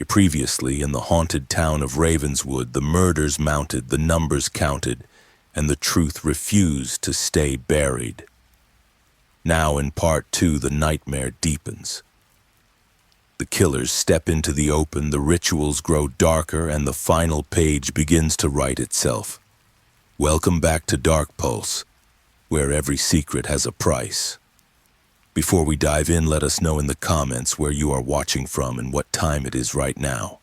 Previously, in the haunted town of Ravenswood, the murders mounted, the numbers counted, and the truth refused to stay buried. Now, in part 2, the nightmare deepens. The killers step into the open, the rituals grow darker, and the final page begins to write itself. Welcome back to Dark Pulse, where every secret has a price. Before we dive in, let us know in the comments where you are watching from and what time it is right now.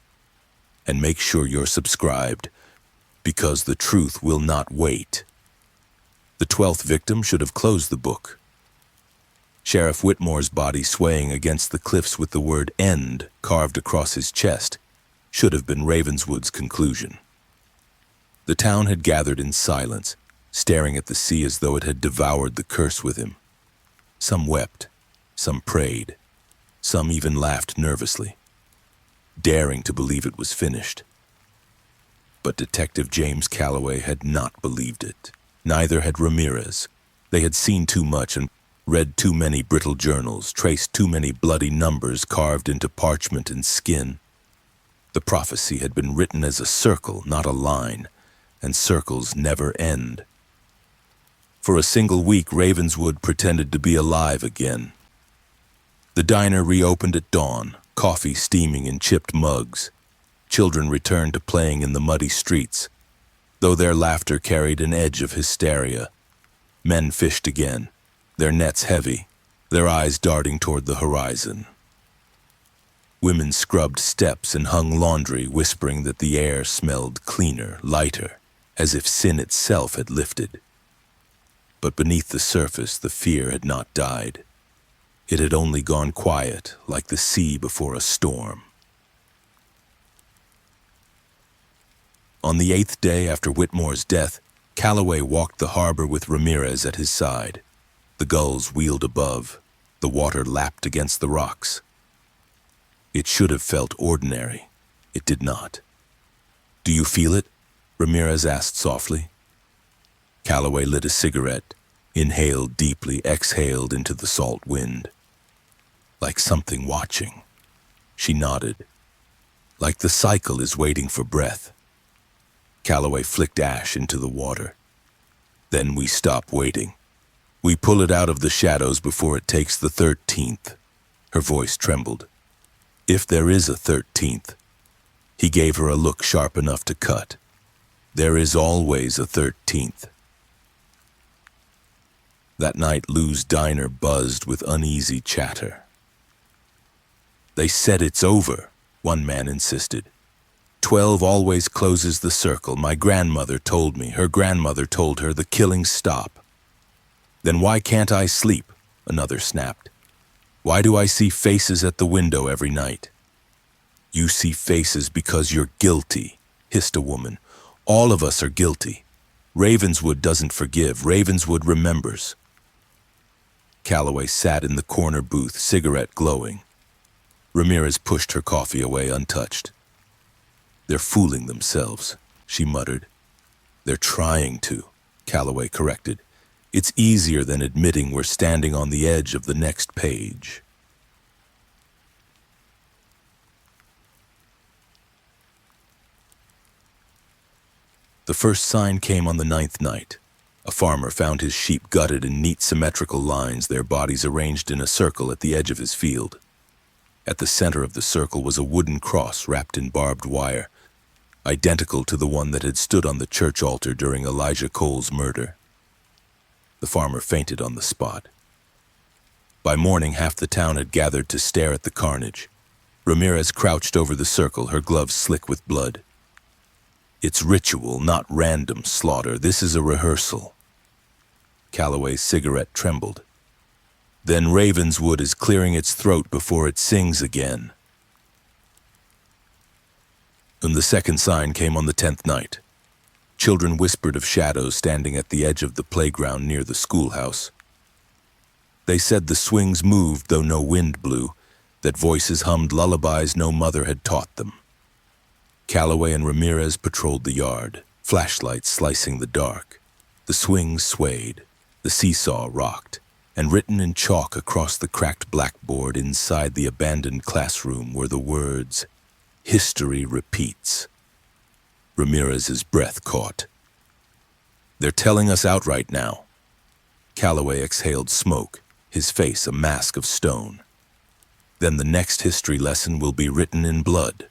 And make sure you're subscribed, because the truth will not wait. The 12th victim should have closed the book. Sheriff Whitmore's body swaying against the cliffs with the word "end" carved across his chest should have been Ravenswood's conclusion. The town had gathered in silence, staring at the sea as though it had devoured the curse with him. Some wept, some prayed, some even laughed nervously, daring to believe it was finished. But Detective James Calloway had not believed it. Neither had Ramirez. They had seen too much and read too many brittle journals, traced too many bloody numbers carved into parchment and skin. The prophecy had been written as a circle, not a line, and circles never end. For a single week, Ravenswood pretended to be alive again. The diner reopened at dawn, coffee steaming in chipped mugs. Children returned to playing in the muddy streets, though their laughter carried an edge of hysteria. Men fished again, their nets heavy, their eyes darting toward the horizon. Women scrubbed steps and hung laundry, whispering that the air smelled cleaner, lighter, as if sin itself had lifted. But beneath the surface, the fear had not died. It had only gone quiet, like the sea before a storm. On the 8th day after Whitmore's death, Calloway walked the harbor with Ramirez at his side. The gulls wheeled above. The water lapped against the rocks. It should have felt ordinary. It did not. "Do you feel it?" Ramirez asked softly. Calloway lit a cigarette, inhaled deeply, exhaled into the salt wind. "Like something watching." She nodded. "Like the cycle is waiting for breath." Calloway flicked ash into the water. "Then we stop waiting. We pull it out of the shadows before it takes the 13th. Her voice trembled. "If there is a 13th. He gave her a look sharp enough to cut. "There is always a 13th. That night, Lou's diner buzzed with uneasy chatter. "They said it's over," one man insisted. 12 always closes the circle. My grandmother told me. Her grandmother told her the killings stop." "Then why can't I sleep?" another snapped. "Why do I see faces at the window every night?" "You see faces because you're guilty," hissed a woman. "All of us are guilty. Ravenswood doesn't forgive. Ravenswood remembers." Calloway sat in the corner booth, cigarette glowing. Ramirez pushed her coffee away untouched. "They're fooling themselves," she muttered. "They're trying to," Calloway corrected. "It's easier than admitting we're standing on the edge of the next page." The first sign came on the 9th night. A farmer found his sheep gutted in neat symmetrical lines, their bodies arranged in a circle at the edge of his field. At the center of the circle was a wooden cross wrapped in barbed wire, identical to the one that had stood on the church altar during Elijah Cole's murder. The farmer fainted on the spot. By morning, half the town had gathered to stare at the carnage. Ramirez crouched over the circle, her gloves slick with blood. "It's ritual, not random slaughter. This is a rehearsal." Calloway's cigarette trembled. "Then Ravenswood is clearing its throat before it sings again." And the second sign came on the 10th night. Children whispered of shadows standing at the edge of the playground near the schoolhouse. They said the swings moved though no wind blew, that voices hummed lullabies no mother had taught them. Calloway and Ramirez patrolled the yard, flashlights slicing the dark. The swings swayed, the seesaw rocked, and written in chalk across the cracked blackboard inside the abandoned classroom were the words, History repeats. Ramirez's breath caught. They're telling us outright now. Calloway exhaled smoke, his face a mask of stone. Then the next history lesson will be written in blood.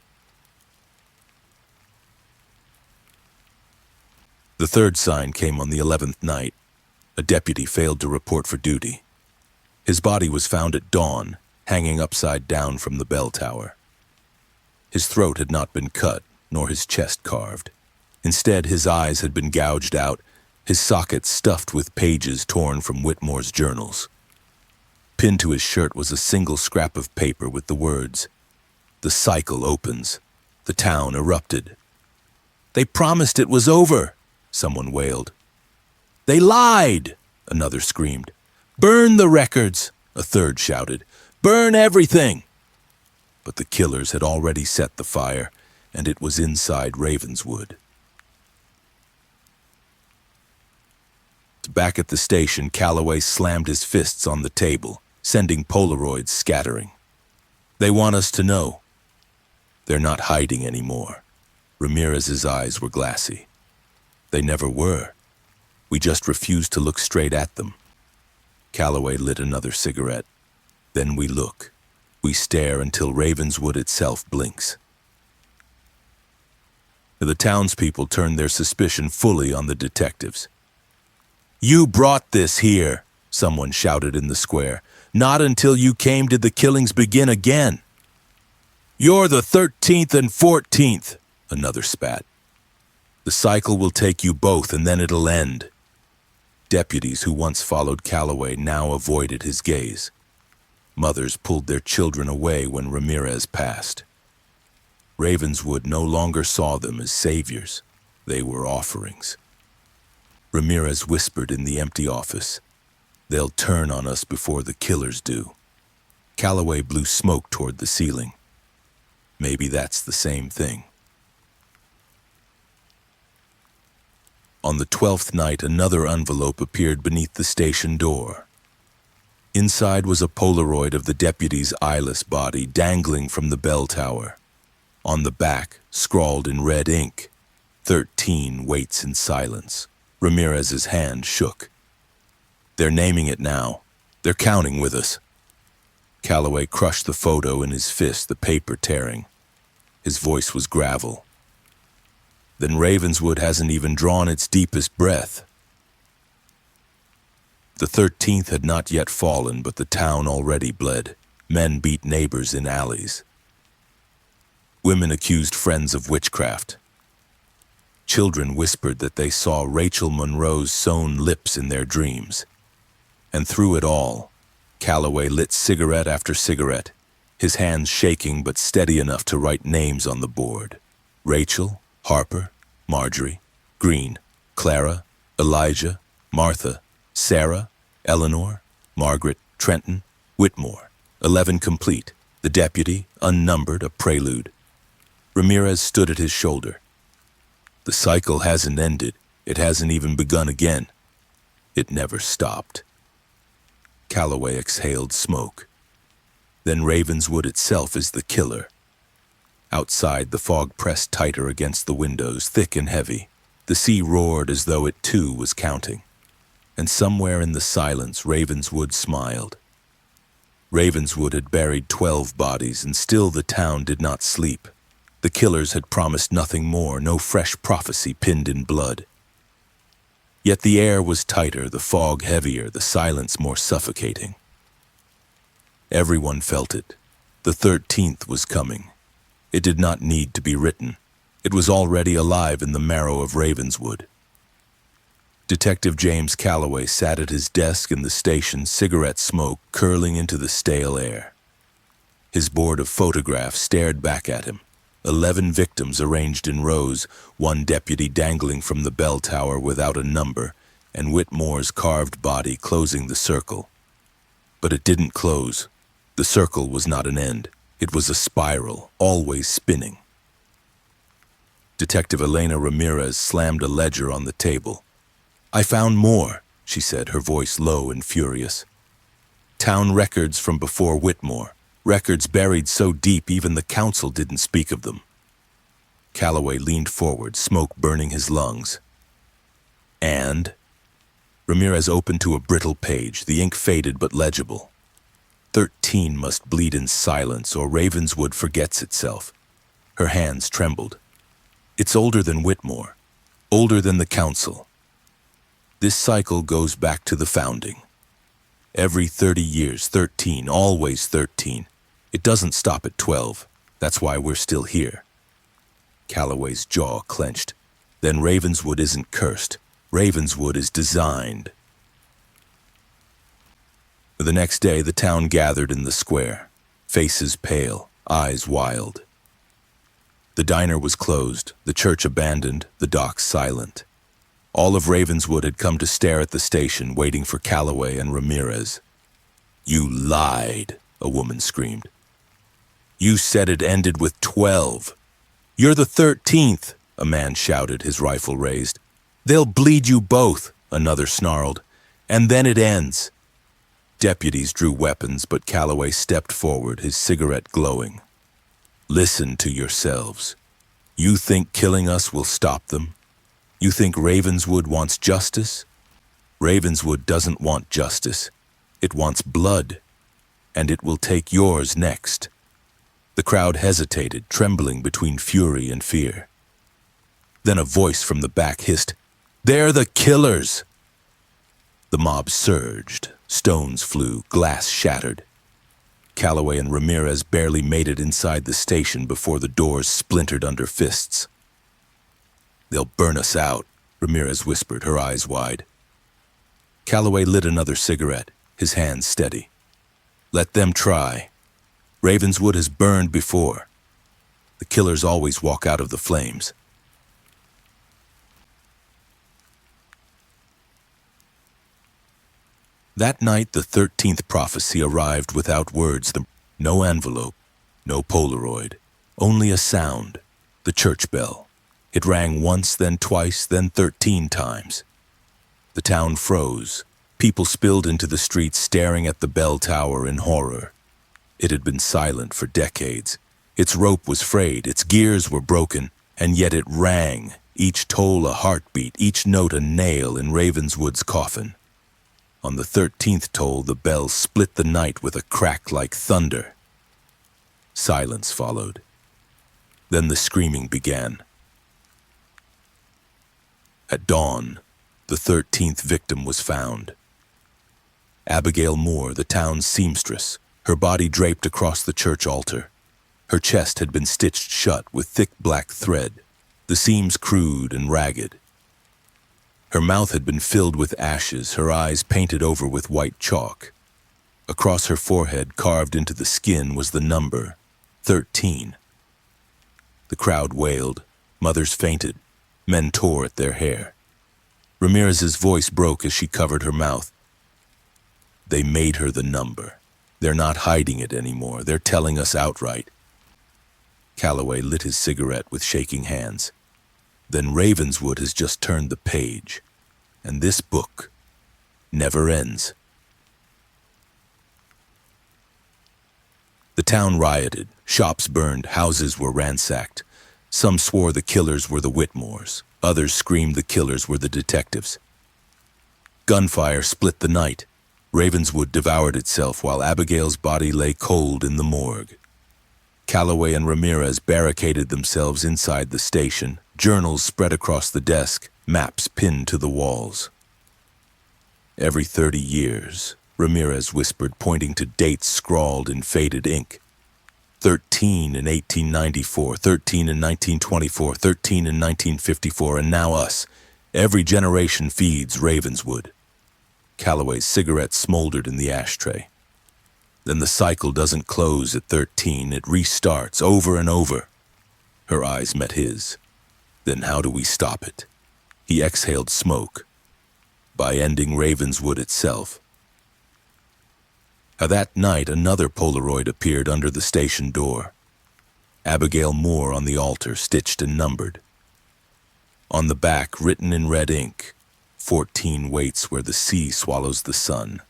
The third sign came on the 11th night. A deputy failed to report for duty. His body was found at dawn, hanging upside down from the bell tower. His throat had not been cut, nor his chest carved. Instead, his eyes had been gouged out, his sockets stuffed with pages torn from Whitmore's journals. Pinned to his shirt was a single scrap of paper with the words, "The cycle opens." The town erupted. "They promised it was over," someone wailed. "They lied," another screamed. "Burn the records," a third shouted. "Burn everything." But the killers had already set the fire, and it was inside Ravenswood. Back at the station, Calloway slammed his fists on the table, sending Polaroids scattering. "They want us to know. They're not hiding anymore." Ramirez's eyes were glassy. "They never were. We just refused to look straight at them." Calloway lit another cigarette. "Then we look. We stare until Ravenswood itself blinks." The townspeople turned their suspicion fully on the detectives. "You brought this here," someone shouted in the square. "Not until you came did the killings begin again." "You're the 13th and 14th, another spat. "The cycle will take you both and then it'll end." Deputies who once followed Calloway now avoided his gaze. Mothers pulled their children away when Ramirez passed. Ravenswood no longer saw them as saviors. They were offerings. Ramirez whispered in the empty office, "They'll turn on us before the killers do." Calloway blew smoke toward the ceiling. Maybe that's the same thing. On the 12th night, another envelope appeared beneath the station door. Inside was a Polaroid of the deputy's eyeless body dangling from the bell tower. On the back, scrawled in red ink, 13 waits in silence. Ramirez's hand shook. "They're naming it now. They're counting with us." Calloway crushed the photo in his fist, the paper tearing. His voice was gravel. "Then Ravenswood hasn't even drawn its deepest breath." The 13th had not yet fallen, but the town already bled. Men beat neighbors in alleys. Women accused friends of witchcraft. Children whispered that they saw Rachel Monroe's sewn lips in their dreams. And through it all, Calloway lit cigarette after cigarette, his hands shaking but steady enough to write names on the board. Rachel, Harper, Marjorie, Green, Clara, Elijah, Martha, Sarah, Eleanor, Margaret, Trenton, Whitmore. 11 complete. The deputy, unnumbered, a prelude. Ramirez stood at his shoulder. "The cycle hasn't ended. It hasn't even begun again. It never stopped." Calloway exhaled smoke. "Then Ravenswood itself is the killer." Outside, the fog pressed tighter against the windows, thick and heavy. The sea roared as though it too was counting. And somewhere in the silence, Ravenswood smiled. Ravenswood had buried 12 bodies, and still the town did not sleep. The killers had promised nothing more, no fresh prophecy pinned in blood. Yet the air was tighter, the fog heavier, the silence more suffocating. Everyone felt it. The 13th was coming. It did not need to be written. It was already alive in the marrow of Ravenswood. Detective James Calloway sat at his desk in the station, cigarette smoke curling into the stale air. His board of photographs stared back at him. 11 victims arranged in rows, one deputy dangling from the bell tower without a number, and Whitmore's carved body closing the circle. But it didn't close. The circle was not an end. It was a spiral, always spinning. Detective Elena Ramirez slammed a ledger on the table. "I found more," she said, her voice low and furious. "Town records from before Whitmore. Records buried so deep even the council didn't speak of them. Calloway leaned forward, smoke burning his lungs. And? Ramirez opened to a brittle page, the ink faded but legible. 13 must bleed in silence or Ravenswood forgets itself. Her hands trembled. It's older than Whitmore, older than the council. This cycle goes back to the founding. Every 30 years, 13, always 13. It doesn't stop at 12. That's why we're still here. Calloway's jaw clenched. Then Ravenswood isn't cursed. Ravenswood is designed. The next day, the town gathered in the square, faces pale, eyes wild. The diner was closed, the church abandoned, the docks silent. All of Ravenswood had come to stare at the station, waiting for Calloway and Ramirez. "You lied," a woman screamed. "You said it ended with 12. You're the 13th, a man shouted, his rifle raised. "They'll bleed you both," another snarled. "And then it ends." Deputies drew weapons, but Calloway stepped forward, his cigarette glowing. "Listen to yourselves. You think killing us will stop them? You think Ravenswood wants justice? Ravenswood doesn't want justice. It wants blood, and it will take yours next." The crowd hesitated, trembling between fury and fear. Then a voice from the back hissed, "They're the killers!" The mob surged. Stones flew, glass shattered. Calloway and Ramirez barely made it inside the station before the doors splintered under fists. "They'll burn us out," Ramirez whispered, her eyes wide. Calloway lit another cigarette, his hands steady. "Let them try. Ravenswood has burned before. The killers always walk out of the flames." That night, the 13th prophecy arrived without words. No envelope, no Polaroid, only a sound, the church bell. It rang once, then twice, then 13 times. The town froze. People spilled into the streets, staring at the bell tower in horror. It had been silent for decades. Its rope was frayed, its gears were broken, and yet it rang, each toll a heartbeat, each note a nail in Ravenswood's coffin. On the 13th toll, the bell split the night with a crack like thunder. Silence followed. Then the screaming began. At dawn, the 13th victim was found. Abigail Moore, the town's seamstress, her body draped across the church altar. Her chest had been stitched shut with thick black thread, the seams crude and ragged. Her mouth had been filled with ashes, her eyes painted over with white chalk. Across her forehead, carved into the skin, was the number 13. The crowd wailed, mothers fainted, men tore at their hair. Ramirez's voice broke as she covered her mouth. "They made her the number. They're not hiding it anymore. They're telling us outright." Calloway lit his cigarette with shaking hands. "Then Ravenswood has just turned the page, and this book never ends." The town rioted, shops burned, houses were ransacked. Some swore the killers were the Whitmores, others screamed the killers were the detectives. Gunfire split the night. Ravenswood devoured itself while Abigail's body lay cold in the morgue. Calloway and Ramirez barricaded themselves inside the station, journals spread across the desk, maps pinned to the walls. "Every 30 years, Ramirez whispered, pointing to dates scrawled in faded ink. 13 in 1894, 13 in 1924, 13 in 1954, and now us. Every generation feeds Ravenswood." Calloway's cigarette smoldered in the ashtray. "Then the cycle doesn't close at 13, it restarts over and over." Her eyes met his. "Then how do we stop it?" He exhaled smoke. "By ending Ravenswood itself." That night, another Polaroid appeared under the station door. Abigail Moore on the altar, stitched and numbered. On the back, written in red ink, 14 waits where the sea swallows the sun.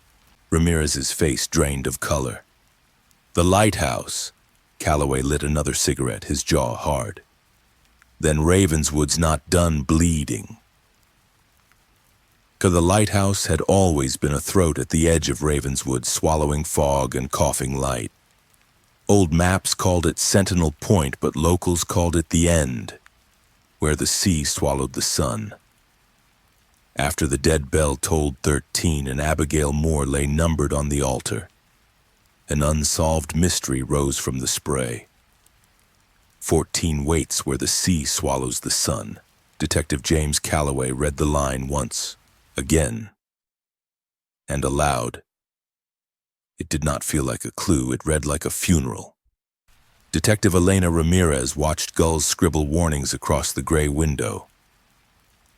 Ramirez's face drained of color. The lighthouse. Calloway lit another cigarette, his jaw hard. Then Ravenswood's not done bleeding. 'Cause the lighthouse had always been a throat at the edge of Ravenswood, swallowing fog and coughing light. Old maps called it Sentinel Point, but locals called it the End, where the sea swallowed the sun. After the dead bell tolled 13 and Abigail Moore lay numbered on the altar, an unsolved mystery rose from the spray. 14 waits where the sea swallows the sun. Detective James Calloway read the line once, again, and aloud. It did not feel like a clue, it read like a funeral. Detective Elena Ramirez watched gulls scribble warnings across the gray window.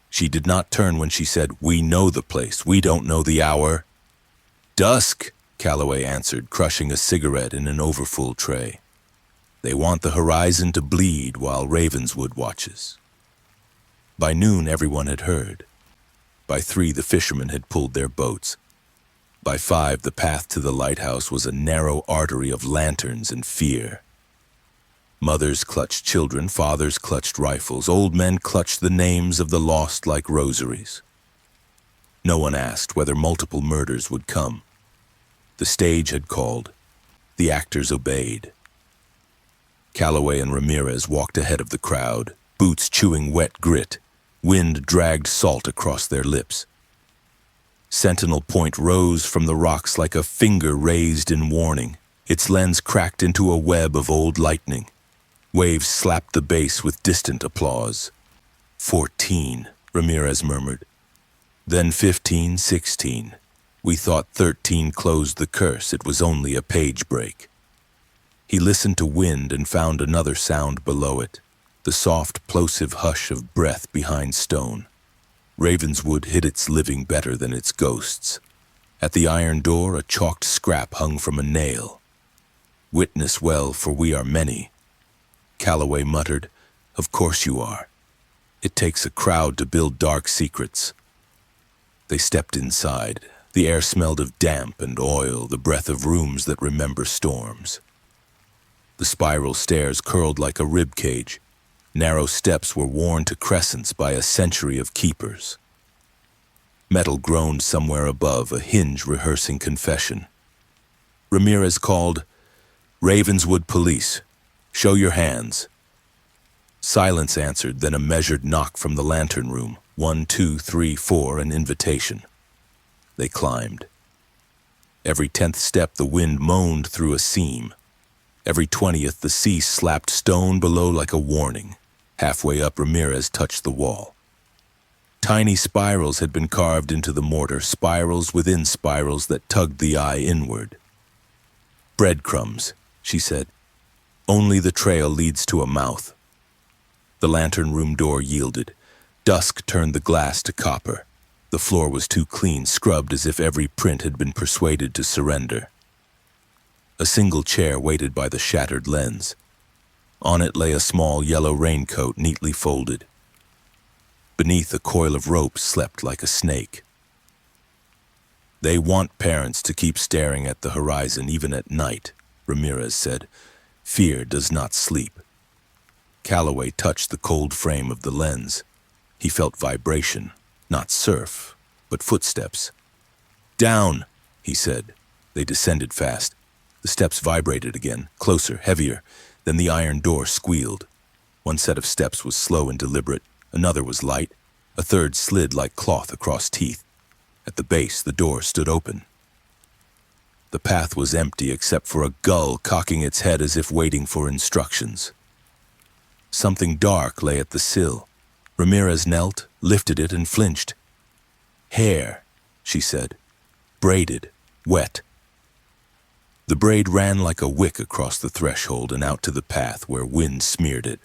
She did not turn when she said, "We know the place, we don't know the hour." "Dusk," Calloway answered, crushing a cigarette in an overfull tray. "They want the horizon to bleed while Ravenswood watches." By noon, everyone had heard. By 3, the fishermen had pulled their boats. By 5, the path to the lighthouse was a narrow artery of lanterns and fear. Mothers clutched children, fathers clutched rifles, old men clutched the names of the lost like rosaries. No one asked whether multiple murders would come. The stage had called. The actors obeyed. Calloway and Ramirez walked ahead of the crowd, boots chewing wet grit. Wind dragged salt across their lips. Sentinel Point rose from the rocks like a finger raised in warning, its lens cracked into a web of old lightning. Waves slapped the base with distant applause. 14, Ramirez murmured. Then 15, 16. We thought 13 closed the curse, it was only a page break. He listened to wind and found another sound below it, the soft, plosive hush of breath behind stone. Ravenswood hid its living better than its ghosts. At the iron door, a chalked scrap hung from a nail. "Witness well, for we are many." Calloway muttered, "Of course you are. It takes a crowd to build dark secrets." They stepped inside. The air smelled of damp and oil, the breath of rooms that remember storms. The spiral stairs curled like a rib cage. Narrow steps were worn to crescents by a century of keepers. Metal groaned somewhere above, a hinge rehearsing confession. Ramirez called, "Ravenswood Police, show your hands." Silence answered, then a measured knock from the lantern room. 1, 2, 3, 4, an invitation. They climbed. Every 10th step the wind moaned through a seam. Every 20th the sea slapped stone below like a warning. Halfway up, Ramirez touched the wall. Tiny spirals had been carved into the mortar, spirals within spirals that tugged the eye inward. "Breadcrumbs," she said. "Only the trail leads to a mouth." The lantern room door yielded. Dusk turned the glass to copper. The floor was too clean, scrubbed as if every print had been persuaded to surrender. A single chair waited by the shattered lens. On it lay a small yellow raincoat neatly folded. Beneath, a coil of rope slept like a snake. "They want parents to keep staring at the horizon even at night," Ramirez said. "Fear does not sleep." Calloway touched the cold frame of the lens. He felt vibration, not surf, but footsteps. "Down," he said. They descended fast. The steps vibrated again, closer, heavier. Then the iron door squealed. One set of steps was slow and deliberate. Another was light. A third slid like cloth across teeth. At the base, the door stood open. The path was empty except for a gull cocking its head as if waiting for instructions. Something dark lay at the sill. Ramirez knelt, lifted it, and flinched. "Hair," she said. "Braided, wet." The braid ran like a wick across the threshold and out to the path where wind smeared it.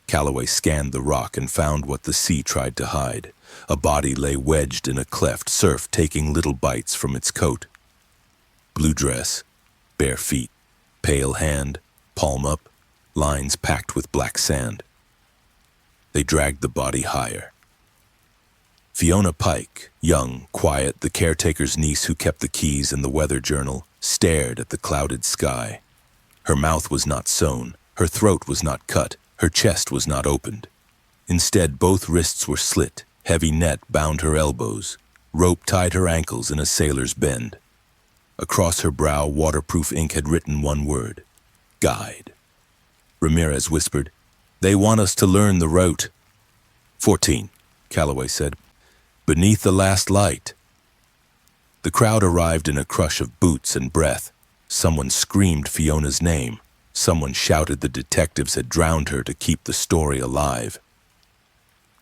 Calloway scanned the rock and found what the sea tried to hide. A body lay wedged in a cleft, surf taking little bites from its coat. Blue dress, bare feet, pale hand, palm up, lines packed with black sand. They dragged the body higher. Fiona Pike, young, quiet, the caretaker's niece who kept the keys and the weather journal, stared at the clouded sky. Her mouth was not sewn, her throat was not cut, her chest was not opened. Instead, both wrists were slit, heavy net bound her elbows, rope tied her ankles in a sailor's bend. Across her brow, waterproof ink had written one word: guide. Ramirez whispered, "They want us to learn the route." 14, Calloway said. "Beneath the last light." The crowd arrived in a crush of boots and breath. Someone screamed Fiona's name. Someone shouted the detectives had drowned her to keep the story alive.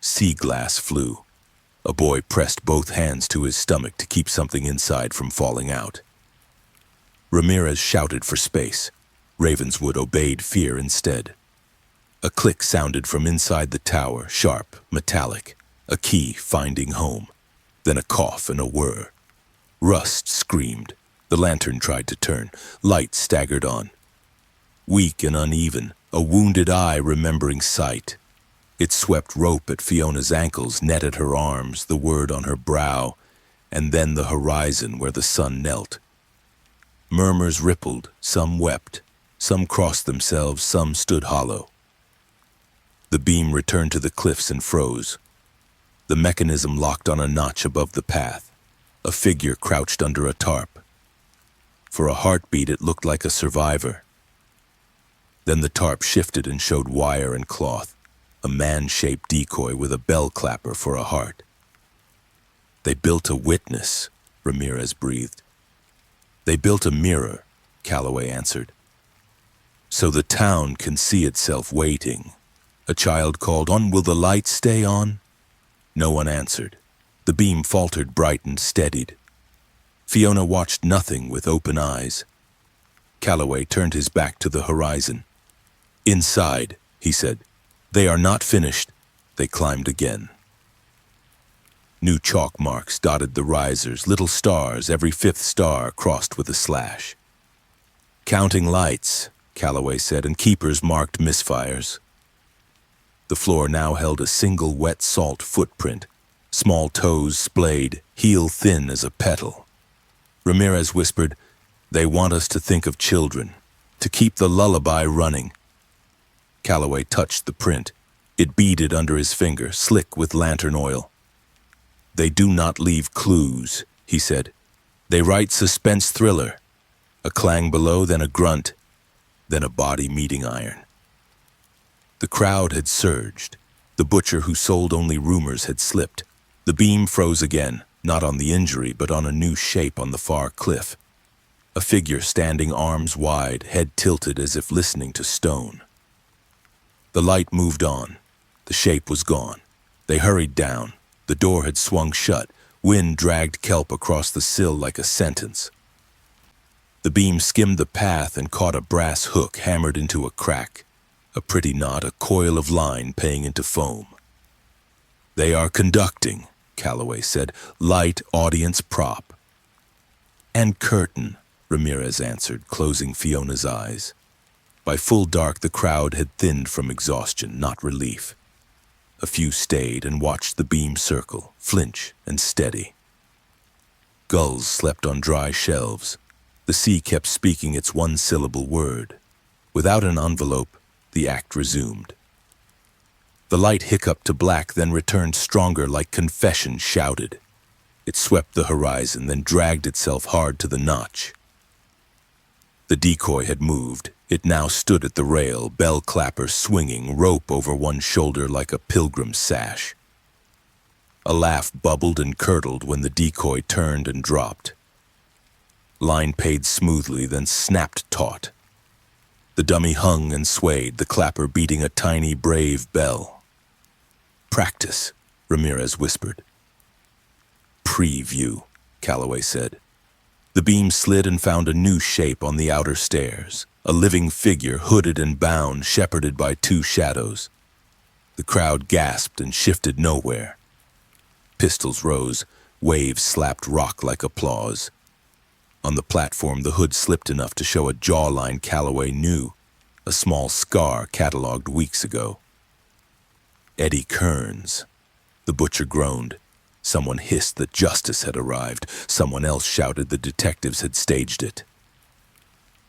Sea glass flew. A boy pressed both hands to his stomach to keep something inside from falling out. Ramirez shouted for space. Ravenswood obeyed fear instead. A click sounded from inside the tower, sharp, metallic, a key finding home. Then a cough and a whir. Rust screamed. The lantern tried to turn. Light staggered on. Weak and uneven, a wounded eye remembering sight. It swept rope at Fiona's ankles, netted her arms, the word on her brow, and then the horizon where the sun knelt. Murmurs rippled, some wept, some crossed themselves, some stood hollow. The beam returned to the cliffs and froze. The mechanism locked on a notch above the path. A figure crouched under a tarp. For a heartbeat, it looked like a survivor. Then the tarp shifted and showed wire and cloth, a man-shaped decoy with a bell clapper for a heart. "They built a witness," Ramirez breathed. "They built a mirror," Calloway answered. "So the town can see itself waiting." A child called, "On, will the light stay on?" No one answered. The beam faltered, brightened, steadied. Fiona watched nothing with open eyes. Calloway turned his back to the horizon. "Inside," he said. "They are not finished." They climbed again. New chalk marks dotted the risers, little stars, every fifth star crossed with a slash. "Counting lights," Calloway said, "and keepers marked misfires." The floor now held a single wet salt footprint, small toes splayed, heel thin as a petal. Ramirez whispered, "They want us to think of children, to keep the lullaby running." Calloway touched the print. It beaded under his finger, slick with lantern oil. "They do not leave clues," he said. "They write suspense thriller." A clang below, then a grunt, then a body meeting iron. The crowd had surged. The butcher who sold only rumors had slipped. The beam froze again, not on the injury, but on a new shape on the far cliff. A figure standing arms wide, head tilted as if listening to stone. The light moved on. The shape was gone. They hurried down. The door had swung shut. Wind dragged kelp across the sill like a sentence. The beam skimmed the path and caught a brass hook hammered into a crack. A pretty knot, a coil of line paying into foam. "They are conducting," Calloway said. "Light, audience, prop." "And curtain," Ramirez answered, closing Fiona's eyes. By full dark, the crowd had thinned from exhaustion, not relief. A few stayed and watched the beam circle, flinch and steady. Gulls slept on dry shelves. The sea kept speaking its one-syllable word. Without an envelope, the act resumed. The light hiccuped to black, then returned stronger like confession shouted. It swept the horizon, then dragged itself hard to the notch. The decoy had moved. It now stood at the rail, bell clapper swinging, rope over one shoulder like a pilgrim's sash. A laugh bubbled and curdled when the decoy turned and dropped. Line paid smoothly, then snapped taut. The dummy hung and swayed, the clapper beating a tiny, brave bell. "Practice," Ramirez whispered. "Preview," Calloway said. The beam slid and found a new shape on the outer stairs, a living figure hooded and bound, shepherded by two shadows. The crowd gasped and shifted nowhere. Pistols rose, waves slapped rock like applause. On the platform, the hood slipped enough to show a jawline Calloway knew, a small scar catalogued weeks ago. "Eddie Kearns," the butcher groaned. Someone hissed that justice had arrived. Someone else shouted the detectives had staged it.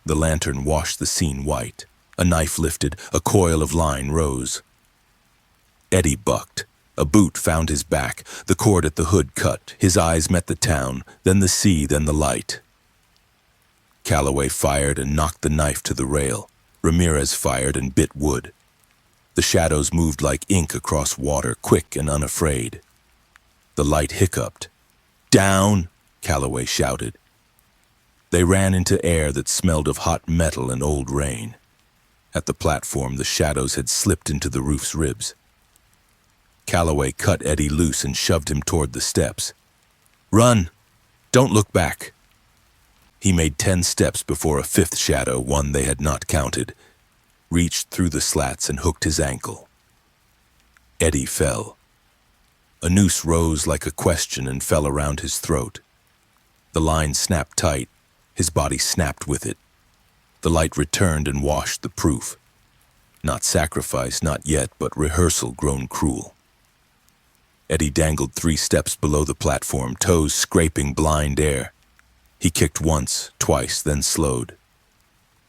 The lantern washed the scene white. A knife lifted, a coil of line rose. Eddie bucked. A boot found his back, the cord at the hood cut. His eyes met the town, then the sea, then the light. Calloway fired and knocked the knife to the rail. Ramirez fired and bit wood. The shadows moved like ink across water, quick and unafraid. The light hiccuped. "Down!" Calloway shouted. They ran into air that smelled of hot metal and old rain. At the platform, the shadows had slipped into the roof's ribs. Calloway cut Eddie loose and shoved him toward the steps. "Run! Don't look back!" He made 10 steps before a fifth shadow, one they had not counted, reached through the slats and hooked his ankle. Eddie fell. A noose rose like a question and fell around his throat. The line snapped tight. His body snapped with it. The light returned and washed the proof. Not sacrifice, not yet, but rehearsal grown cruel. Eddie dangled 3 steps below the platform, toes scraping blind air. He kicked once, twice, then slowed.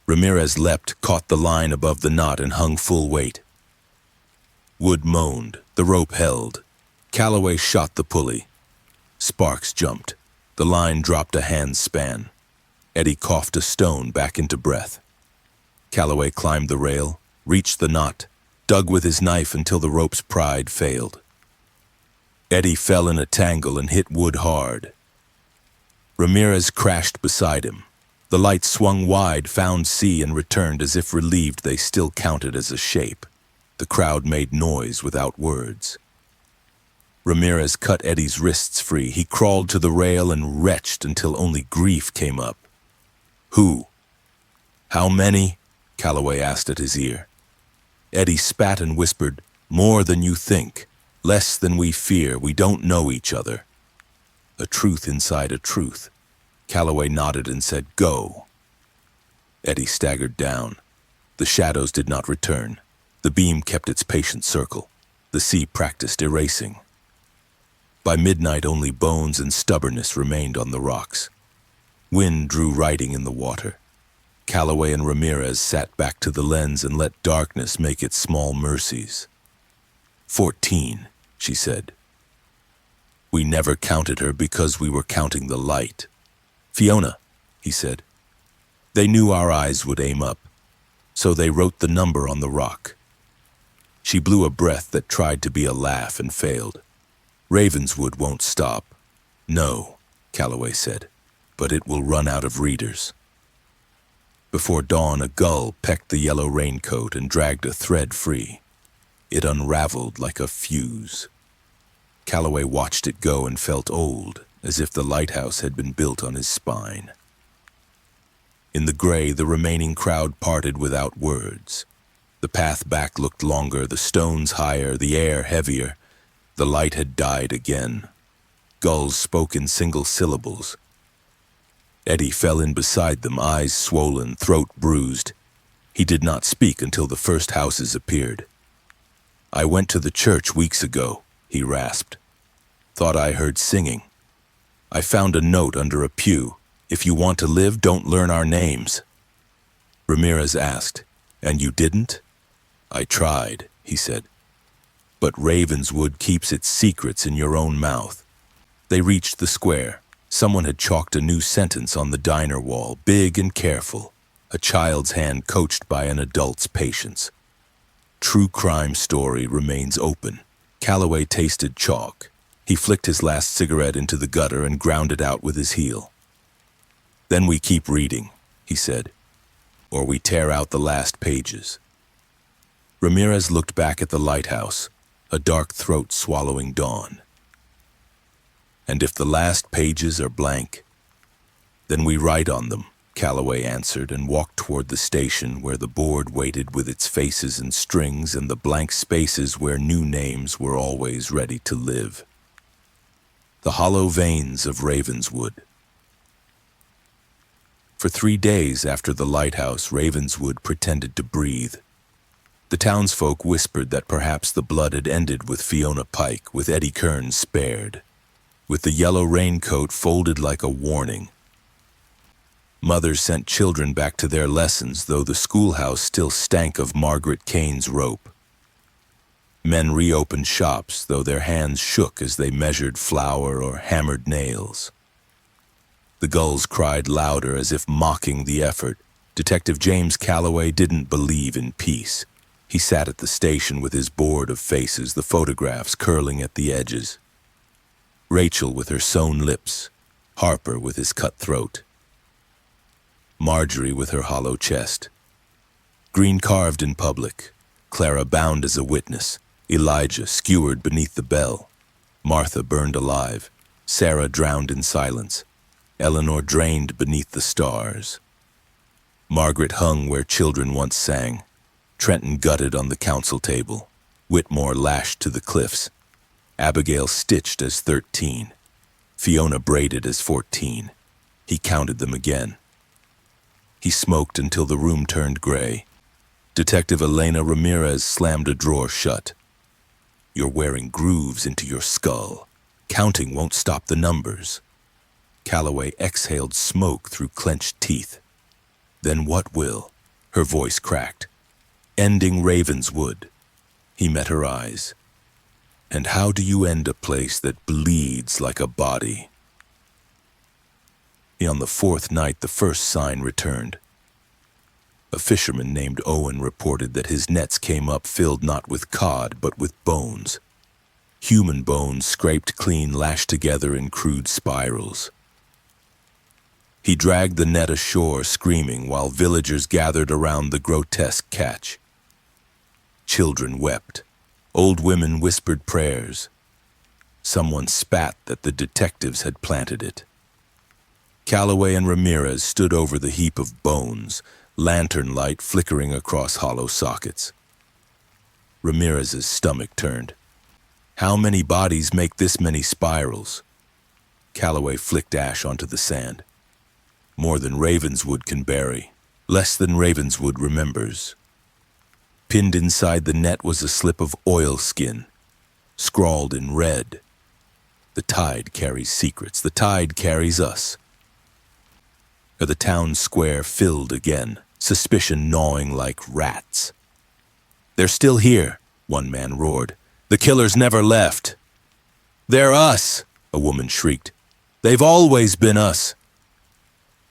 Ramirez leapt, caught the line above the knot, and hung full weight. Wood moaned. The rope held. Calloway shot the pulley. Sparks jumped. The line dropped a hand's span. Eddie coughed a stone back into breath. Calloway climbed the rail, reached the knot, dug with his knife until the rope's pride failed. Eddie fell in a tangle and hit Wood hard. Ramirez crashed beside him. The light swung wide, found sea, and returned as if relieved they still counted as a shape. The crowd made noise without words. Ramirez cut Eddie's wrists free. He crawled to the rail and retched until only grief came up. "Who? How many?" Calloway asked at his ear. Eddie spat and whispered, "More than you think. Less than we fear. We don't know each other." A truth inside a truth. Calloway nodded and said, "Go." Eddie staggered down. The shadows did not return. The beam kept its patient circle. The sea practiced erasing. By midnight, only bones and stubbornness remained on the rocks. Wind drew writing in the water. Calloway and Ramirez sat back to the lens and let darkness make its small mercies. 14, she said. We never counted her because we were counting the light. Fiona, he said. They knew our eyes would aim up, so they wrote the number on the rock. She blew a breath that tried to be a laugh and failed. Ravenswood won't stop. No, Calloway said, but it will run out of readers. Before dawn, a gull pecked the yellow raincoat and dragged a thread free. It unraveled like a fuse. Calloway watched it go and felt old, as if the lighthouse had been built on his spine. In the gray, the remaining crowd parted without words. The path back looked longer, the stones higher, the air heavier. The light had died again. Gulls spoke in single syllables. Eddie fell in beside them, eyes swollen, throat bruised. He did not speak until the first houses appeared. I went to the church weeks ago, he rasped. Thought I heard singing. I found a note under a pew. If you want to live, don't learn our names. Ramirez asked, and you didn't? I tried, he said. But Ravenswood keeps its secrets in your own mouth. They reached the square. Someone had chalked a new sentence on the diner wall, big and careful, a child's hand coached by an adult's patience. True crime story remains open. Calloway tasted chalk. He flicked his last cigarette into the gutter and ground it out with his heel. Then we keep reading, he said, or we tear out the last pages. Ramirez looked back at the lighthouse, a dark throat swallowing dawn. And if the last pages are blank, then we write on them, Calloway answered and walked toward the station where the board waited with its faces and strings and the blank spaces where new names were always ready to live. The hollow veins of Ravenswood. For 3 days after the lighthouse, Ravenswood pretended to breathe. The townsfolk whispered that perhaps the blood had ended with Fiona Pike, with Eddie Kearns spared, with the yellow raincoat folded like a warning. Mothers sent children back to their lessons, though the schoolhouse still stank of Margaret Kane's rope. Men reopened shops, though their hands shook as they measured flour or hammered nails. The gulls cried louder as if mocking the effort. Detective James Calloway didn't believe in peace. He sat at the station with his board of faces, the photographs curling at the edges. Rachel with her sewn lips, Harper with his cut throat, Marjorie with her hollow chest. Green carved in public, Clara bound as a witness, Elijah skewered beneath the bell, Martha burned alive, Sarah drowned in silence, Eleanor drained beneath the stars. Margaret hung where children once sang, Trenton gutted on the council table, Whitmore lashed to the cliffs, Abigail stitched as 13, Fiona braided as 14. He counted them again. He smoked until the room turned gray. Detective Elena Ramirez slammed a drawer shut. You're wearing grooves into your skull. Counting won't stop the numbers. Calloway exhaled smoke through clenched teeth. Then what will? Her voice cracked. Ending Ravenswood. He met her eyes. And how do you end a place that bleeds like a body? On the fourth night, the first sign returned. A fisherman named Owen reported that his nets came up filled not with cod, but with bones. Human bones scraped clean, lashed together in crude spirals. He dragged the net ashore, screaming, while villagers gathered around the grotesque catch. Children wept. Old women whispered prayers. Someone spat that the detectives had planted it. Calloway and Ramirez stood over the heap of bones, lantern light flickering across hollow sockets. Ramirez's stomach turned. How many bodies make this many spirals? Calloway flicked ash onto the sand. More than Ravenswood can bury. Less than Ravenswood remembers. Pinned inside the net was a slip of oilskin, scrawled in red. The tide carries secrets. The tide carries us. The town square filled again, suspicion gnawing like rats. They're still here, one man roared. The killers never left. They're us, a woman shrieked. They've always been us.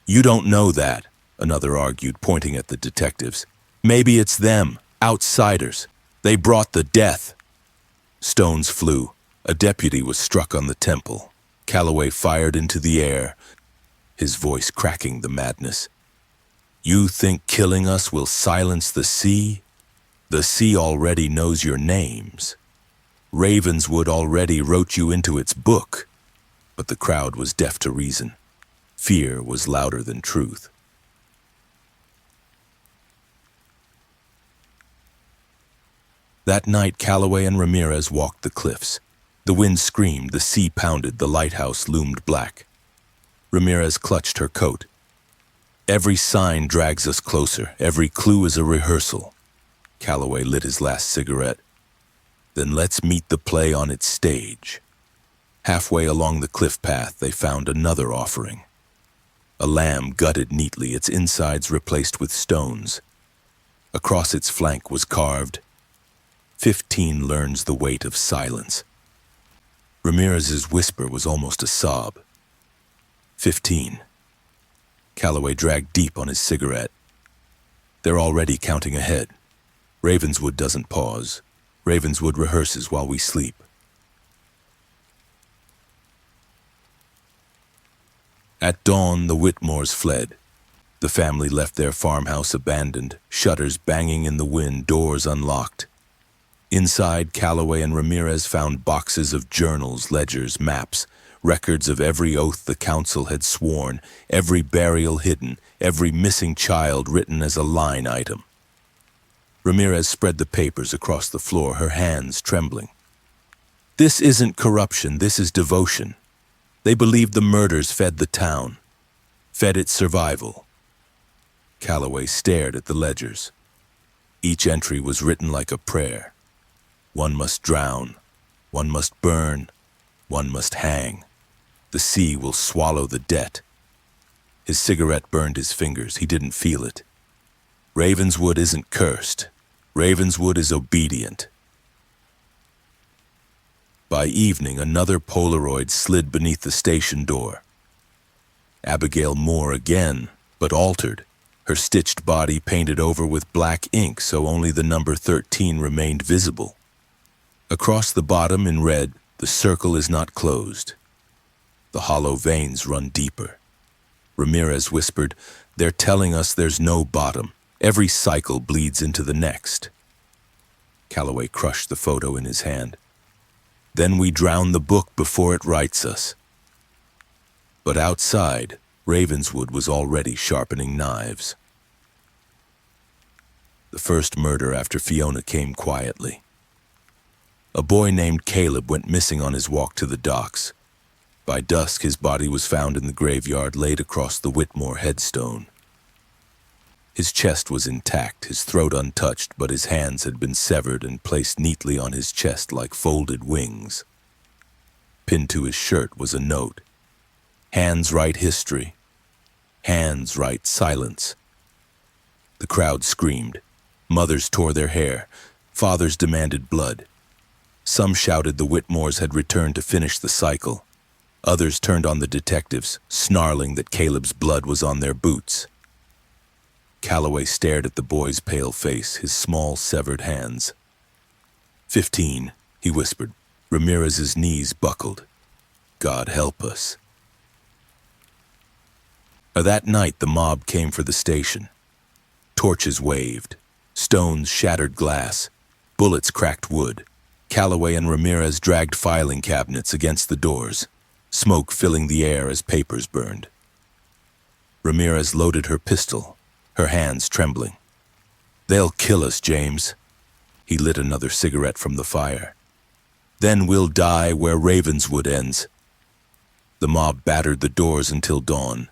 You don't know that, another argued, pointing at the detectives. Maybe it's them, outsiders. They brought the death. Stones flew. A deputy was struck on the temple. Calloway fired into the air, his voice cracking the madness. You think killing us will silence the sea? The sea already knows your names. Ravenswood already wrote you into its book. But the crowd was deaf to reason. Fear was louder than truth. That night, Calloway and Ramirez walked the cliffs. The wind screamed, the sea pounded, the lighthouse loomed black. Ramirez clutched her coat. Every sign drags us closer. Every clue is a rehearsal. Calloway lit his last cigarette. Then let's meet the play on its stage. Halfway along the cliff path, they found another offering. A lamb gutted neatly, its insides replaced with stones. Across its flank was carved, 15 learns the weight of silence. Ramirez's whisper was almost a sob. 15. Calloway dragged deep on his cigarette. They're already counting ahead. Ravenswood doesn't pause. Ravenswood rehearses while we sleep. At dawn, the Whitmores fled. The family left their farmhouse abandoned, shutters banging in the wind, doors unlocked. Inside, Calloway and Ramirez found boxes of journals, ledgers, maps, records of every oath the council had sworn, every burial hidden, every missing child written as a line item. Ramirez spread the papers across the floor, her hands trembling. This isn't corruption, this is devotion. They believed the murders fed the town, fed its survival. Calloway stared at the ledgers. Each entry was written like a prayer. One must drown, one must burn, one must hang. The sea will swallow the debt. His cigarette burned his fingers. He didn't feel it. Ravenswood isn't cursed. Ravenswood is obedient. By evening, another Polaroid slid beneath the station door. Abigail Moore again, but altered. Her stitched body painted over with black ink so only the number 13 remained visible. Across the bottom in red, the circle is not closed. The hollow veins run deeper. Ramirez whispered, "They're telling us there's no bottom. Every cycle bleeds into the next." Calloway crushed the photo in his hand. "Then we drown the book before it writes us." But outside, Ravenswood was already sharpening knives. The first murder after Fiona came quietly. A boy named Caleb went missing on his walk to the docks. By dusk, his body was found in the graveyard laid across the Whitmore headstone. His chest was intact, his throat untouched, but his hands had been severed and placed neatly on his chest like folded wings. Pinned to his shirt was a note. "Hands write history. Hands write silence." The crowd screamed. Mothers tore their hair. Fathers demanded blood. Some shouted the Whitmores had returned to finish the cycle. Others turned on the detectives, snarling that Caleb's blood was on their boots. Calloway stared at the boy's pale face, his small, severed hands. 15, he whispered. Ramirez's knees buckled. God help us. That night, the mob came for the station. Torches waved. Stones shattered glass. Bullets cracked wood. Calloway and Ramirez dragged filing cabinets against the doors, smoke filling the air as papers burned. Ramirez loaded her pistol, her hands trembling. "They'll kill us, James." He lit another cigarette from the fire. "Then we'll die where Ravenswood ends." The mob battered the doors until dawn,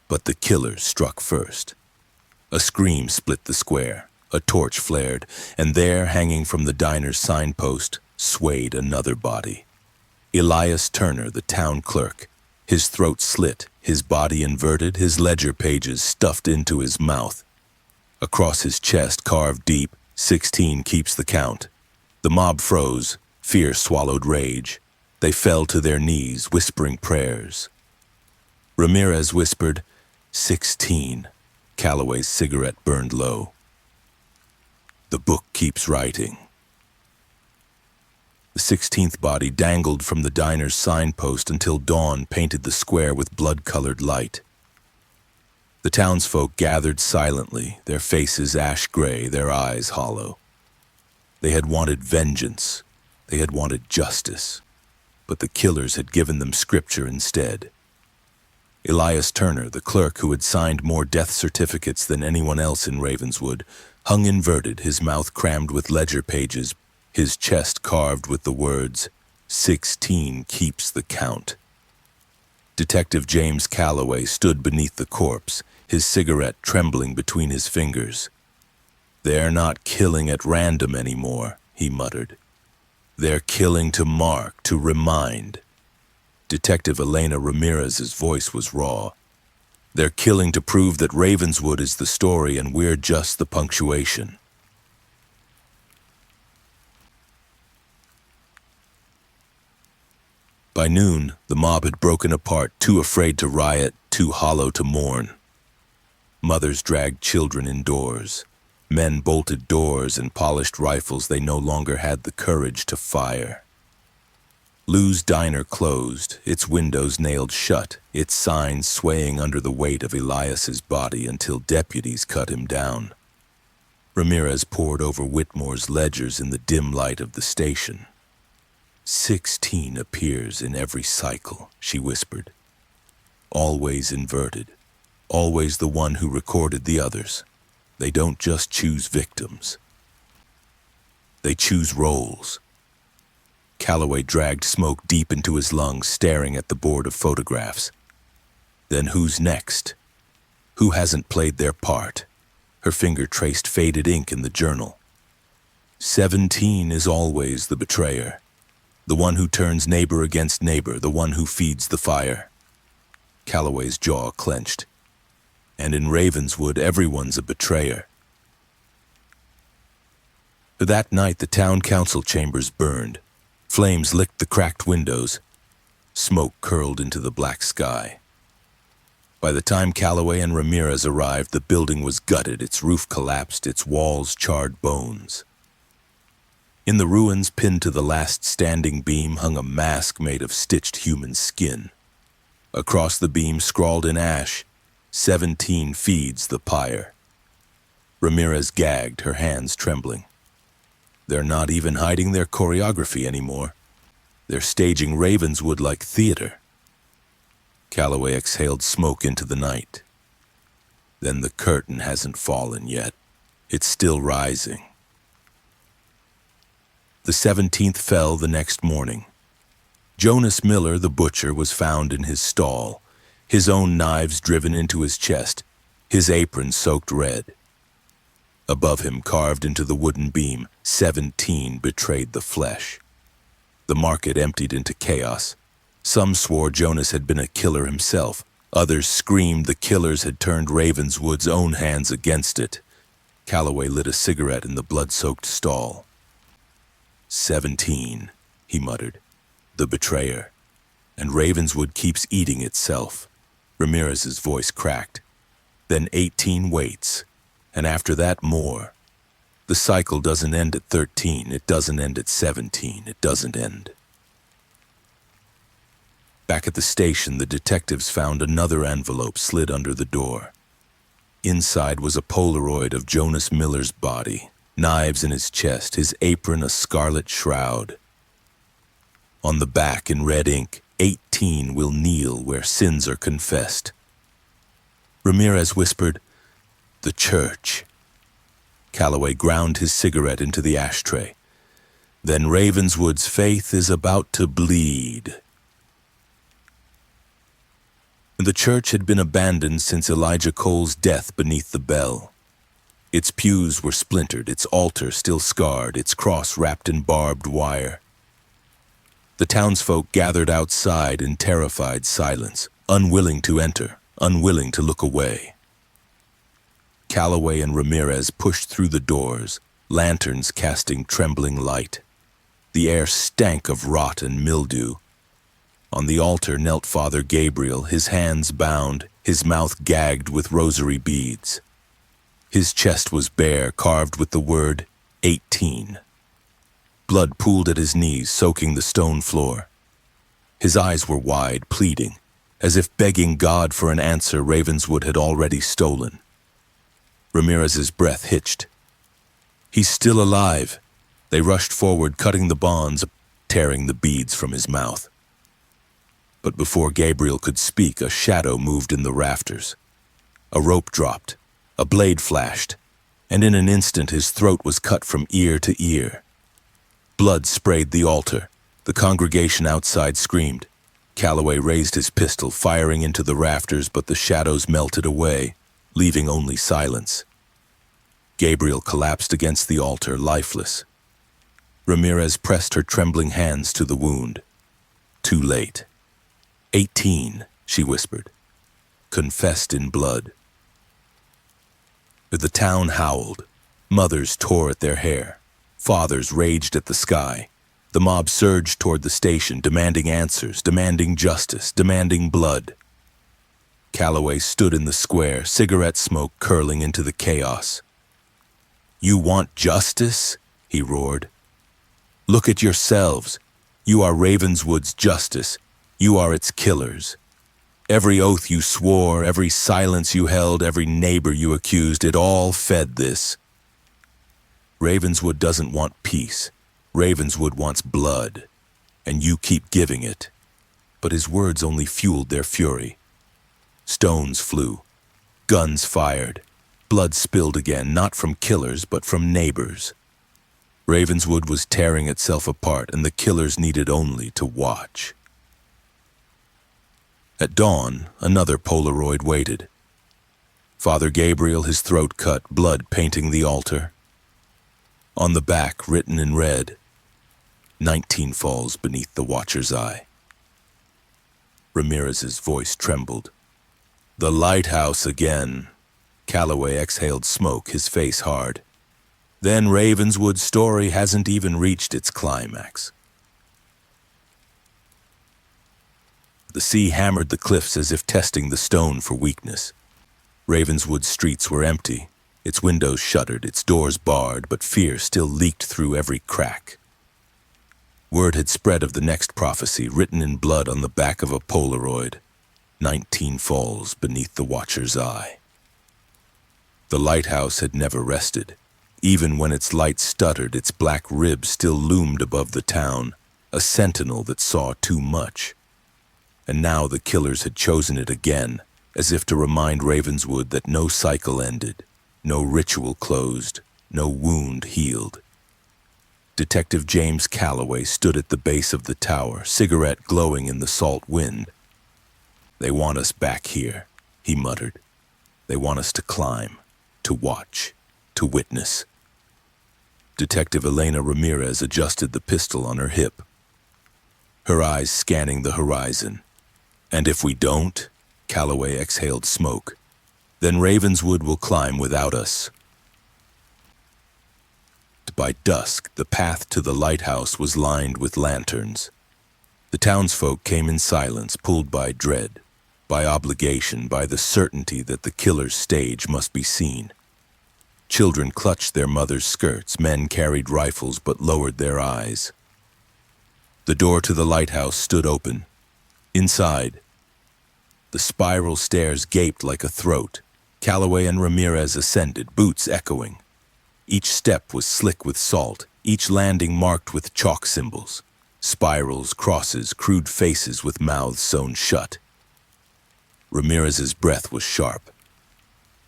but the killers struck first. A scream split the square. A torch flared, and there, hanging from the diner's signpost, swayed another body. Elias Turner, the town clerk, his throat slit, his body inverted, his ledger pages stuffed into his mouth. Across his chest, carved deep, 16 keeps the count. The mob froze, fear swallowed rage. They fell to their knees, whispering prayers. Ramirez whispered, 16. Calloway's cigarette burned low. The book keeps writing. The 16th body dangled from the diner's signpost until dawn painted the square with blood-colored light. The townsfolk gathered silently, their faces ash-gray, their eyes hollow. They had wanted vengeance. They had wanted justice. But the killers had given them scripture instead. Elias Turner, the clerk who had signed more death certificates than anyone else in Ravenswood, hung inverted, his mouth crammed with ledger pages, his chest carved with the words, 16 keeps the count. Detective James Calloway stood beneath the corpse, his cigarette trembling between his fingers. "They're not killing at random anymore," he muttered. "They're killing to mark, to remind." Detective Elena Ramirez's voice was raw. "They're killing to prove that Ravenswood is the story and we're just the punctuation." By noon, the mob had broken apart, too afraid to riot, too hollow to mourn. Mothers dragged children indoors. Men bolted doors and polished rifles they no longer had the courage to fire. Lou's diner closed, its windows nailed shut, its signs swaying under the weight of Elias's body until deputies cut him down. Ramirez pored over Whitmore's ledgers in the dim light of the station. 16 appears in every cycle, she whispered. Always inverted, always the one who recorded the others. They don't just choose victims. They choose roles. Calloway dragged smoke deep into his lungs, staring at the board of photographs. Then who's next? Who hasn't played their part? Her finger traced faded ink in the journal. 17 is always the betrayer. The one who turns neighbor against neighbor, the one who feeds the fire. Calloway's jaw clenched. And in Ravenswood, everyone's a betrayer. That night, the town council chambers burned. Flames licked the cracked windows. Smoke curled into the black sky. By the time Calloway and Ramirez arrived, the building was gutted, its roof collapsed, its walls charred bones. In the ruins, pinned to the last standing beam, hung a mask made of stitched human skin. Across the beam, scrawled in ash, 17 feeds the pyre. Ramirez gagged, her hands trembling. They're not even hiding their choreography anymore. They're staging Ravenswood like theater. Calloway exhaled smoke into the night. Then the curtain hasn't fallen yet. It's still rising. The 17th fell the next morning. Jonas Miller, the butcher, was found in his stall, his own knives driven into his chest, his apron soaked red. Above him, carved into the wooden beam, 17 betrayed the flesh. The market emptied into chaos. Some swore Jonas had been a killer himself. Others screamed the killers had turned Ravenswood's own hands against it. Calloway lit a cigarette in the blood-soaked stall. 17, he muttered. The betrayer. And Ravenswood keeps eating itself. Ramirez's voice cracked. Then 18 waits. And after that, more. The cycle doesn't end at 13. It doesn't end at 17. It doesn't end. Back at the station, the detectives found another envelope slid under the door. Inside was a Polaroid of Jonas Miller's body, knives in his chest, his apron a scarlet shroud. On the back, in red ink, 18 will kneel where sins are confessed. Ramirez whispered, "The church." Calloway ground his cigarette into the ashtray. Then Ravenswood's faith is about to bleed. The church had been abandoned since Elijah Cole's death beneath the bell. Its pews were splintered, its altar still scarred, its cross wrapped in barbed wire. The townsfolk gathered outside in terrified silence, unwilling to enter, unwilling to look away. Calloway and Ramirez pushed through the doors, lanterns casting trembling light. The air stank of rot and mildew. On the altar knelt Father Gabriel, his hands bound, his mouth gagged with rosary beads. His chest was bare, carved with the word 18. Blood pooled at his knees, soaking the stone floor. His eyes were wide, pleading, as if begging God for an answer Ravenswood had already stolen. Ramirez's breath hitched. "He's still alive." They rushed forward, cutting the bonds, tearing the beads from his mouth. But before Gabriel could speak, a shadow moved in the rafters. A rope dropped, a blade flashed, and in an instant his throat was cut from ear to ear. Blood sprayed the altar. The congregation outside screamed. Calloway raised his pistol, firing into the rafters, but the shadows melted away, leaving only silence. Gabriel collapsed against the altar, lifeless. Ramirez pressed her trembling hands to the wound. Too late. 18, she whispered, confessed in blood. The town howled. Mothers tore at their hair. Fathers raged at the sky. The mob surged toward the station, demanding answers, demanding justice, demanding blood. Calloway stood in the square, cigarette smoke curling into the chaos. "You want justice?" he roared. "Look at yourselves. You are Ravenswood's justice. You are its killers. Every oath you swore, every silence you held, every neighbor you accused, it all fed this. Ravenswood doesn't want peace. Ravenswood wants blood, and you keep giving it." But his words only fueled their fury. Stones flew, guns fired, blood spilled again, not from killers, but from neighbors. Ravenswood was tearing itself apart, and the killers needed only to watch. At dawn, another Polaroid waited. Father Gabriel, his throat cut, blood painting the altar. On the back, written in red, 19 falls beneath the watcher's eye. Ramirez's voice trembled. The lighthouse again. Calloway exhaled smoke, his face hard. Then Ravenswood's story hasn't even reached its climax. The sea hammered the cliffs as if testing the stone for weakness. Ravenswood's streets were empty, its windows shuttered, its doors barred, but fear still leaked through every crack. Word had spread of the next prophecy, written in blood on the back of a Polaroid. 19 falls beneath the watcher's eye. The lighthouse had never rested. Even when its light stuttered, its black ribs still loomed above the town, a sentinel that saw too much. And now the killers had chosen it again, as if to remind Ravenswood that no cycle ended, no ritual closed, no wound healed. Detective James Calloway stood at the base of the tower, cigarette glowing in the salt wind. "They want us back here," he muttered. "They want us to climb, to watch, to witness." Detective Elena Ramirez adjusted the pistol on her hip, her eyes scanning the horizon. "And if we don't," Calloway exhaled smoke, "then Ravenswood will climb without us." By dusk, the path to the lighthouse was lined with lanterns. The townsfolk came in silence, pulled by dread, by obligation, by the certainty that the killer's stage must be seen. Children clutched their mothers' skirts, men carried rifles but lowered their eyes. The door to the lighthouse stood open. Inside, the spiral stairs gaped like a throat. Calloway and Ramirez ascended, boots echoing. Each step was slick with salt, each landing marked with chalk symbols. Spirals, crosses, crude faces with mouths sewn shut. Ramirez's breath was sharp.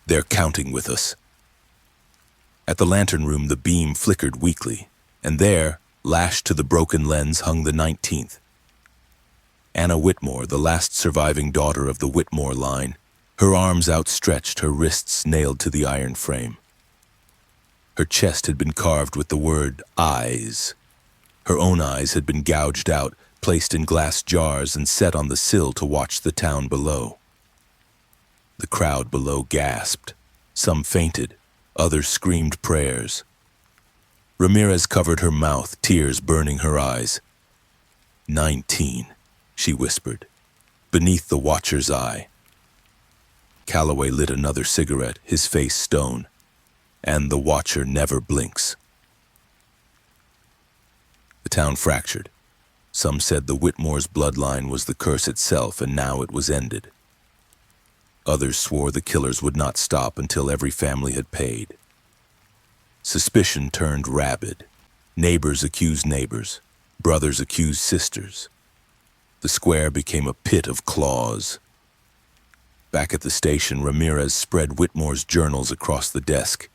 "They're counting with us." At the lantern room, the beam flickered weakly, and there, lashed to the broken lens, hung the 19th. Anna Whitmore, the last surviving daughter of the Whitmore line, her arms outstretched, her wrists nailed to the iron frame. Her chest had been carved with the word eyes. Her own eyes had been gouged out, placed in glass jars, and set on the sill to watch the town below. The crowd below gasped. Some fainted, others screamed prayers. Ramirez covered her mouth, tears burning her eyes. 19, she whispered, beneath the watcher's eye. Calloway lit another cigarette, his face stone. "And the watcher never blinks." The town fractured. Some said the Whitmore's bloodline was the curse itself, and now it was ended. Others swore the killers would not stop until every family had paid. Suspicion turned rabid. Neighbors accused neighbors. Brothers accused sisters. The square became a pit of claws. Back at the station, Ramirez spread Whitmore's journals across the desk.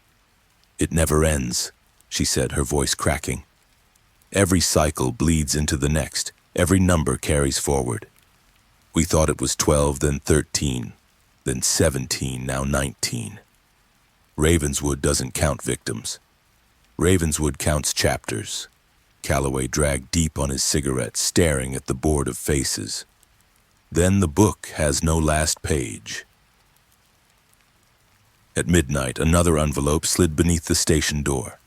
"It never ends," she said, her voice cracking. "Every cycle bleeds into the next. Every number carries forward. We thought it was 12, then 13, then 17, now 19. Ravenswood doesn't count victims. Ravenswood counts chapters." Calloway dragged deep on his cigarette, staring at the board of faces. "Then the book has no last page." At midnight, another envelope slid beneath the station door.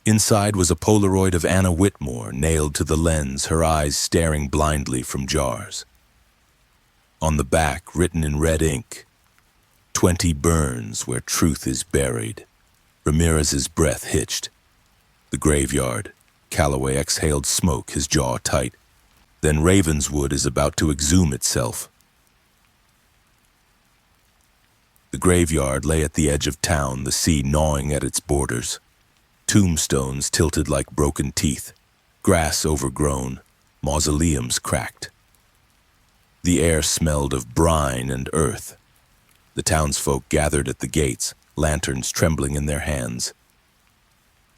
Inside was a Polaroid of Anna Whitmore, nailed to the lens, her eyes staring blindly from jars. On the back, written in red ink, 20 burns where truth is buried. Ramirez's breath hitched. The graveyard. Calloway exhaled smoke, his jaw tight. Then Ravenswood is about to exhume itself. The graveyard lay at the edge of town, the sea gnawing at its borders. Tombstones tilted like broken teeth, grass overgrown, mausoleums cracked. The air smelled of brine and earth. The townsfolk gathered at the gates, lanterns trembling in their hands.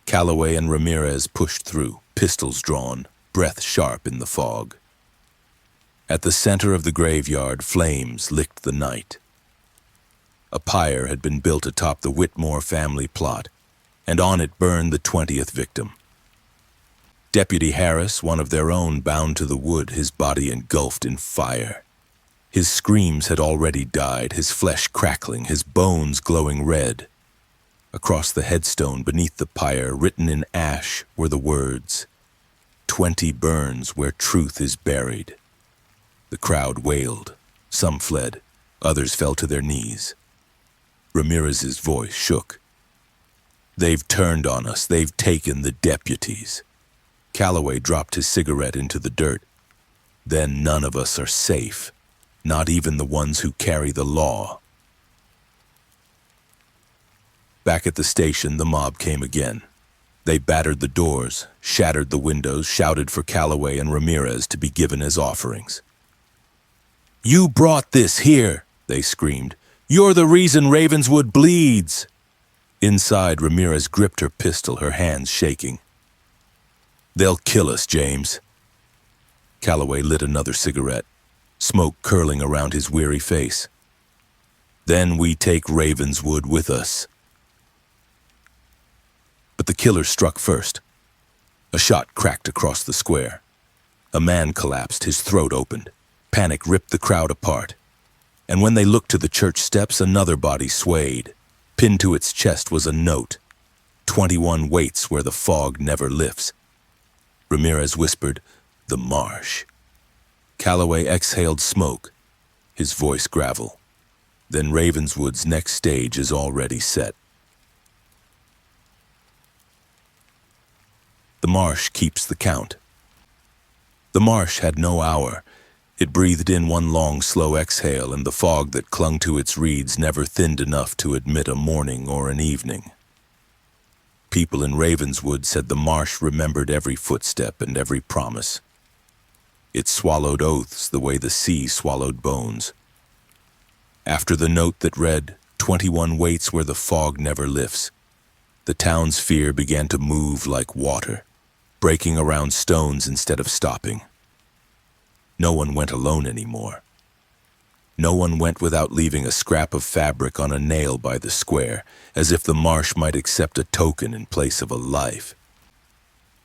Calloway and Ramirez pushed through, pistols drawn, breath sharp in the fog. At the center of the graveyard, flames licked the night. A pyre had been built atop the Whitmore family plot, and on it burned the 20th victim. Deputy Harris, one of their own, bound to the wood, his body engulfed in fire. His screams had already died, his flesh crackling, his bones glowing red. Across the headstone beneath the pyre, written in ash, were the words, 20 burns where truth is buried. The crowd wailed. Some fled. Others fell to their knees. Ramirez's voice shook. They've turned on us. They've taken the deputies. Calloway dropped his cigarette into the dirt. Then none of us are safe. Not even the ones who carry the law. Back at the station, the mob came again. They battered the doors, shattered the windows, shouted for Calloway and Ramirez to be given as offerings. You brought this here, they screamed. You're the reason Ravenswood bleeds. Inside, Ramirez gripped her pistol, her hands shaking. They'll kill us, James. Calloway lit another cigarette, smoke curling around his weary face. Then we take Ravenswood with us. But the killer struck first. A shot cracked across the square. A man collapsed, his throat opened. Panic ripped the crowd apart. And when they looked to the church steps, another body swayed. Pinned to its chest was a note. 21 waits where the fog never lifts. Ramirez whispered, the marsh. Calloway exhaled smoke, his voice gravel. Then Ravenswood's next stage is already set. The marsh keeps the count. The marsh had no hour. It breathed in one long, slow exhale, and the fog that clung to its reeds never thinned enough to admit a morning or an evening. People in Ravenswood said the marsh remembered every footstep and every promise. It swallowed oaths the way the sea swallowed bones. After the note that read, 21 waits where the fog never lifts, the town's fear began to move like water, breaking around stones instead of stopping. No one went alone anymore. No one went without leaving a scrap of fabric on a nail by the square, as if the marsh might accept a token in place of a life.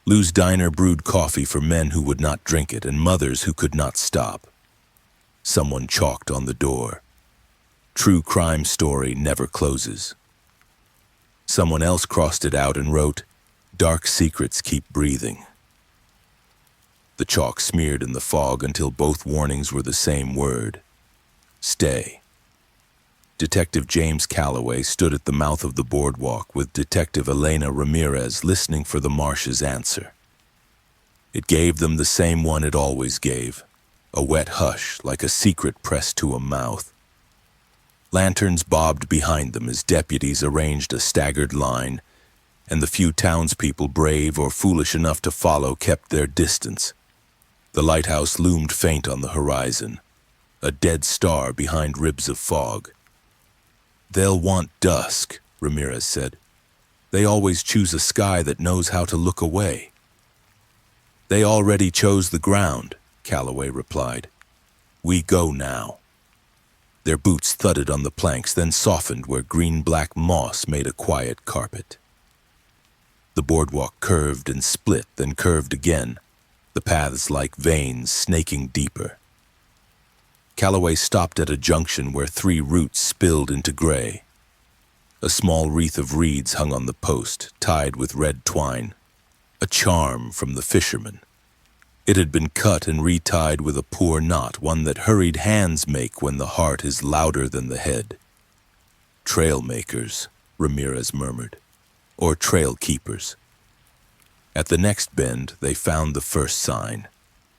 Lou's diner brewed coffee for men who would not drink it and mothers who could not stop. Someone chalked on the door, "True crime story never closes." Someone else crossed it out and wrote, "Dark secrets keep breathing." The chalk smeared in the fog until both warnings were the same word, stay. Detective James Calloway stood at the mouth of the boardwalk with Detective Elena Ramirez listening for the marsh's answer. It gave them the same one it always gave, a wet hush like a secret pressed to a mouth. Lanterns bobbed behind them as deputies arranged a staggered line, and the few townspeople brave or foolish enough to follow kept their distance. The lighthouse loomed faint on the horizon, a dead star behind ribs of fog. They'll want dusk, Ramirez said. They always choose a sky that knows how to look away. They already chose the ground, Calloway replied. We go now. Their boots thudded on the planks, then softened where green-black moss made a quiet carpet. The boardwalk curved and split, then curved again, the paths like veins snaking deeper. Calloway stopped at a junction where 3 roots spilled into gray. A small wreath of reeds hung on the post, tied with red twine, a charm from the fishermen. It had been cut and retied with a poor knot, one that hurried hands make when the heart is louder than the head. Trail makers, Ramirez murmured, or trail keepers. At the next bend, they found the first sign.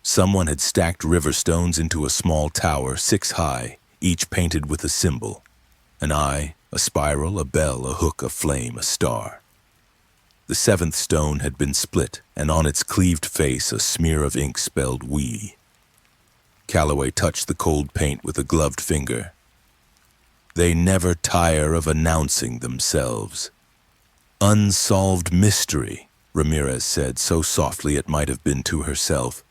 Someone had stacked river stones into a small tower 6 high, each painted with a symbol. An eye, a spiral, a bell, a hook, a flame, a star. The 7th stone had been split, and on its cleaved face a smear of ink spelled "We." Calloway touched the cold paint with a gloved finger. They never tire of announcing themselves. Unsolved mystery, Ramirez said so softly it might have been to herself,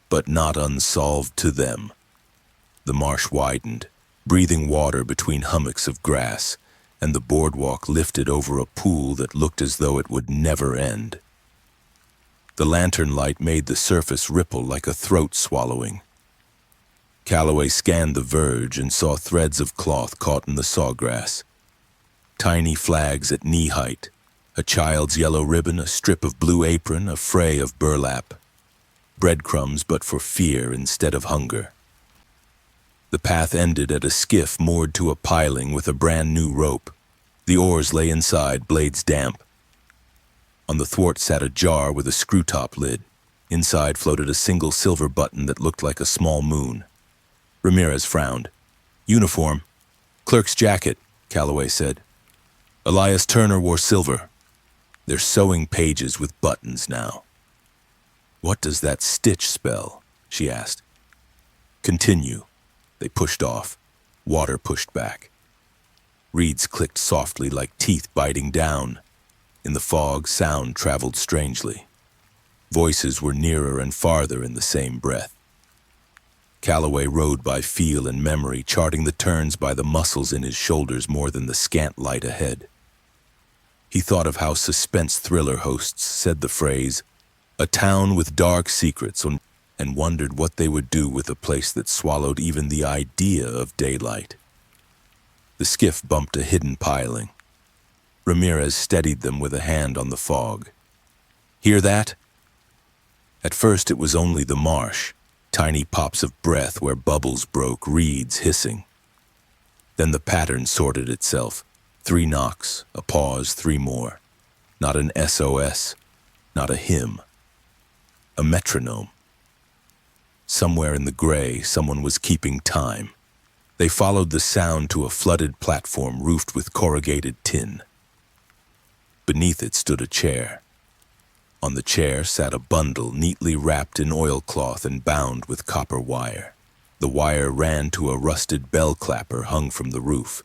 but not unsolved to them. The marsh widened, breathing water between hummocks of grass, and the boardwalk lifted over a pool that looked as though it would never end. The lantern light made the surface ripple like a throat swallowing. Calloway scanned the verge and saw threads of cloth caught in the sawgrass. Tiny flags at knee height, a child's yellow ribbon, a strip of blue apron, a fray of burlap. Breadcrumbs, but for fear instead of hunger. The path ended at a skiff moored to a piling with a brand new rope. The oars lay inside, blades damp. On the thwart sat a jar with a screw-top lid. Inside floated a single silver button that looked like a small moon. Ramirez frowned. "Uniform. Clerk's jacket," Calloway said. "Elias Turner wore silver. They're sewing pages with buttons now." "What does that stitch spell?" she asked. "Continue." They pushed off. Water pushed back. Reeds clicked softly like teeth biting down. In the fog, sound traveled strangely. Voices were nearer and farther in the same breath. Calloway rode by feel and memory, charting the turns by the muscles in his shoulders more than the scant light ahead. He thought of how suspense thriller hosts said the phrase, "a town with dark secrets," and wondered what they would do with a place that swallowed even the idea of daylight. The skiff bumped a hidden piling. Ramirez steadied them with a hand on the fog. "Hear that?" At first it was only the marsh, tiny pops of breath where bubbles broke, reeds hissing. Then the pattern sorted itself. 3 knocks, a pause, 3 more. Not an SOS, not a hymn. A metronome. Somewhere in the gray, someone was keeping time. They followed the sound to a flooded platform roofed with corrugated tin. Beneath it stood a chair. On the chair sat a bundle neatly wrapped in oilcloth and bound with copper wire. The wire ran to a rusted bell clapper hung from the roof.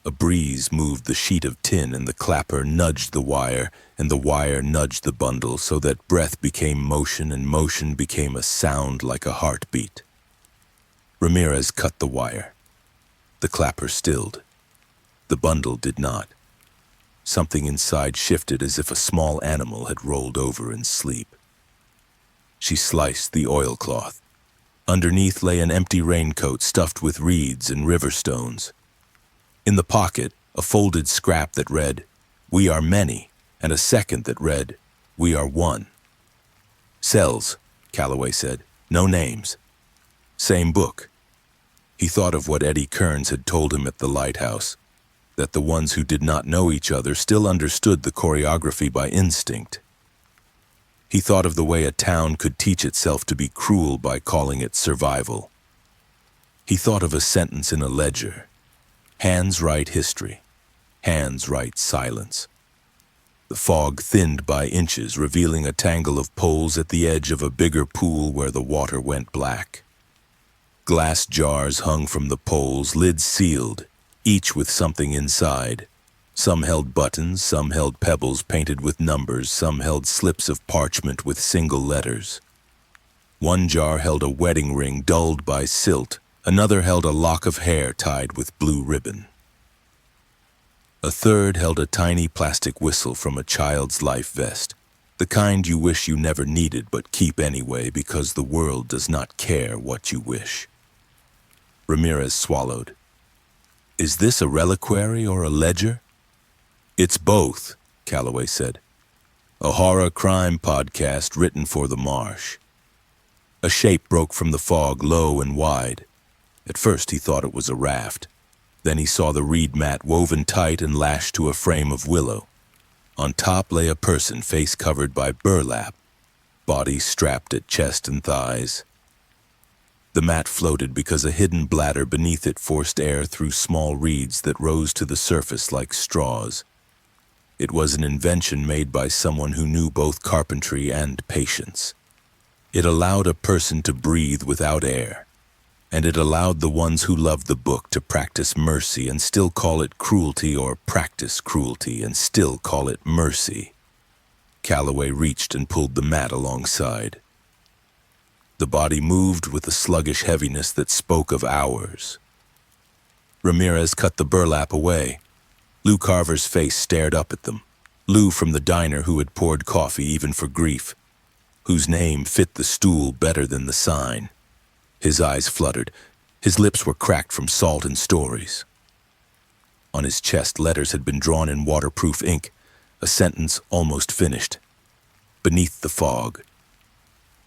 A breeze moved the sheet of tin, and the clapper nudged the wire, and the wire nudged the bundle so that breath became motion and motion became a sound like a heartbeat. Ramirez cut the wire. The clapper stilled. The bundle did not. Something inside shifted as if a small animal had rolled over in sleep. She sliced the oilcloth. Underneath lay an empty raincoat stuffed with reeds and river stones. In the pocket, a folded scrap that read, "We are many," and a second that read, "We are one." "Cells," Calloway said. "No names." "Same book." He thought of what Eddie Kearns had told him at the lighthouse, that the ones who did not know each other still understood the choreography by instinct. He thought of the way a town could teach itself to be cruel by calling it survival. He thought of a sentence in a ledger. Hands write history. Hands write silence. The fog thinned by inches, revealing a tangle of poles at the edge of a bigger pool where the water went black. Glass jars hung from the poles, lids sealed, each with something inside. Some held buttons, some held pebbles painted with numbers, some held slips of parchment with single letters. One jar held a wedding ring dulled by silt. Another held a lock of hair tied with blue ribbon. A third held a tiny plastic whistle from a child's life vest, the kind you wish you never needed but keep anyway because the world does not care what you wish. Ramirez swallowed. "Is this a reliquary or a ledger?" "It's both," Calloway said. "A horror crime podcast written for the marsh." A shape broke from the fog, low and wide. At first he thought it was a raft. Then he saw the reed mat woven tight and lashed to a frame of willow. On top lay a person, face covered by burlap, body strapped at chest and thighs. The mat floated because a hidden bladder beneath it forced air through small reeds that rose to the surface like straws. It was an invention made by someone who knew both carpentry and patience. It allowed a person to breathe without air, and it allowed the ones who loved the book to practice mercy and still call it cruelty, or practice cruelty and still call it mercy. Calloway reached and pulled the mat alongside. The body moved with a sluggish heaviness that spoke of hours. Ramirez cut the burlap away. Lou Carver's face stared up at them. Lou from the diner who had poured coffee even for grief, whose name fit the stool better than the sign. His eyes fluttered. His lips were cracked from salt and stories. On his chest, letters had been drawn in waterproof ink, a sentence almost finished. Beneath the fog.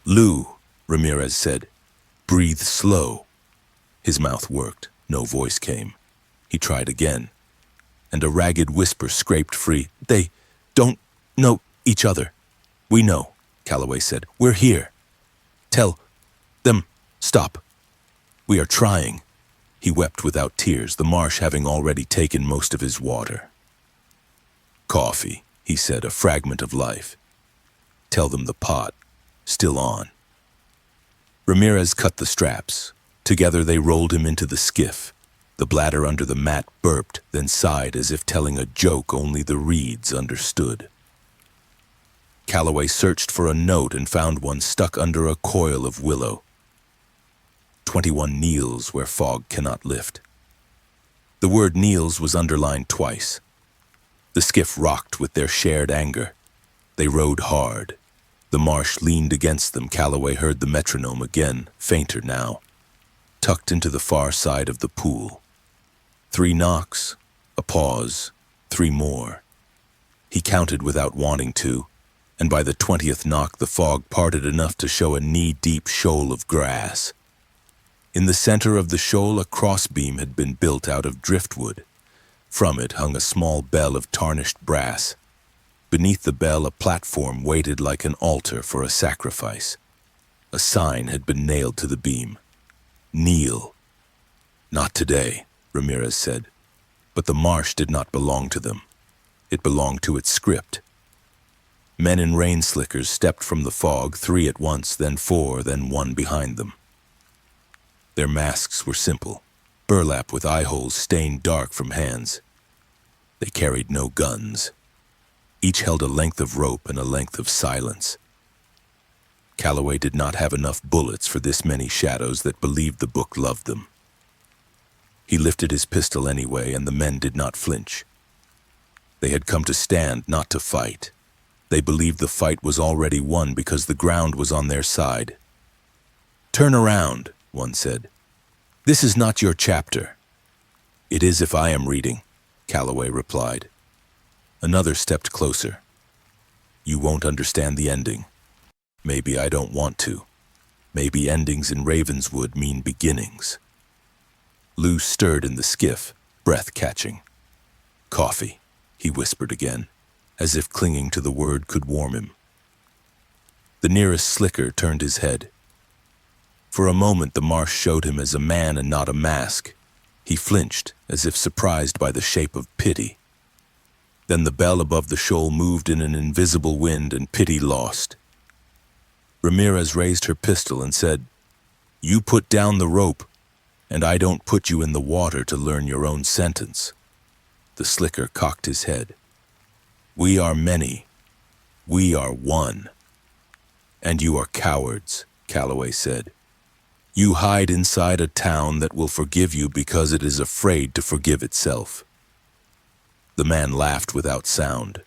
"Lou," Ramirez said, "breathe slow." His mouth worked. No voice came. He tried again, and a ragged whisper scraped free. "They don't know each other." "We know," Calloway said. "We're here. Tell them, stop. We are trying." He wept without tears, the marsh having already taken most of his water. "Coffee," he said, "a fragment of life. Tell them the pot, still on." Ramirez cut the straps. Together they rolled him into the skiff. The bladder under the mat burped, then sighed as if telling a joke only the reeds understood. Calloway searched for a note and found one stuck under a coil of willow. 21 kneels where fog cannot lift. The word kneels was underlined twice. The skiff rocked with their shared anger. They rowed hard. The marsh leaned against them. Calloway heard the metronome again, fainter now, tucked into the far side of the pool. 3 knocks, a pause, 3 more. He counted without wanting to, and by the 20th knock the fog parted enough to show a knee-deep shoal of grass. In the center of the shoal, a crossbeam had been built out of driftwood. From it hung a small bell of tarnished brass. Beneath the bell, a platform waited like an altar for a sacrifice. A sign had been nailed to the beam. "Kneel." "Not today," Ramirez said. But the marsh did not belong to them. It belonged to its script. Men in rain slickers stepped from the fog, 3 at once, then 4, then 1 behind them. Their masks were simple, burlap with eye holes stained dark from hands. They carried no guns. Each held a length of rope and a length of silence. Calloway did not have enough bullets for this many shadows that believed the book loved them. He lifted his pistol anyway, and the men did not flinch. They had come to stand, not to fight. They believed the fight was already won because the ground was on their side. "Turn around," one said. "This is not your chapter." "It is if I am reading," Calloway replied. Another stepped closer. "You won't understand the ending. Maybe I don't want to. Maybe endings in Ravenswood mean beginnings." Lou stirred in the skiff, breath catching. "Coffee," he whispered again, as if clinging to the word could warm him. The nearest slicker turned his head. For a moment the marsh showed him as a man and not a mask. He flinched, as if surprised by the shape of pity. Then the bell above the shoal moved in an invisible wind, and pity lost. Ramirez raised her pistol and said, "You put down the rope, and I don't put you in the water to learn your own sentence." The slicker cocked his head. "We are many. We are one." "And you are cowards," Calloway said. "You hide inside a town that will forgive you because it is afraid to forgive itself." The man laughed without sound.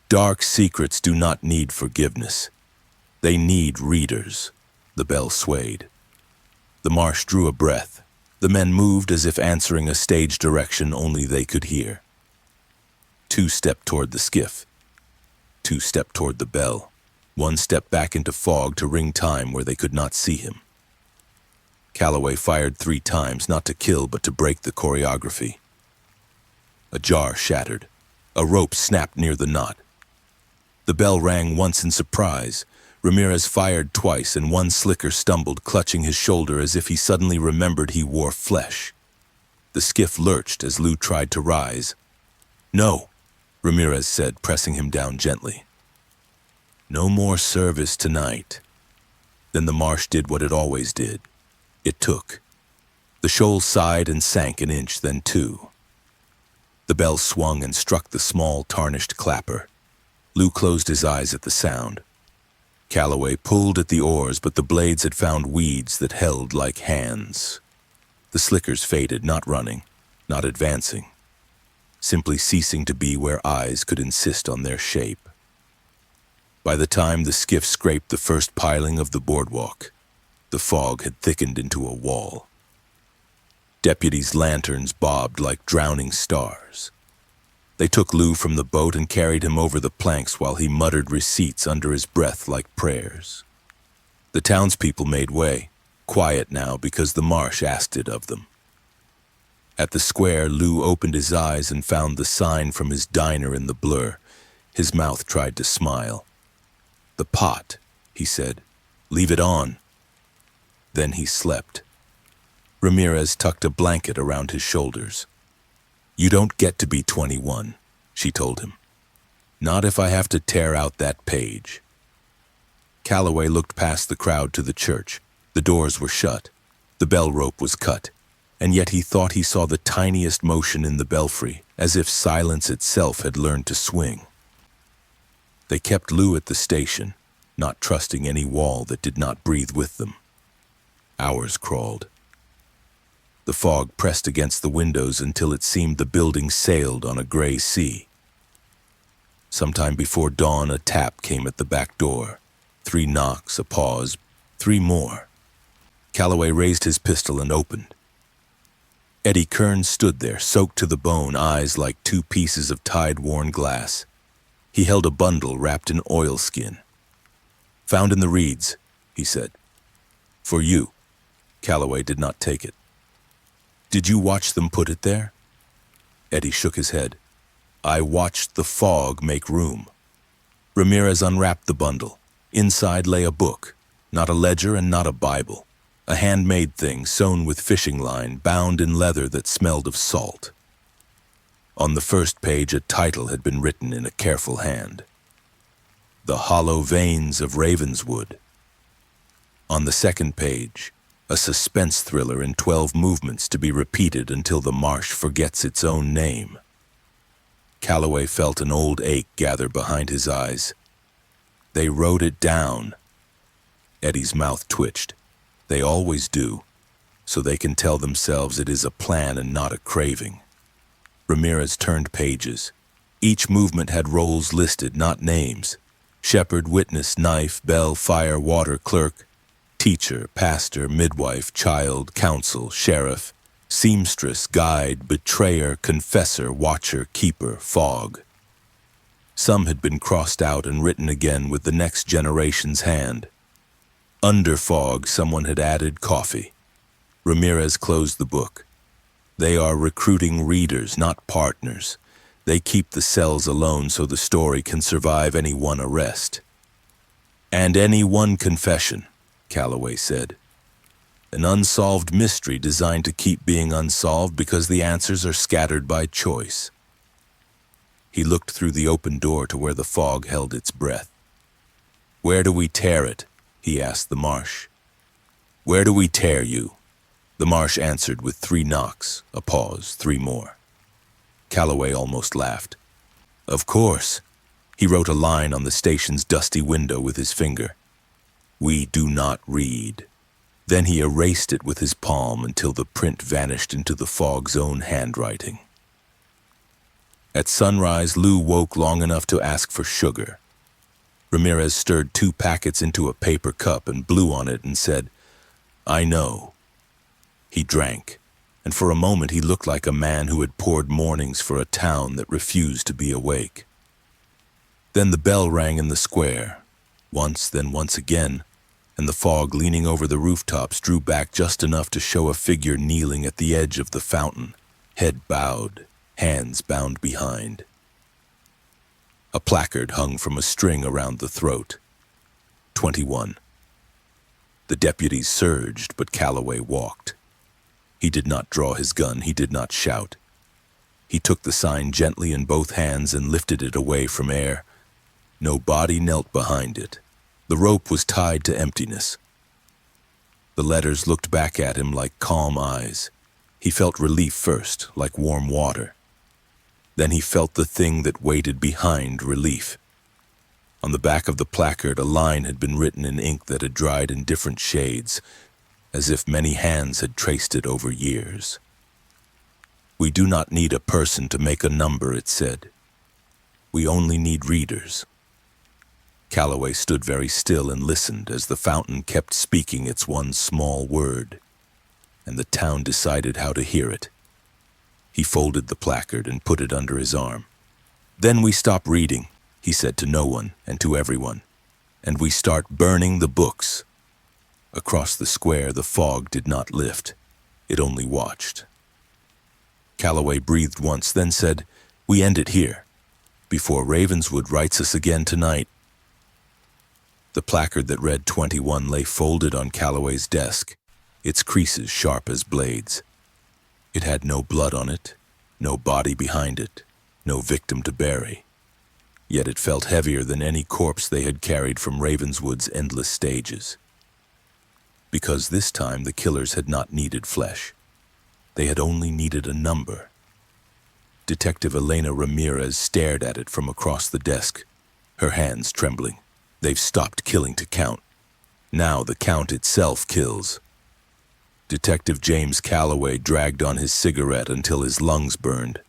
"Dark secrets do not need forgiveness. They need readers." The bell swayed. The marsh drew a breath. The men moved as if answering a stage direction only they could hear. 2 stepped toward the skiff. 2 stepped toward the bell. 1 stepped back into fog to wring time where they could not see him. Calloway fired 3 times, not to kill but to break the choreography. A jar shattered. A rope snapped near the knot. The bell rang once in surprise. Ramirez fired twice, and 1 slicker stumbled, clutching his shoulder as if he suddenly remembered he wore flesh. The skiff lurched as Lou tried to rise. "No," Ramirez said, pressing him down gently. "No more service tonight." Then the marsh did what it always did. It took. The shoal sighed and sank an inch, then 2. The bell swung and struck the small, tarnished clapper. Lou closed his eyes at the sound. Calloway pulled at the oars, but the blades had found weeds that held like hands. The slickers faded, not running, not advancing, simply ceasing to be where eyes could insist on their shape. By the time the skiff scraped the first piling of the boardwalk, The fog had thickened into a wall. Deputies' lanterns bobbed like drowning stars. They took Lou from the boat and carried him over the planks while he muttered receipts under his breath like prayers. The townspeople made way, quiet now because the marsh asked it of them. At the square, Lou opened his eyes and found the sign from his diner in the blur. His mouth tried to smile. "The pot," he said. "Leave it on." Then he slept. Ramirez tucked a blanket around his shoulders. "You don't get to be 21, she told him. "Not if I have to tear out that page." Calloway looked past the crowd to the church. The doors were shut. The bell rope was cut. And yet he thought he saw the tiniest motion in the belfry, as if silence itself had learned to swing. They kept Lou at the station, not trusting any wall that did not breathe with them. Hours crawled. The fog pressed against the windows until it seemed the building sailed on a gray sea. Sometime before dawn, a tap came at the back door. 3 knocks, a pause, 3 more. Calloway raised his pistol and opened. Eddie Kearns stood there, soaked to the bone, eyes like 2 pieces of tide-worn glass. He held a bundle wrapped in oilskin. "Found in the reeds," he said. "For you." Calloway did not take it. "Did you watch them put it there?" Eddie shook his head. "I watched the fog make room." Ramirez unwrapped the bundle. Inside lay a book, not a ledger and not a Bible. A handmade thing sewn with fishing line, bound in leather that smelled of salt. On the first page, a title had been written in a careful hand. "The Hollow Veins of Ravenswood." On the second page, a suspense thriller in 12 movements to be repeated until the marsh forgets its own name. Calloway felt an old ache gather behind his eyes. They wrote it down. Eddie's mouth twitched. They always do, so they can tell themselves it is a plan and not a craving. Ramirez turned pages. Each movement had roles listed, not names. Shepherd, witness, knife, bell, fire, water, clerk, teacher, pastor, midwife, child, counsel, sheriff, seamstress, guide, betrayer, confessor, watcher, keeper, fog. Some had been crossed out and written again with the next generation's hand. Under fog, someone had added coffee. Ramirez closed the book. They are recruiting readers, not partners. They keep the cells alone so the story can survive any one arrest. "And any one confession," Calloway said. "An unsolved mystery designed to keep being unsolved because the answers are scattered by choice." He looked through the open door to where the fog held its breath. "Where do we tear it?" he asked the marsh. "Where do we tear you?" The marsh answered with 3 knocks, a pause, 3 more. Calloway almost laughed. "Of course." He wrote a line on the station's dusty window with his finger. "We do not read." Then he erased it with his palm until the print vanished into the fog's own handwriting. At sunrise, Lou woke long enough to ask for sugar. Ramirez stirred 2 packets into a paper cup and blew on it and said, "I know." He drank, and for a moment he looked like a man who had poured mornings for a town that refused to be awake. Then the bell rang in the square, once, then once again, and the fog leaning over the rooftops drew back just enough to show a figure kneeling at the edge of the fountain, head bowed, hands bound behind. A placard hung from a string around the throat. 21. The deputies surged, but Calloway walked. He did not draw his gun, he did not shout. He took the sign gently in both hands and lifted it away from air. No body knelt behind it. The rope was tied to emptiness. The letters looked back at him like calm eyes. He felt relief first, like warm water. Then he felt the thing that waited behind relief. On the back of the placard, a line had been written in ink that had dried in different shades, as if many hands had traced it over years. "We do not need a person to make a number," it said. "We only need readers." Calloway stood very still and listened as the fountain kept speaking its one small word, and the town decided how to hear it. He folded the placard and put it under his arm. "Then we stop reading," he said to no one and to everyone, "and we start burning the books." Across the square, the fog did not lift. It only watched. Calloway breathed once, then said, "We end it here, before Ravenswood writes us again tonight." The placard that read 21 lay folded on Calloway's desk, its creases sharp as blades. It had no blood on it, no body behind it, no victim to bury. Yet it felt heavier than any corpse they had carried from Ravenswood's endless stages. Because this time the killers had not needed flesh. They had only needed a number. Detective Elena Ramirez stared at it from across the desk, her hands trembling. They've stopped killing to count. Now the count itself kills. Detective James Calloway dragged on his cigarette until his lungs burned.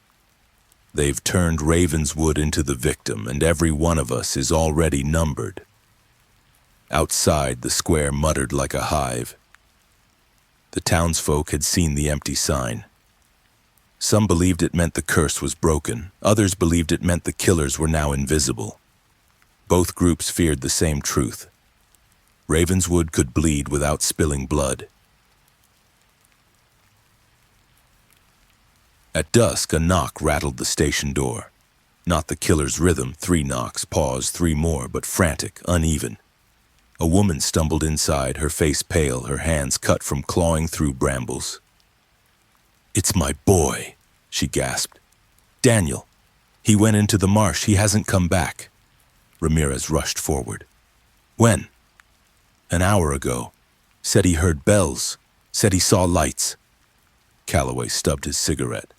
They've turned Ravenswood into the victim, and every one of us is already numbered. Outside, the square muttered like a hive. The townsfolk had seen the empty sign. Some believed it meant the curse was broken. Others believed it meant the killers were now invisible. Both groups feared the same truth. Ravenswood could bleed without spilling blood. At dusk, a knock rattled the station door. Not the killer's rhythm, 3 knocks, pause, 3 more, but frantic, uneven. A woman stumbled inside, her face pale, her hands cut from clawing through brambles. "It's my boy," she gasped. "Daniel. He went into the marsh. He hasn't come back." Ramirez rushed forward. "When?" "An hour ago. Said he heard bells. Said he saw lights." Calloway stubbed his cigarette.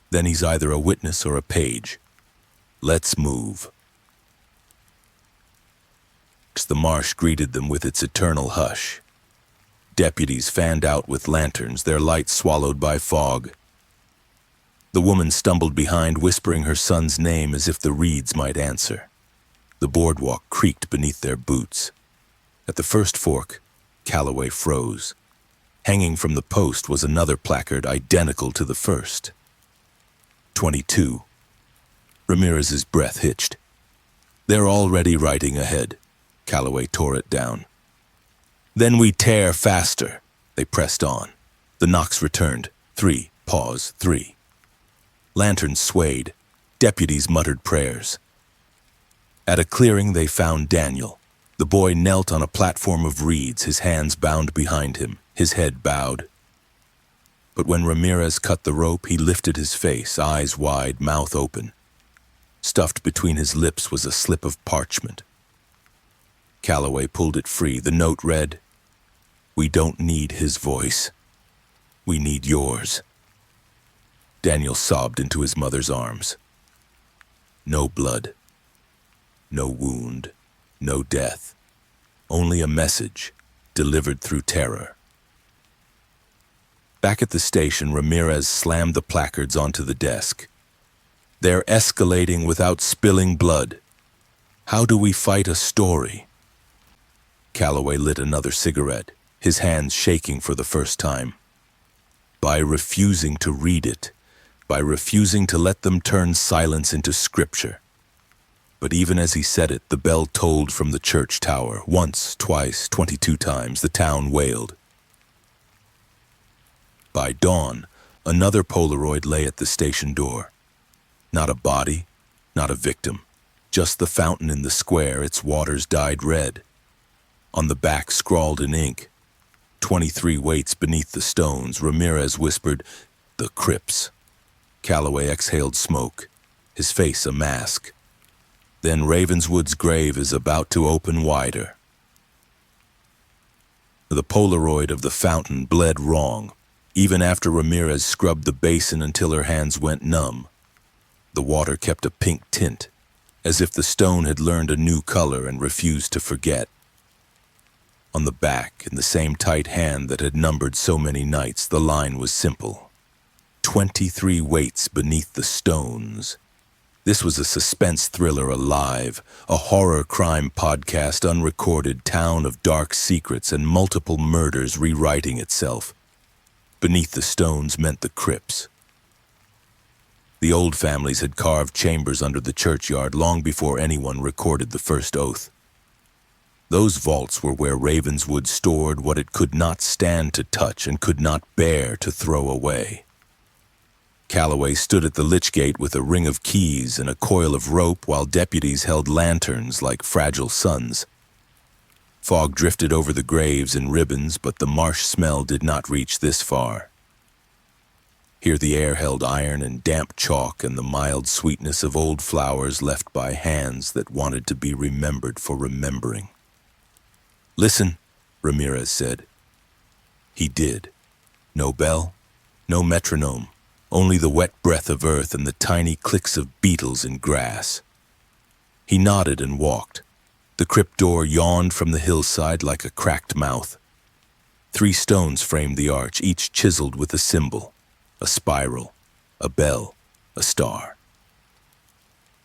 "Then he's either a witness or a page. Let's move." The marsh greeted them with its eternal hush. Deputies fanned out with lanterns, their lights swallowed by fog. The woman stumbled behind, whispering her son's name as if the reeds might answer. The boardwalk creaked beneath their boots. At the first fork, Calloway froze. Hanging from the post was another placard identical to the first. 22. Ramirez's breath hitched. "They're already writing ahead." Calloway tore it down. "Then we tear faster." They pressed on. The knocks returned. 3, pause, 3. Lanterns swayed. Deputies muttered prayers. At a clearing they found Daniel. The boy knelt on a platform of reeds, his hands bound behind him, his head bowed. But when Ramirez cut the rope, he lifted his face, eyes wide, mouth open. Stuffed between his lips was a slip of parchment. Calloway pulled it free. The note read, "We don't need his voice. We need yours." Daniel sobbed into his mother's arms. No blood. No wound. No death. Only a message, delivered through terror. Back at the station, Ramirez slammed the placards onto the desk. "They're escalating without spilling blood. How do we fight a story?" Calloway lit another cigarette, his hands shaking for the first time. "By refusing to read it, by refusing to let them turn silence into scripture." But even as he said it, the bell tolled from the church tower. Once, twice, 22 times, the town wailed. By dawn, another Polaroid lay at the station door. Not a body, not a victim, just the fountain in the square, its waters dyed red. On the back, scrawled in ink, 23 waits beneath the stones. Ramirez whispered, "The crypts." Calloway exhaled smoke, his face a mask. Then Ravenswood's grave is about to open wider. The Polaroid of the fountain bled wrong, even after Ramirez scrubbed the basin until her hands went numb. The water kept a pink tint, as if the stone had learned a new color and refused to forget. On the back, in the same tight hand that had numbered so many nights, the line was simple. 23 waits beneath the stones. This was a suspense thriller alive, a horror crime podcast, unrecorded town of dark secrets and multiple murders rewriting itself. Beneath the stones meant the crypts. The old families had carved chambers under the churchyard long before anyone recorded the first oath. Those vaults were where Ravenswood stored what it could not stand to touch and could not bear to throw away. Calloway stood at the lich gate with a ring of keys and a coil of rope while deputies held lanterns like fragile suns. Fog drifted over the graves in ribbons, but the marsh smell did not reach this far. Here the air held iron and damp chalk and the mild sweetness of old flowers left by hands that wanted to be remembered for remembering. "Listen," Ramirez said. He did. No bell, no metronome, only the wet breath of earth and the tiny clicks of beetles in grass. He nodded and walked. The crypt door yawned from the hillside like a cracked mouth. 3 stones framed the arch, each chiseled with a symbol, a spiral, a bell, a star.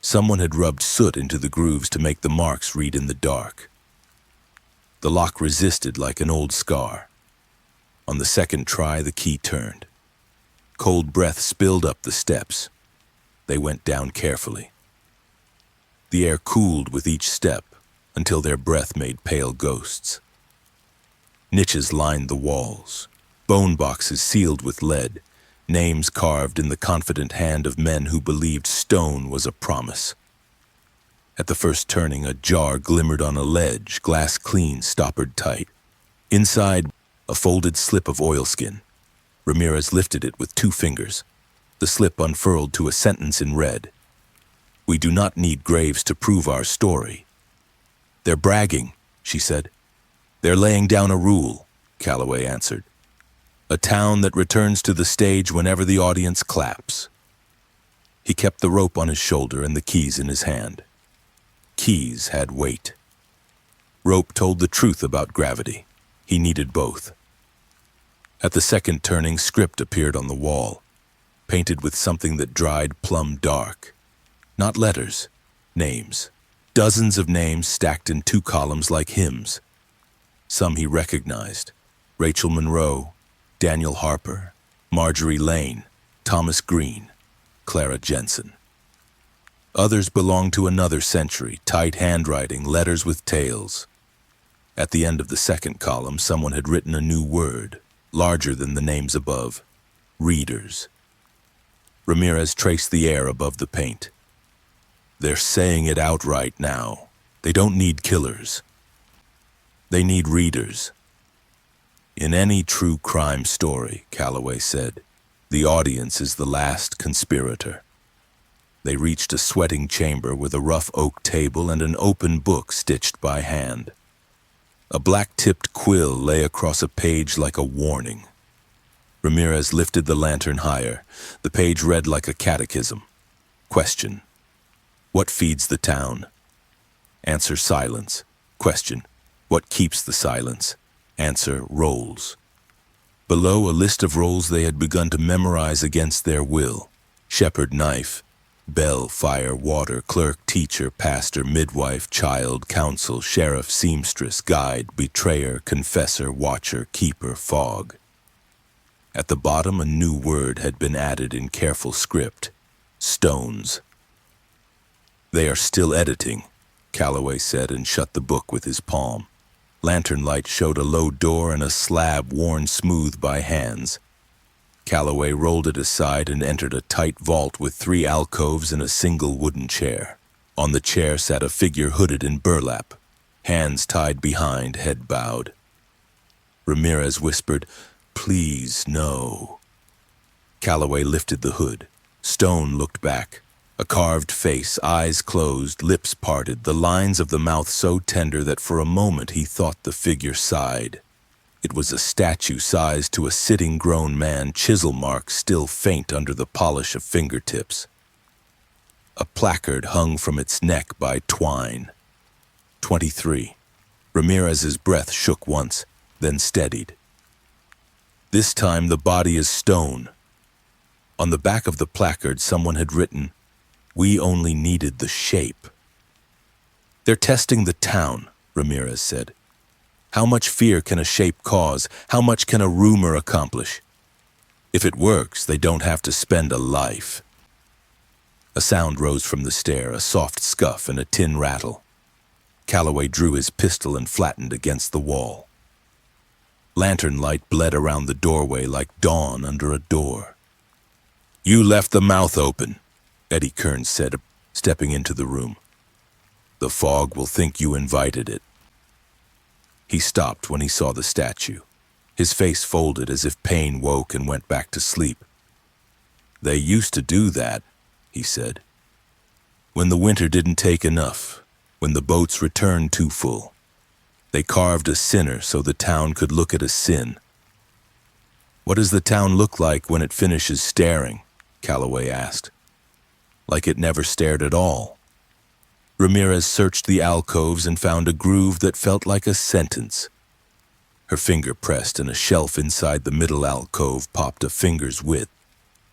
Someone had rubbed soot into the grooves to make the marks read in the dark. The lock resisted like an old scar. On the second try, the key turned. Cold breath spilled up the steps. They went down carefully. The air cooled with each step until their breath made pale ghosts. Niches lined the walls, bone boxes sealed with lead, names carved in the confident hand of men who believed stone was a promise. At the first turning, a jar glimmered on a ledge, glass clean, stoppered tight. Inside, a folded slip of oilskin. Ramirez lifted it with 2 fingers. The slip unfurled to a sentence in red. "We do not need graves to prove our story." "They're bragging," she said. "They're laying down a rule," Calloway answered. "A town that returns to the stage whenever the audience claps." He kept the rope on his shoulder and the keys in his hand. Keys had weight. Rope told the truth about gravity. He needed both. At the second turning, script appeared on the wall, painted with something that dried plum dark. Not letters, names. Dozens of names stacked in 2 columns like hymns. Some he recognized: Rachel Monroe, Daniel Harper, Marjorie Lane, Thomas Green, Clara Jensen. Others belonged to another century, tight handwriting, letters with tails. At the end of the second column, someone had written a new word, larger than the names above: readers. Ramirez traced the air above the paint. "They're saying it outright now. They don't need killers. They need readers." "In any true crime story," Calloway said, "the audience is the last conspirator." They reached a sweating chamber with a rough oak table and an open book stitched by hand. A black-tipped quill lay across a page like a warning. Ramirez lifted the lantern higher. The page read like a catechism. Question: what feeds the town? Answer: silence. Question: what keeps the silence? Answer: roles. Below, a list of roles they had begun to memorize against their will: shepherd, knife; bell, fire, water; clerk, teacher, pastor, midwife, child, counsel, sheriff, seamstress, guide, betrayer, confessor, watcher, keeper, fog. At the bottom, a new word had been added in careful script: stones. "They are still editing," Calloway said, and shut the book with his palm. Lantern light showed a low door and a slab worn smooth by hands. Calloway rolled it aside and entered a tight vault with 3 alcoves and a single wooden chair. On the chair sat a figure hooded in burlap, hands tied behind, head bowed. Ramirez whispered, "Please, no." Calloway lifted the hood. Stone looked back. A carved face, eyes closed, lips parted, the lines of the mouth so tender that for a moment he thought the figure sighed. It was a statue sized to a sitting grown man, chisel marks still faint under the polish of fingertips. A placard hung from its neck by twine. 23. Ramirez's breath shook once, then steadied. This time the body is stone. On the back of the placard someone had written, We only needed the shape. They're testing the town, Ramirez said. How much fear can a shape cause? How much can a rumor accomplish? If it works, they don't have to spend a life. A sound rose from the stair, a soft scuff and a tin rattle. Calloway drew his pistol and flattened against the wall. Lantern light bled around the doorway like dawn under a door. You left the mouth open, Eddie Kearns said, stepping into the room. The fog will think you invited it. He stopped when he saw the statue. His face folded as if pain woke and went back to sleep. They used to do that, he said. When the winter didn't take enough, when the boats returned too full, they carved a sinner so the town could look at a sin. What does the town look like when it finishes staring? Calloway asked. Like it never stared at all. Ramirez searched the alcoves and found a groove that felt like a sentence. Her finger pressed and a shelf inside the middle alcove popped a finger's width.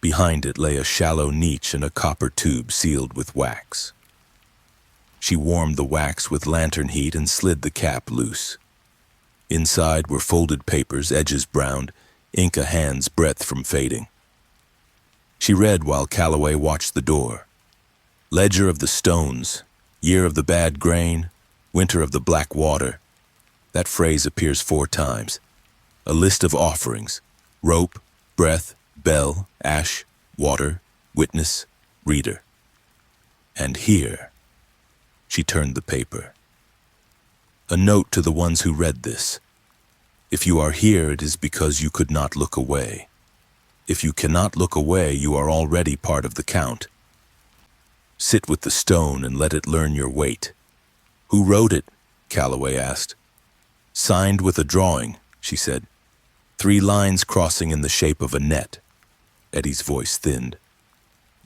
Behind it lay a shallow niche and a copper tube sealed with wax. She warmed the wax with lantern heat and slid the cap loose. Inside were folded papers, edges browned, ink a hand's breadth from fading. She read while Calloway watched the door. Ledger of the stones, year of the bad grain, winter of the black water. That phrase appears 4 times. A list of offerings: rope, breath, bell, ash, water, witness, reader. And here, she turned the paper. A note to the ones who read this. If you are here, it is because you could not look away. If you cannot look away, you are already part of the count. Sit with the stone and let it learn your weight. Who wrote it? Calloway asked. Signed with a drawing, she said. 3 lines crossing in the shape of a net. Eddie's voice thinned.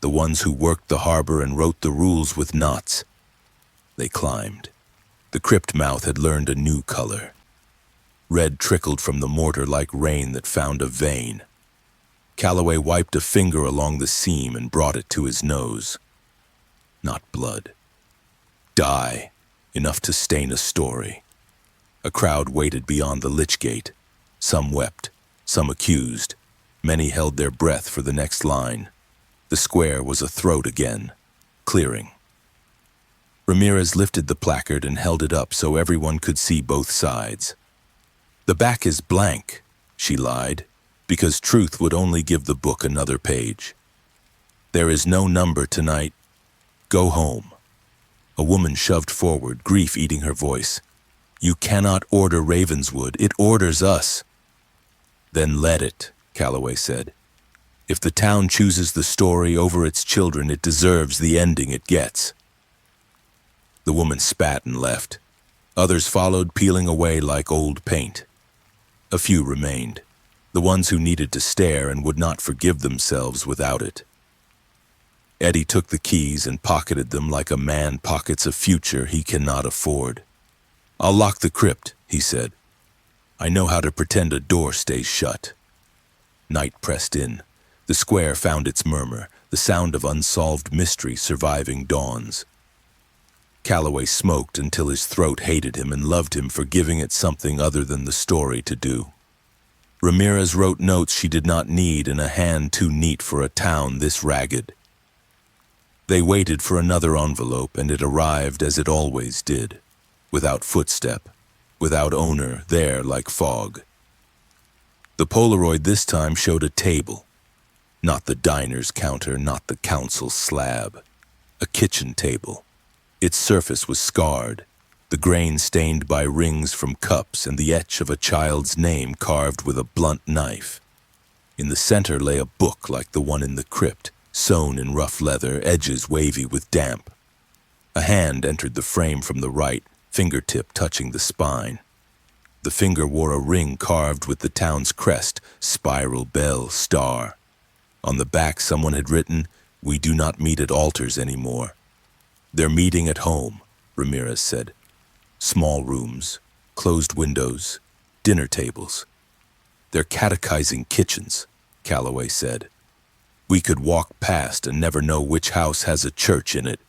The ones who worked the harbor and wrote the rules with knots. They climbed. The crypt mouth had learned a new color. Red trickled from the mortar like rain that found a vein. Calloway wiped a finger along the seam and brought it to his nose. Not blood. Dye, enough to stain a story. A crowd waited beyond the lich gate. Some wept, some accused. Many held their breath for the next line. The square was a throat again, clearing. Ramirez lifted the placard and held it up so everyone could see both sides. The back is blank, she lied, because truth would only give the book another page. There is no number tonight. Go home. A woman shoved forward, grief eating her voice. You cannot order Ravenswood. It orders us. Then let it, Calloway said. If the town chooses the story over its children, it deserves the ending it gets. The woman spat and left. Others followed, peeling away like old paint. A few remained, the ones who needed to stare and would not forgive themselves without it. Eddie took the keys and pocketed them like a man pockets a future he cannot afford. I'll lock the crypt, he said. I know how to pretend a door stays shut. Night pressed in. The square found its murmur, the sound of unsolved mystery surviving dawns. Calloway smoked until his throat hated him and loved him for giving it something other than the story to do. Ramirez wrote notes she did not need in a hand too neat for a town this ragged. They waited for another envelope, and it arrived as it always did, without footstep, without owner, there like fog. The Polaroid this time showed a table, not the diner's counter, not the council slab, a kitchen table. Its surface was scarred, the grain stained by rings from cups and the etch of a child's name carved with a blunt knife. In the center lay a book like the one in the crypt, sewn in rough leather, edges wavy with damp. A hand entered the frame from the right, fingertip touching the spine. The finger wore a ring carved with the town's crest, spiral, bell, star. On the back someone had written, "We do not meet at altars anymore." They're meeting at home, Ramirez said. Small rooms, closed windows, dinner tables. They're catechizing kitchens, Calloway said. We could walk past and never know which house has a church in it.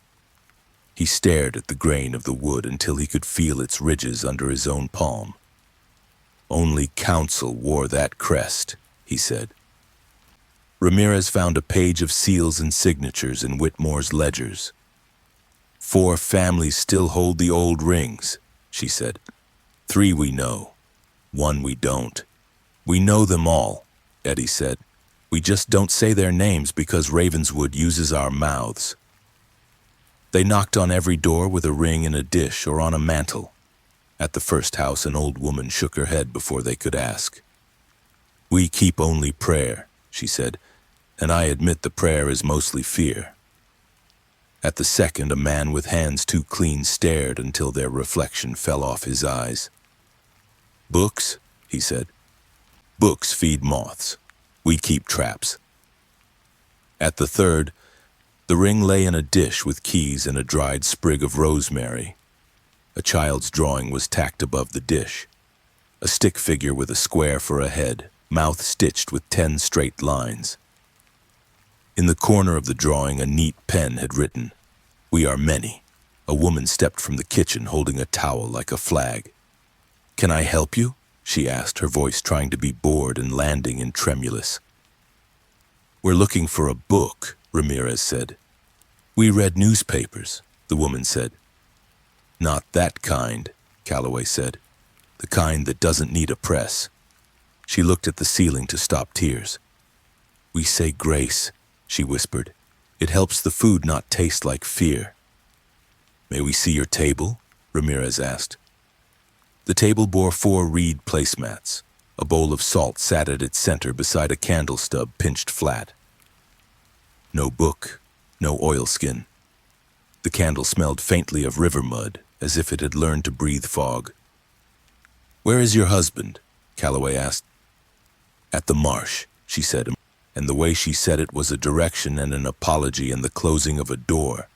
He stared at the grain of the wood until he could feel its ridges under his own palm. Only council wore that crest, he said. Ramirez found a page of seals and signatures in Whitmore's ledgers. 4 families still hold the old rings, she said. 3 we know, 1 we don't. We know them all, Eddie said. We just don't say their names because Ravenswood uses our mouths. They knocked on every door with a ring in a dish or on a mantle. At the first house, an old woman shook her head before they could ask. We keep only prayer, she said, and I admit the prayer is mostly fear. At the second, a man with hands too clean stared until their reflection fell off his eyes. Books, he said. Books feed moths. We keep traps. At the third, the ring lay in a dish with keys and a dried sprig of rosemary. A child's drawing was tacked above the dish. A stick figure with a square for a head, mouth stitched with 10 straight lines. In the corner of the drawing, a neat pen had written, "We are many." A woman stepped from the kitchen holding a towel like a flag. "Can I help you?" she asked, her voice trying to be bored and landing in tremulous. "We're looking for a book," Ramirez said. "We read newspapers," the woman said. "Not that kind," Calloway said. "The kind that doesn't need a press." She looked at the ceiling to stop tears. "We say grace," she whispered. "It helps the food not taste like fear." "May we see your table?" Ramirez asked. The table bore 4 reed placemats. A bowl of salt sat at its center beside a candle stub pinched flat. No book, no oilskin. The candle smelled faintly of river mud, as if it had learned to breathe fog. "Where is your husband?" Calloway asked. "At the marsh," she said, and the way she said it was a direction and an apology and the closing of a door.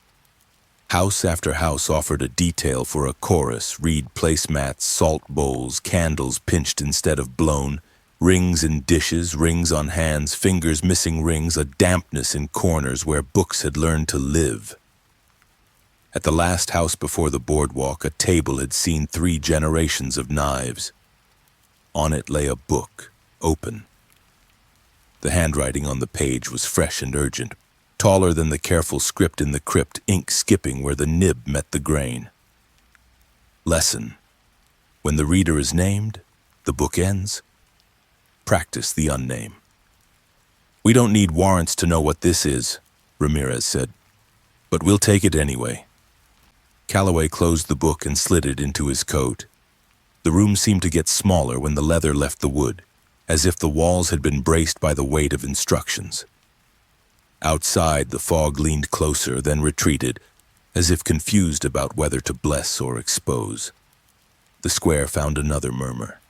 House after house offered a detail for a chorus, reed placemats, salt bowls, candles pinched instead of blown, rings in dishes, rings on hands, fingers missing rings, a dampness in corners where books had learned to live. At the last house before the boardwalk, a table had seen 3 generations of knives. On it lay a book, open. The handwriting on the page was fresh and urgent, taller than the careful script in the crypt, ink skipping where the nib met the grain. Lesson: when the reader is named, the book ends. Practice the unname. "We don't need warrants to know what this is," Ramirez said, "but we'll take it anyway." Calloway closed the book and slid it into his coat. The room seemed to get smaller when the leather left the wood, as if the walls had been braced by the weight of instructions. Outside, the fog leaned closer, then retreated, as if confused about whether to bless or expose. The square found another murmur.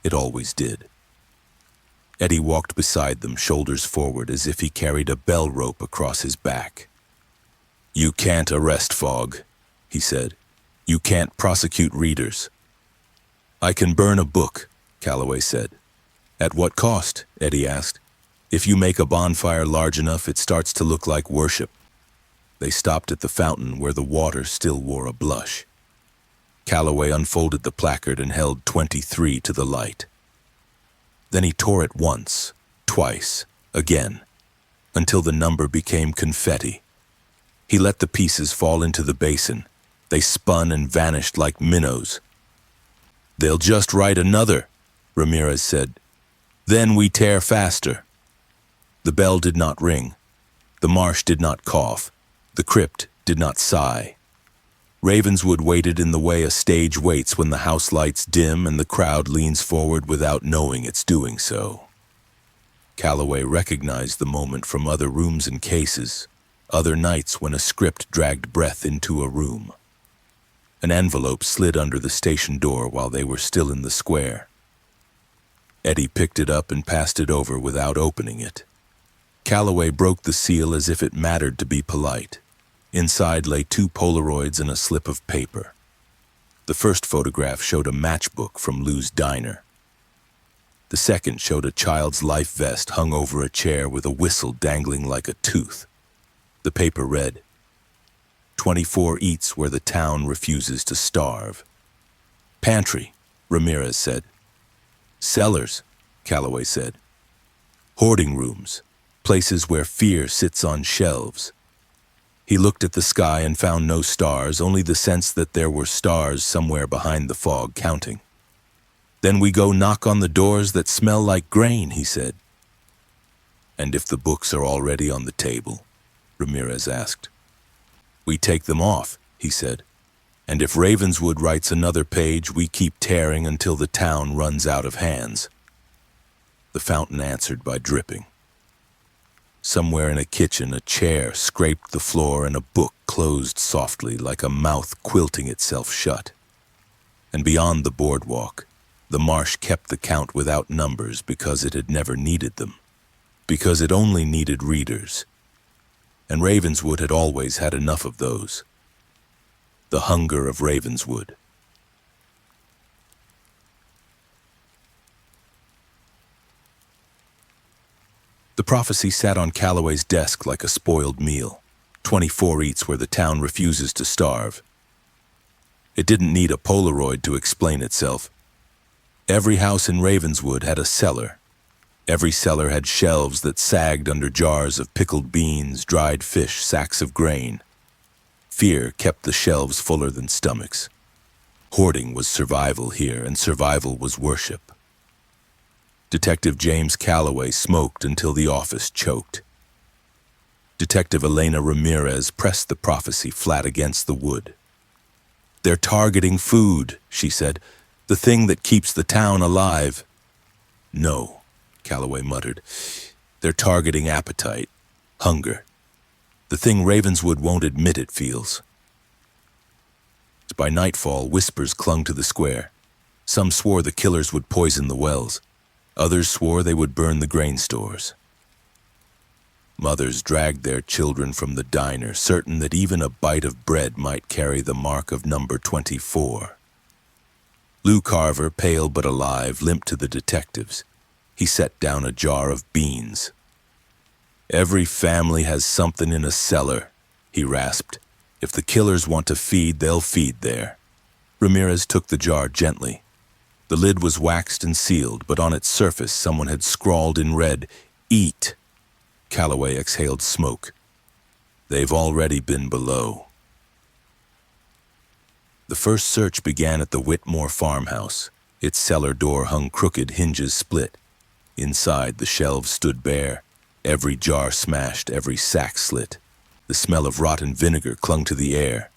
It always did. Eddie walked beside them, shoulders forward, as if he carried a bell rope across his back. "You can't arrest fog," he said. "You can't prosecute readers." "I can burn a book," Calloway said. "At what cost?" Eddie asked. "If you make a bonfire large enough, it starts to look like worship." They stopped at the fountain where the water still wore a blush. Calloway unfolded the placard and held 23 to the light. Then he tore it once, twice, again, until the number became confetti. He let the pieces fall into the basin. They spun and vanished like minnows. "They'll just write another," Ramirez said. "Then we tear faster." The bell did not ring. The marsh did not cough. The crypt did not sigh. Ravenswood waited in the way a stage waits when the house lights dim and the crowd leans forward without knowing it's doing so. Calloway recognized the moment from other rooms and cases, other nights when a script dragged breath into a room. An envelope slid under the station door while they were still in the square. Eddie picked it up and passed it over without opening it. Calloway broke the seal as if it mattered to be polite. Inside lay 2 Polaroids and a slip of paper. The first photograph showed a matchbook from Lou's diner. The second showed a child's life vest hung over a chair with a whistle dangling like a tooth. The paper read, 24 eats where the town refuses to starve. Pantry, Ramirez said. Cellars, Calloway said. Hoarding rooms, places where fear sits on shelves. He looked at the sky and found no stars, only the sense that there were stars somewhere behind the fog counting. Then we go knock on the doors that smell like grain, he said. And if the books are already on the table, Ramirez asked. We take them off, he said. And if Ravenswood writes another page, we keep tearing until the town runs out of hands. The fountain answered by dripping. Somewhere in a kitchen, a chair scraped the floor and a book closed softly like a mouth quilting itself shut. And beyond the boardwalk, the marsh kept the count without numbers because it had never needed them, because it only needed readers. And Ravenswood had always had enough of those. The hunger of Ravenswood. The prophecy sat on Calloway's desk like a spoiled meal. 24 eats where the town refuses to starve. It didn't need a Polaroid to explain itself. Every house in Ravenswood had a cellar. Every cellar had shelves that sagged under jars of pickled beans, dried fish, sacks of grain. Fear kept the shelves fuller than stomachs. Hoarding was survival here, and survival was worship. Detective James Calloway smoked until the office choked. Detective Elena Ramirez pressed the prophecy flat against the wood. They're targeting food, she said, the thing that keeps the town alive. No, Calloway muttered. They're targeting appetite, hunger. The thing Ravenswood won't admit it feels. By nightfall, whispers clung to the square. Some swore the killers would poison the wells. Others swore they would burn the grain stores. Mothers dragged their children from the diner, certain that even a bite of bread might carry the mark of number 24. Lou Carver, pale but alive, limped to the detectives. He set down a jar of beans. Every family has something in a cellar, he rasped. If the killers want to feed, they'll feed there. Ramirez took the jar gently. The lid was waxed and sealed, but on its surface someone had scrawled in red, "Eat." Calloway exhaled smoke. They've already been below. The first search began at the Whitmore farmhouse. Its cellar door hung crooked, hinges split. Inside, the shelves stood bare. Every jar smashed, every sack slit. The smell of rotten vinegar clung to the air.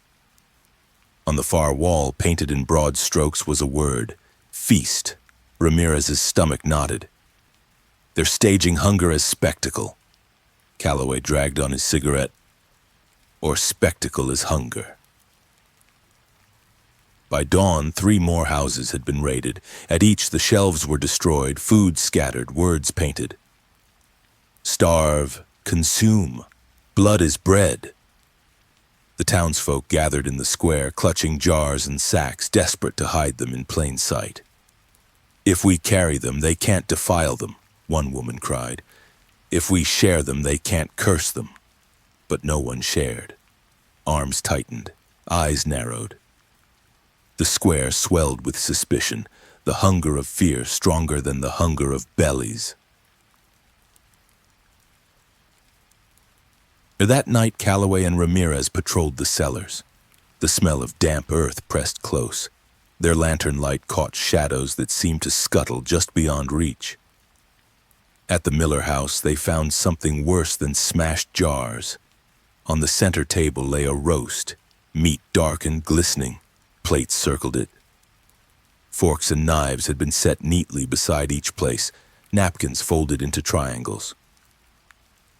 On the far wall, painted in broad strokes, was a word, feast. Ramirez's stomach knotted. They're staging hunger as spectacle. Calloway dragged on his cigarette. Or spectacle is hunger. By dawn, 3 more houses had been raided. At each, the shelves were destroyed, food scattered, words painted. Starve, consume, blood is bread. The townsfolk gathered in the square, clutching jars and sacks, desperate to hide them in plain sight. If we carry them, they can't defile them, one woman cried. If we share them, they can't curse them. But no one shared. Arms tightened, eyes narrowed. The square swelled with suspicion, the hunger of fear stronger than the hunger of bellies. That night, Calloway and Ramirez patrolled the cellars. The smell of damp earth pressed close. Their lantern light caught shadows that seemed to scuttle just beyond reach. At the Miller house, they found something worse than smashed jars. On the center table lay a roast, meat dark and glistening. Plates circled it. Forks and knives had been set neatly beside each place, napkins folded into triangles.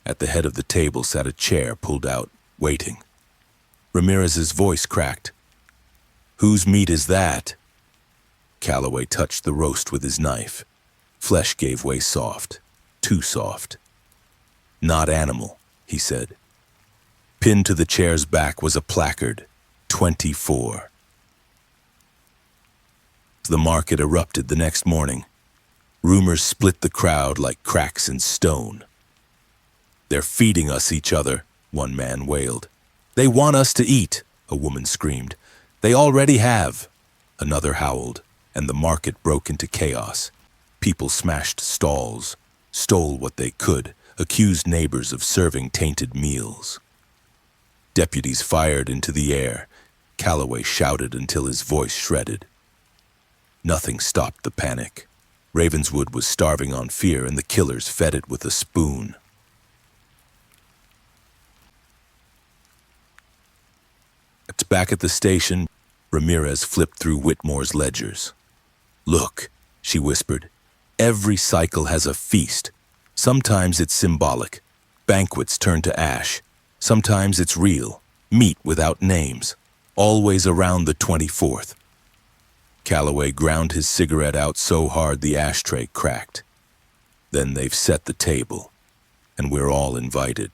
At the head of the table sat a chair pulled out, waiting. Ramirez's voice cracked. Whose meat is that? Calloway touched the roast with his knife. Flesh gave way soft, too soft. Not animal, he said. Pinned to the chair's back was a placard, 24. The market erupted the next morning. Rumors split the crowd like cracks in stone. "They're feeding us each other," one man wailed. "They want us to eat," a woman screamed. "They already have," another howled, and the market broke into chaos. People smashed stalls, stole what they could, accused neighbors of serving tainted meals. Deputies fired into the air. Calloway shouted until his voice shredded. Nothing stopped the panic. Ravenswood was starving on fear, and the killers fed it with a spoon. Back at the station, Ramirez flipped through Whitmore's ledgers. "Look," she whispered, "every cycle has a feast. Sometimes it's symbolic. Banquets turn to ash. Sometimes it's real. Meat without names. Always around the 24th. Calloway ground his cigarette out so hard the ashtray cracked. "Then they've set the table, and we're all invited."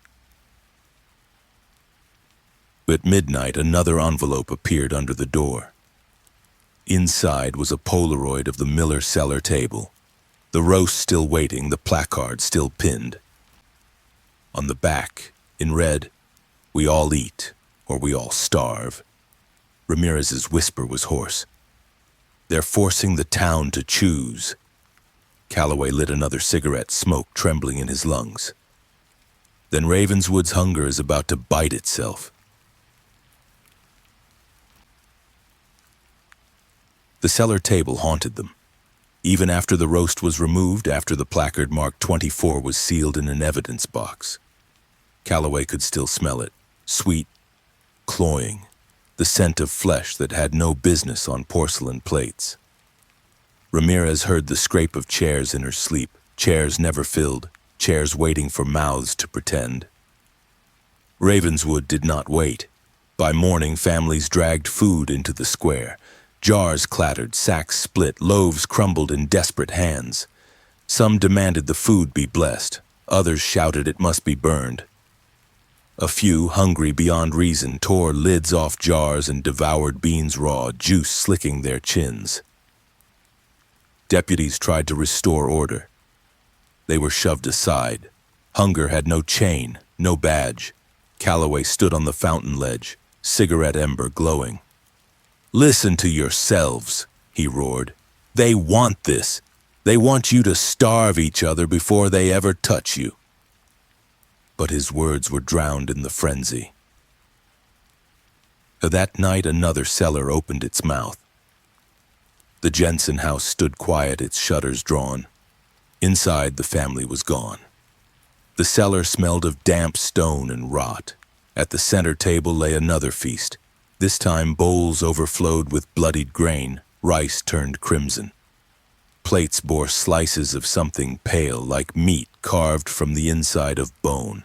At midnight, another envelope appeared under the door. Inside was a Polaroid of the Miller cellar table, the roast still waiting, the placard still pinned. On the back, in red, "We all eat, or we all starve." Ramirez's whisper was hoarse. "They're forcing the town to choose." Calloway lit another cigarette, smoke trembling in his lungs. "Then Ravenswood's hunger is about to bite itself." The cellar table haunted them. Even after the roast was removed, after the placard marked 24 was sealed in an evidence box. Calloway could still smell it, sweet, cloying, the scent of flesh that had no business on porcelain plates. Ramirez heard the scrape of chairs in her sleep, chairs never filled, chairs waiting for mouths to pretend. Ravenswood did not wait. By morning, families dragged food into the square. Jars clattered, sacks split, loaves crumbled in desperate hands. Some demanded the food be blessed. Others shouted it must be burned. A few, hungry beyond reason, tore lids off jars and devoured beans raw, juice slicking their chins. Deputies tried to restore order. They were shoved aside. Hunger had no chain, no badge. Calloway stood on the fountain ledge, cigarette ember glowing. "Listen to yourselves," he roared. "They want this. They want you to starve each other before they ever touch you." But his words were drowned in the frenzy. That night, another cellar opened its mouth. The Jensen house stood quiet, its shutters drawn. Inside, the family was gone. The cellar smelled of damp stone and rot. At the center table lay another feast. This time, bowls overflowed with bloodied grain, rice turned crimson. Plates bore slices of something pale, like meat carved from the inside of bone.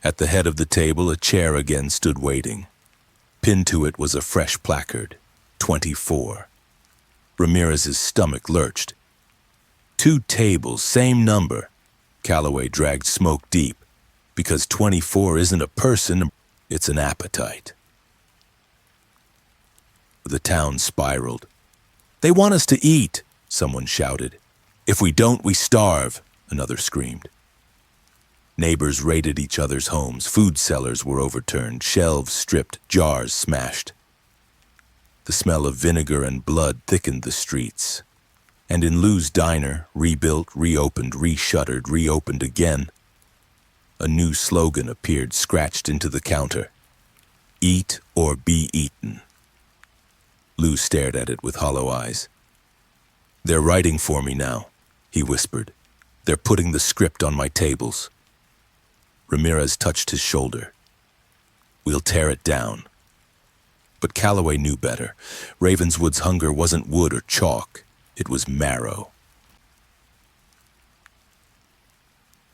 At the head of the table, a chair again stood waiting. Pinned to it was a fresh placard, 24. Ramirez's stomach lurched. 2 tables, same number. Calloway dragged smoke deep. Because 24 isn't a person, it's an appetite. The town spiraled. "They want us to eat," someone shouted. "If we don't, we starve," another screamed. Neighbors raided each other's homes. Food cellars were overturned, shelves stripped, jars smashed. The smell of vinegar and blood thickened the streets. And in Lou's diner, rebuilt, reopened, reshuttered, reopened again, a new slogan appeared scratched into the counter. "Eat or be eaten." Lou stared at it with hollow eyes. "They're writing for me now," he whispered. "They're putting the script on my tables." Ramirez touched his shoulder. "We'll tear it down." But Calloway knew better. Ravenswood's hunger wasn't wood or chalk. It was marrow.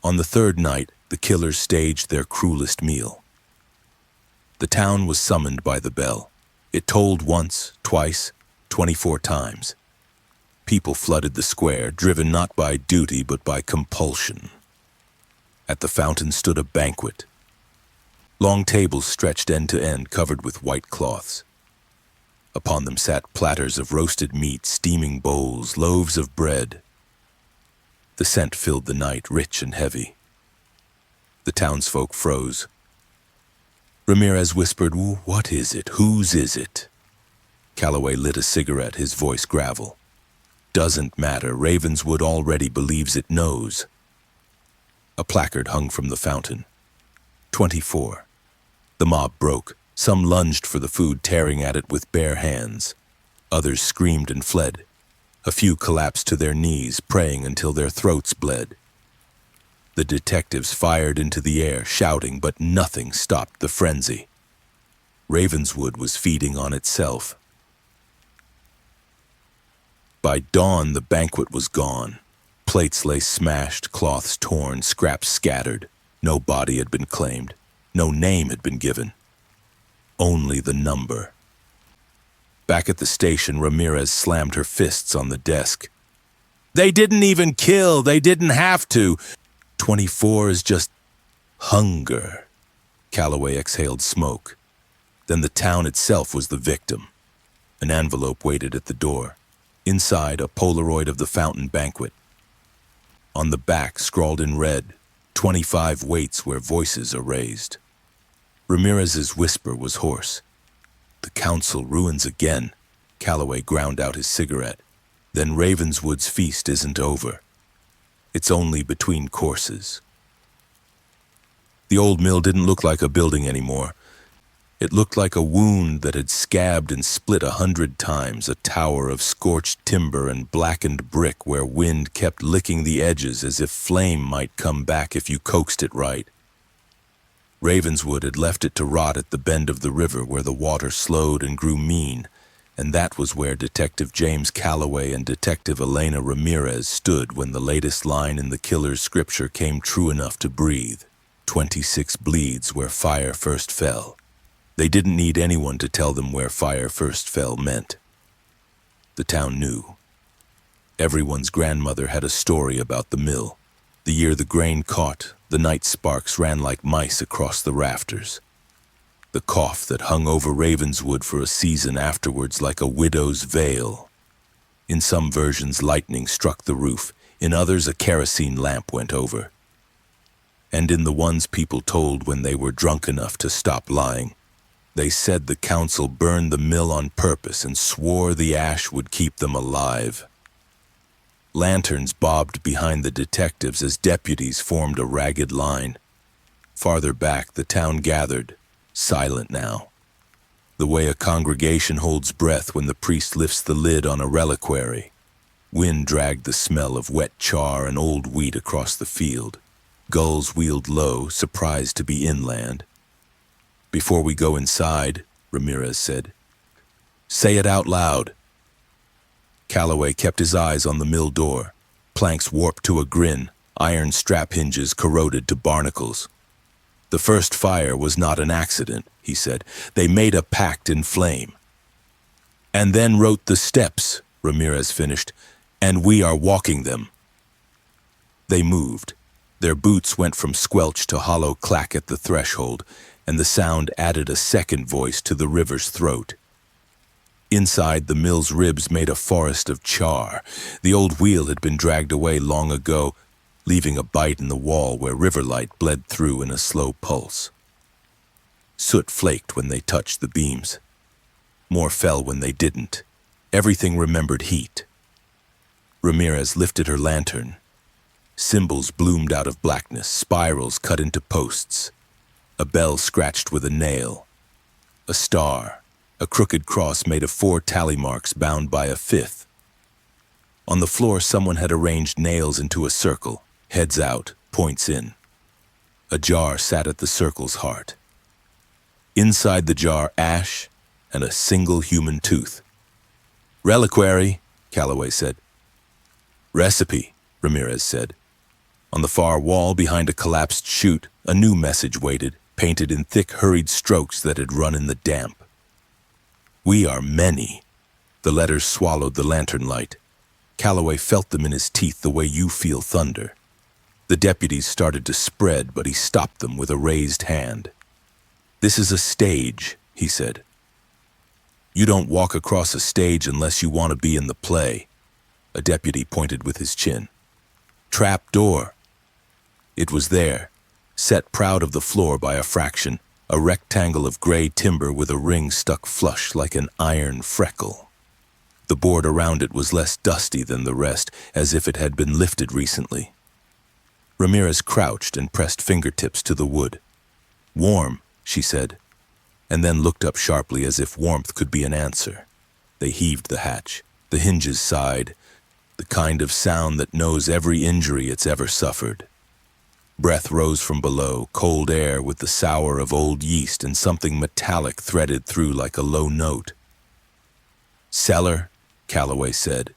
On the third night, the killers staged their cruelest meal. The town was summoned by the bell. It tolled once, twice, 24 times. People flooded the square, driven not by duty but by compulsion. At the fountain stood a banquet. Long tables stretched end to end, covered with white cloths. Upon them sat platters of roasted meat, steaming bowls, loaves of bread. The scent filled the night, rich and heavy. The townsfolk froze. Ramirez whispered, "What is it? Whose is it?" Calloway lit a cigarette, his voice gravel. "Doesn't matter. Ravenswood already believes it knows." A placard hung from the fountain. 24. The mob broke. Some lunged for the food, tearing at it with bare hands. Others screamed and fled. A few collapsed to their knees, praying until their throats bled. The detectives fired into the air, shouting, but nothing stopped the frenzy. Ravenswood was feeding on itself. By dawn, the banquet was gone. Plates lay smashed, cloths torn, scraps scattered. No body had been claimed. No name had been given. Only the number. Back at the station, Ramirez slammed her fists on the desk. "They didn't even kill. They didn't have to. 24 is just hunger." Calloway exhaled smoke. Then the town itself was the victim. An envelope waited at the door. Inside, a Polaroid of the fountain banquet. On the back, scrawled in red, 25 waits where voices are raised. Ramirez's whisper was hoarse. "The council ruins again." Calloway ground out his cigarette. "Then Ravenswood's feast isn't over. It's only between courses." The old mill didn't look like a building anymore. It looked like a wound that had scabbed and split 100 times, a tower of scorched timber and blackened brick where wind kept licking the edges as if flame might come back if you coaxed it right. Ravenswood had left it to rot at the bend of the river where the water slowed and grew mean, and that was where Detective James Calloway and Detective Elena Ramirez stood when the latest line in the killer's scripture came true enough to breathe. 26 bleeds where fire first fell. They didn't need anyone to tell them where fire first fell meant. The town knew. Everyone's grandmother had a story about the mill. The year the grain caught, the night sparks ran like mice across the rafters. The cough that hung over Ravenswood for a season afterwards like a widow's veil. In some versions, lightning struck the roof. In others, a kerosene lamp went over. And in the ones people told when they were drunk enough to stop lying, they said the council burned the mill on purpose and swore the ash would keep them alive. Lanterns bobbed behind the detectives as deputies formed a ragged line. Farther back, the town gathered, silent now. The way a congregation holds breath when the priest lifts the lid on a reliquary. Wind dragged the smell of wet char and old wheat across the field. Gulls wheeled low, surprised to be inland. "Before we go inside," Ramirez said, "say it out loud." Calloway kept his eyes on the mill door. Planks warped to a grin, iron strap hinges corroded to barnacles. "The first fire was not an accident," he said. "They made a pact in flame." "And then wrote the steps," Ramirez finished, "and we are walking them." They moved. Their boots went from squelch to hollow clack at the threshold, and the sound added a second voice to the river's throat. Inside, the mill's ribs made a forest of char. The old wheel had been dragged away long ago, leaving a bite in the wall where river light bled through in a slow pulse. Soot flaked when they touched the beams. More fell when they didn't. Everything remembered heat. Ramirez lifted her lantern. Symbols bloomed out of blackness, spirals cut into posts. A bell scratched with a nail. A star, a crooked cross made of 4 tally marks bound by a 5th. On the floor, someone had arranged nails into a circle, heads out, points in. A jar sat at the circle's heart. Inside the jar, ash and a single human tooth. "Reliquary," Calloway said. "Recipe," Ramirez said. On the far wall, behind a collapsed chute, a new message waited, painted in thick, hurried strokes that had run in the damp. "We are many." The letters swallowed the lantern light. Calloway felt them in his teeth the way you feel thunder. The deputies started to spread, but he stopped them with a raised hand. "This is a stage," he said. "You don't walk across a stage unless you want to be in the play." A deputy pointed with his chin. Trap door. It was there, set proud of the floor by a fraction, a rectangle of gray timber with a ring stuck flush like an iron freckle. The board around it was less dusty than the rest, as if it had been lifted recently. Ramirez crouched and pressed fingertips to the wood. "Warm," she said, and then looked up sharply as if warmth could be an answer. They heaved the hatch. The hinges sighed, the kind of sound that knows every injury it's ever suffered. Breath rose from below, cold air with the sour of old yeast and something metallic threaded through like a low note. "Cellar," Calloway said,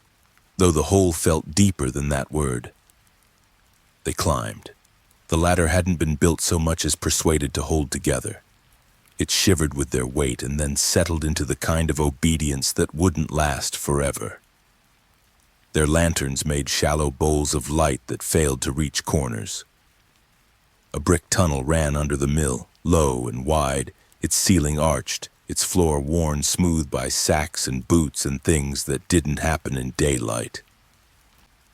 though the hole felt deeper than that word. They climbed. The ladder hadn't been built so much as persuaded to hold together. It shivered with their weight and then settled into the kind of obedience that wouldn't last forever. Their lanterns made shallow bowls of light that failed to reach corners. A brick tunnel ran under the mill, low and wide, its ceiling arched, its floor worn smooth by sacks and boots and things that didn't happen in daylight.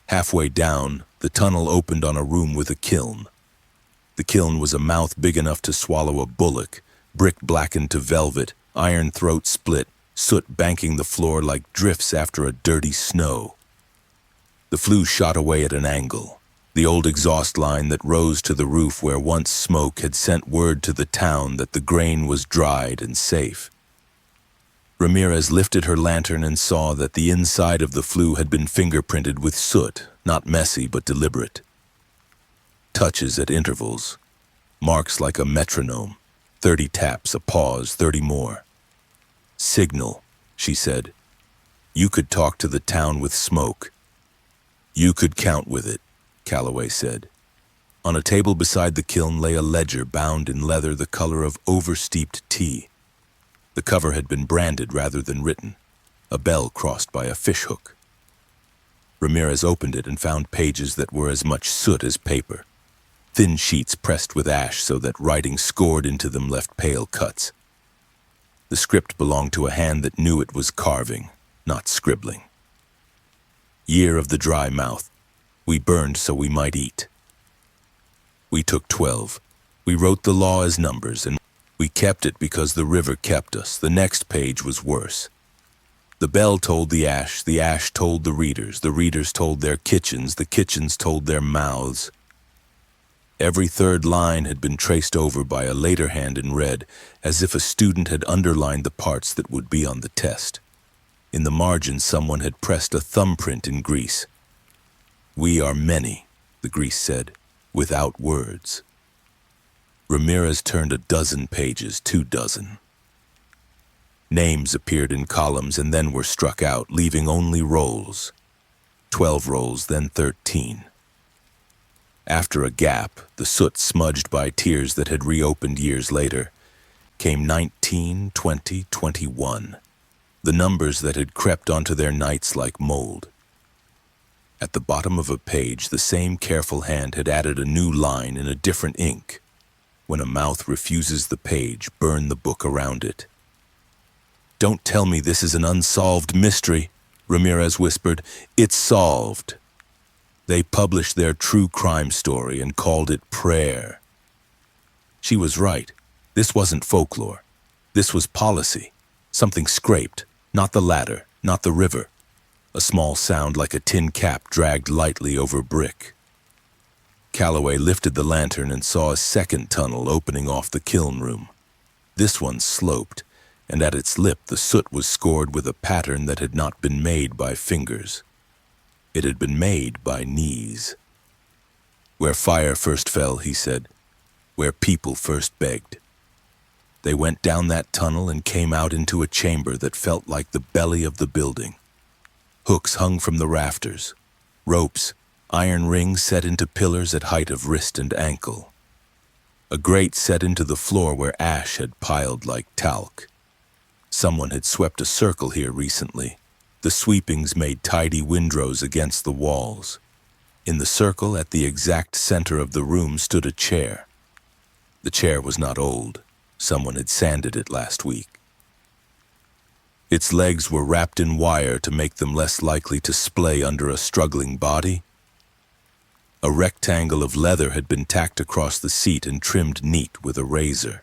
Halfway down, the tunnel opened on a room with a kiln. The kiln was a mouth big enough to swallow a bullock, brick blackened to velvet, iron throat split, soot banking the floor like drifts after a dirty snow. The flue shot away at an angle, the old exhaust line that rose to the roof where once smoke had sent word to the town that the grain was dried and safe. Ramirez lifted her lantern and saw that the inside of the flue had been fingerprinted with soot, not messy but deliberate. Touches at intervals, marks like a metronome, 30 taps, a pause, 30 more. "Signal," she said. "You could talk to the town with smoke." "You could count with it," Calloway said. On a table beside the kiln lay a ledger bound in leather the color of oversteeped tea. The cover had been branded rather than written, a bell crossed by a fishhook. Ramirez opened it and found pages that were as much soot as paper. Thin sheets pressed with ash so that writing scored into them left pale cuts. The script belonged to a hand that knew it was carving, not scribbling. "Year of the dry mouth. We burned so we might eat. We took 12. We wrote the law as numbers, and we kept it because the river kept us." The next page was worse. The bell told the ash told the readers told their kitchens, the kitchens told their mouths. Every third line had been traced over by a later hand in red, as if a student had underlined the parts that would be on the test. In the margin, someone had pressed a thumbprint in grease. "We are many," the grease said, without words. Ramirez turned a dozen pages, 24. Names appeared in columns and then were struck out, leaving only rolls. 12 rolls, then 13. After a gap, the soot smudged by tears that had reopened years later, came 19, 20, 21, the numbers that had crept onto their nights like mold. At the bottom of a page, the same careful hand had added a new line in a different ink. "When a mouth refuses the page, burn the book around it." "Don't tell me this is an unsolved mystery," Ramirez whispered. "It's solved." They published their true crime story and called it Prayer. She was right. This wasn't folklore. This was policy. Something scraped, not the ladder, not the river. A small sound like a tin cap dragged lightly over brick. Calloway lifted the lantern and saw a second tunnel opening off the kiln room. This one sloped, and at its lip the soot was scored with a pattern that had not been made by fingers. It had been made by knees. "Where fire first fell," he said, "where people first begged." They went down that tunnel and came out into a chamber that felt like the belly of the building. Hooks hung from the rafters, ropes, iron rings set into pillars at height of wrist and ankle. A grate set into the floor where ash had piled like talc. Someone had swept a circle here recently. The sweepings made tidy windrows against the walls. In the circle, at the exact center of the room, stood a chair. The chair was not old. Someone had sanded it last week. Its legs were wrapped in wire to make them less likely to splay under a struggling body. A rectangle of leather had been tacked across the seat and trimmed neat with a razor.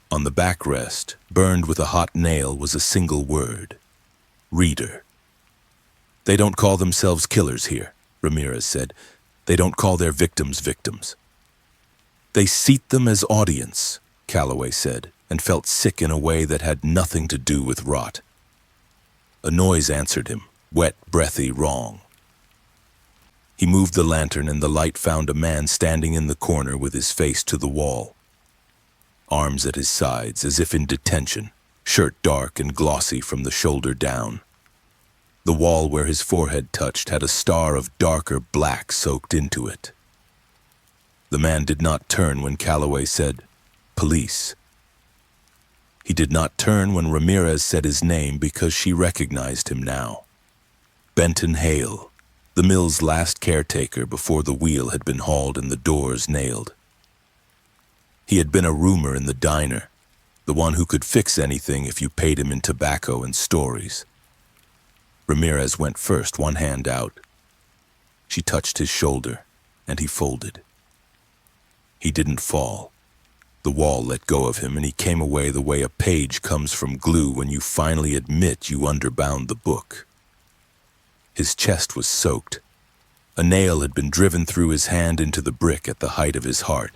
On the backrest, burned with a hot nail, was a single word: reader. "They don't call themselves killers here," Ramirez said. "They don't call their victims victims." "They seat them as audience," Calloway said, and felt sick in a way that had nothing to do with rot. A noise answered him, wet, breathy, wrong. He moved the lantern and the light found a man standing in the corner with his face to the wall. Arms at his sides, as if in detention, shirt dark and glossy from the shoulder down. The wall where his forehead touched had a star of darker black soaked into it. The man did not turn when Calloway said, "Police." He did not turn when Ramirez said his name because she recognized him now. Benton Hale, the mill's last caretaker before the wheel had been hauled and the doors nailed. He had been a roomer in the diner, the one who could fix anything if you paid him in tobacco and stories. Ramirez went first, one hand out. She touched his shoulder, and he folded. He didn't fall. The wall let go of him, and he came away the way a page comes from glue when you finally admit you underbound the book. His chest was soaked. A nail had been driven through his hand into the brick at the height of his heart,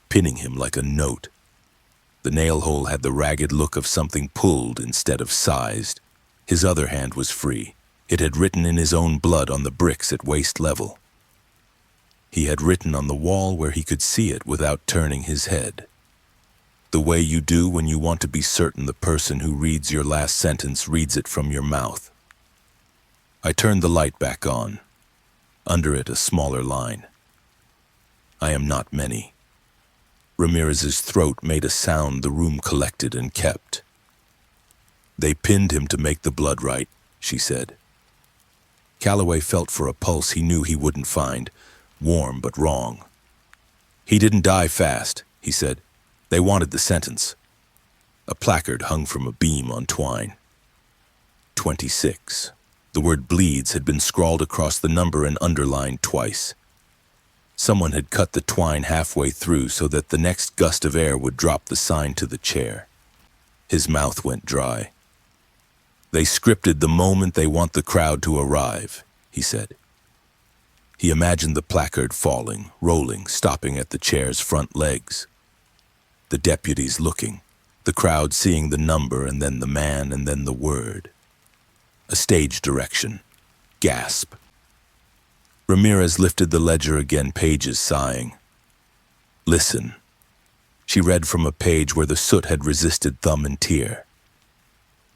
pinning him like a note. The nail hole had the ragged look of something pulled instead of sized. His other hand was free. It had written in his own blood on the bricks at waist level. He had written on the wall where he could see it without turning his head. The way you do when you want to be certain the person who reads your last sentence reads it from your mouth. I turned the light back on. Under it, a smaller line. "I am not many." Ramirez's throat made a sound the room collected and kept. "They pinned him to make the blood right," she said. Calloway felt for a pulse he knew he wouldn't find, warm but wrong. "He didn't die fast," he said. "They wanted the sentence." A placard hung from a beam on twine. 26. The word bleeds had been scrawled across the number and underlined twice. Someone had cut the twine halfway through so that the next gust of air would drop the sign to the chair. His mouth went dry. "They scripted the moment they want the crowd to arrive," he said. He imagined the placard falling, rolling, stopping at the chair's front legs. The deputies looking, the crowd seeing the number and then the man and then the word. A stage direction. Gasp. Ramirez lifted the ledger again, pages sighing. "Listen." She read from a page where the soot had resisted thumb and tear.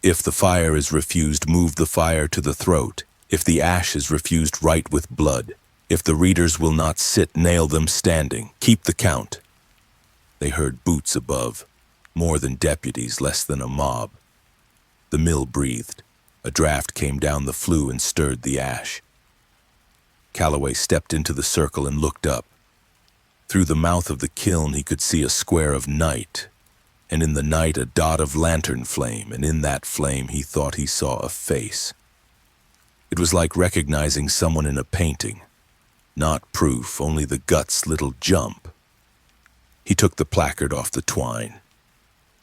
"If the fire is refused, move the fire to the throat. If the ash is refused, write with blood. If the readers will not sit, nail them standing. Keep the count." They heard boots above. More than deputies, less than a mob. The mill breathed. A draft came down the flue and stirred the ash. Calloway stepped into the circle and looked up. Through the mouth of the kiln he could see a square of night, and in the night a dot of lantern flame, and in that flame he thought he saw a face. It was like recognizing someone in a painting. Not proof, only the gut's little jump. He took the placard off the twine.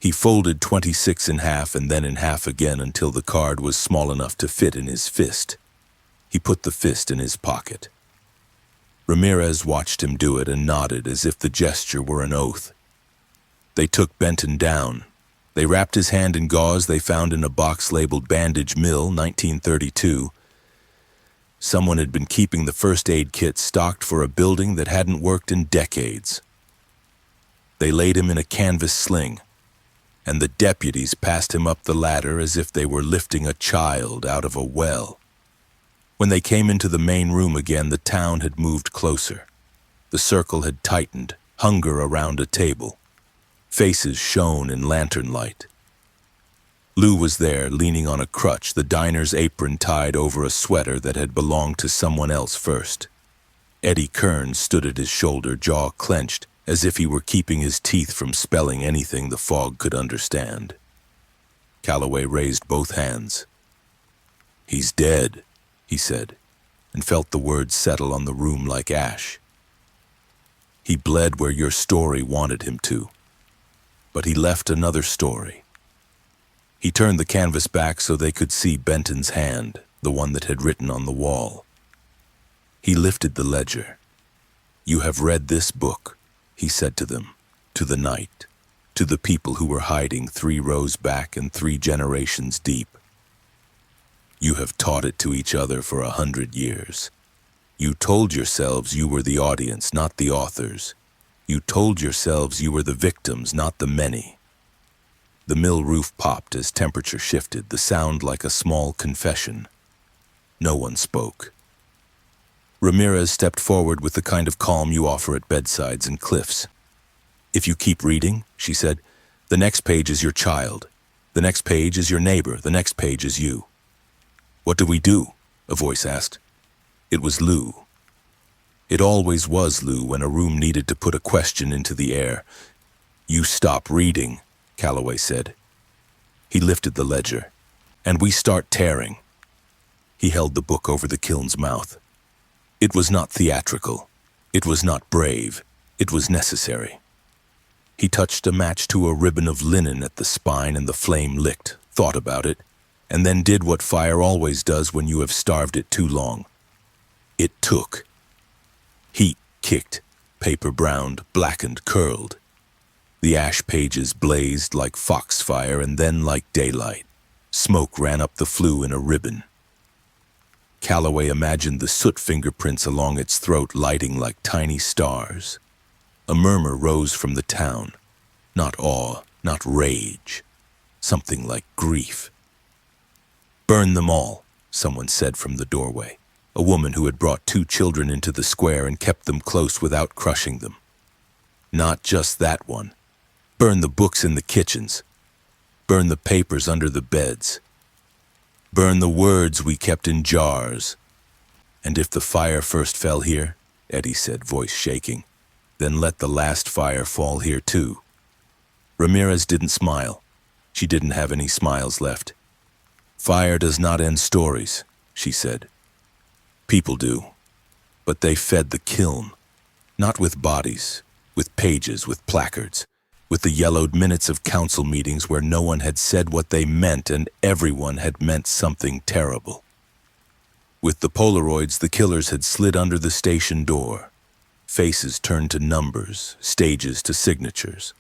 He folded 26 in half and then in half again until the card was small enough to fit in his fist. He put the fist in his pocket. Ramirez watched him do it and nodded as if the gesture were an oath. They took Benton down. They wrapped his hand in gauze they found in a box labeled Bandage Mill, 1932. Someone had been keeping the first aid kit stocked for a building that hadn't worked in decades. They laid him in a canvas sling, and the deputies passed him up the ladder as if they were lifting a child out of a well. When they came into the main room again, the town had moved closer. The circle had tightened, hunger around a table. Faces shone in lantern light. Lou was there, leaning on a crutch, the diner's apron tied over a sweater that had belonged to someone else first. Eddie Kearns stood at his shoulder, jaw clenched, as if he were keeping his teeth from spelling anything the fog could understand. Calloway raised both hands. "He's dead," he said. and felt the words settle on the room like ash. He bled where your story wanted him to, but he left another story. He turned the canvas back so they could see Benton's hand, the one that had written on the wall. He lifted the ledger. "You have read this book," he said to them, to the night, to the people who were hiding 3 rows back and 3 generations deep. You have taught it to each other for 100 years. You told yourselves you were the audience, not the authors. You told yourselves you were the victims, not the many. The mill roof popped as temperature shifted, the sound like a small confession. No one spoke. Ramirez stepped forward with the kind of calm you offer at bedsides and cliffs. "If you keep reading," she said, "the next page is your child. The next page is your neighbor. The next page is you." "What do we do?" a voice asked. It was Lou. It always was Lou when a room needed to put a question into the air. "You stop reading," Calloway said. He lifted the ledger. "And we start tearing." He held the book over the kiln's mouth. It was not theatrical. It was not brave. It was necessary. He touched a match to a ribbon of linen at the spine and the flame licked, thought about it, and then did what fire always does when you have starved it too long. It took. Heat kicked, paper browned, blackened, curled. The ash pages blazed like foxfire and then like daylight. Smoke ran up the flue in a ribbon. Calloway imagined the soot fingerprints along its throat lighting like tiny stars. A murmur rose from the town. Not awe, not rage. Something like grief. "Burn them all," someone said from the doorway. A woman who had brought 2 children into the square and kept them close without crushing them. "Not just that one. Burn the books in the kitchens. Burn the papers under the beds. Burn the words we kept in jars. And if the fire first fell here," Eddie said, voice shaking, "then let the last fire fall here too." Ramirez didn't smile. She didn't have any smiles left. "Fire does not end stories," she said. "People do. But they fed the kiln. Not with bodies, with pages, with placards, with the yellowed minutes of council meetings where no one had said what they meant and everyone had meant something terrible. With the Polaroids, the killers had slid under the station door. Faces turned to numbers, stages to signatures.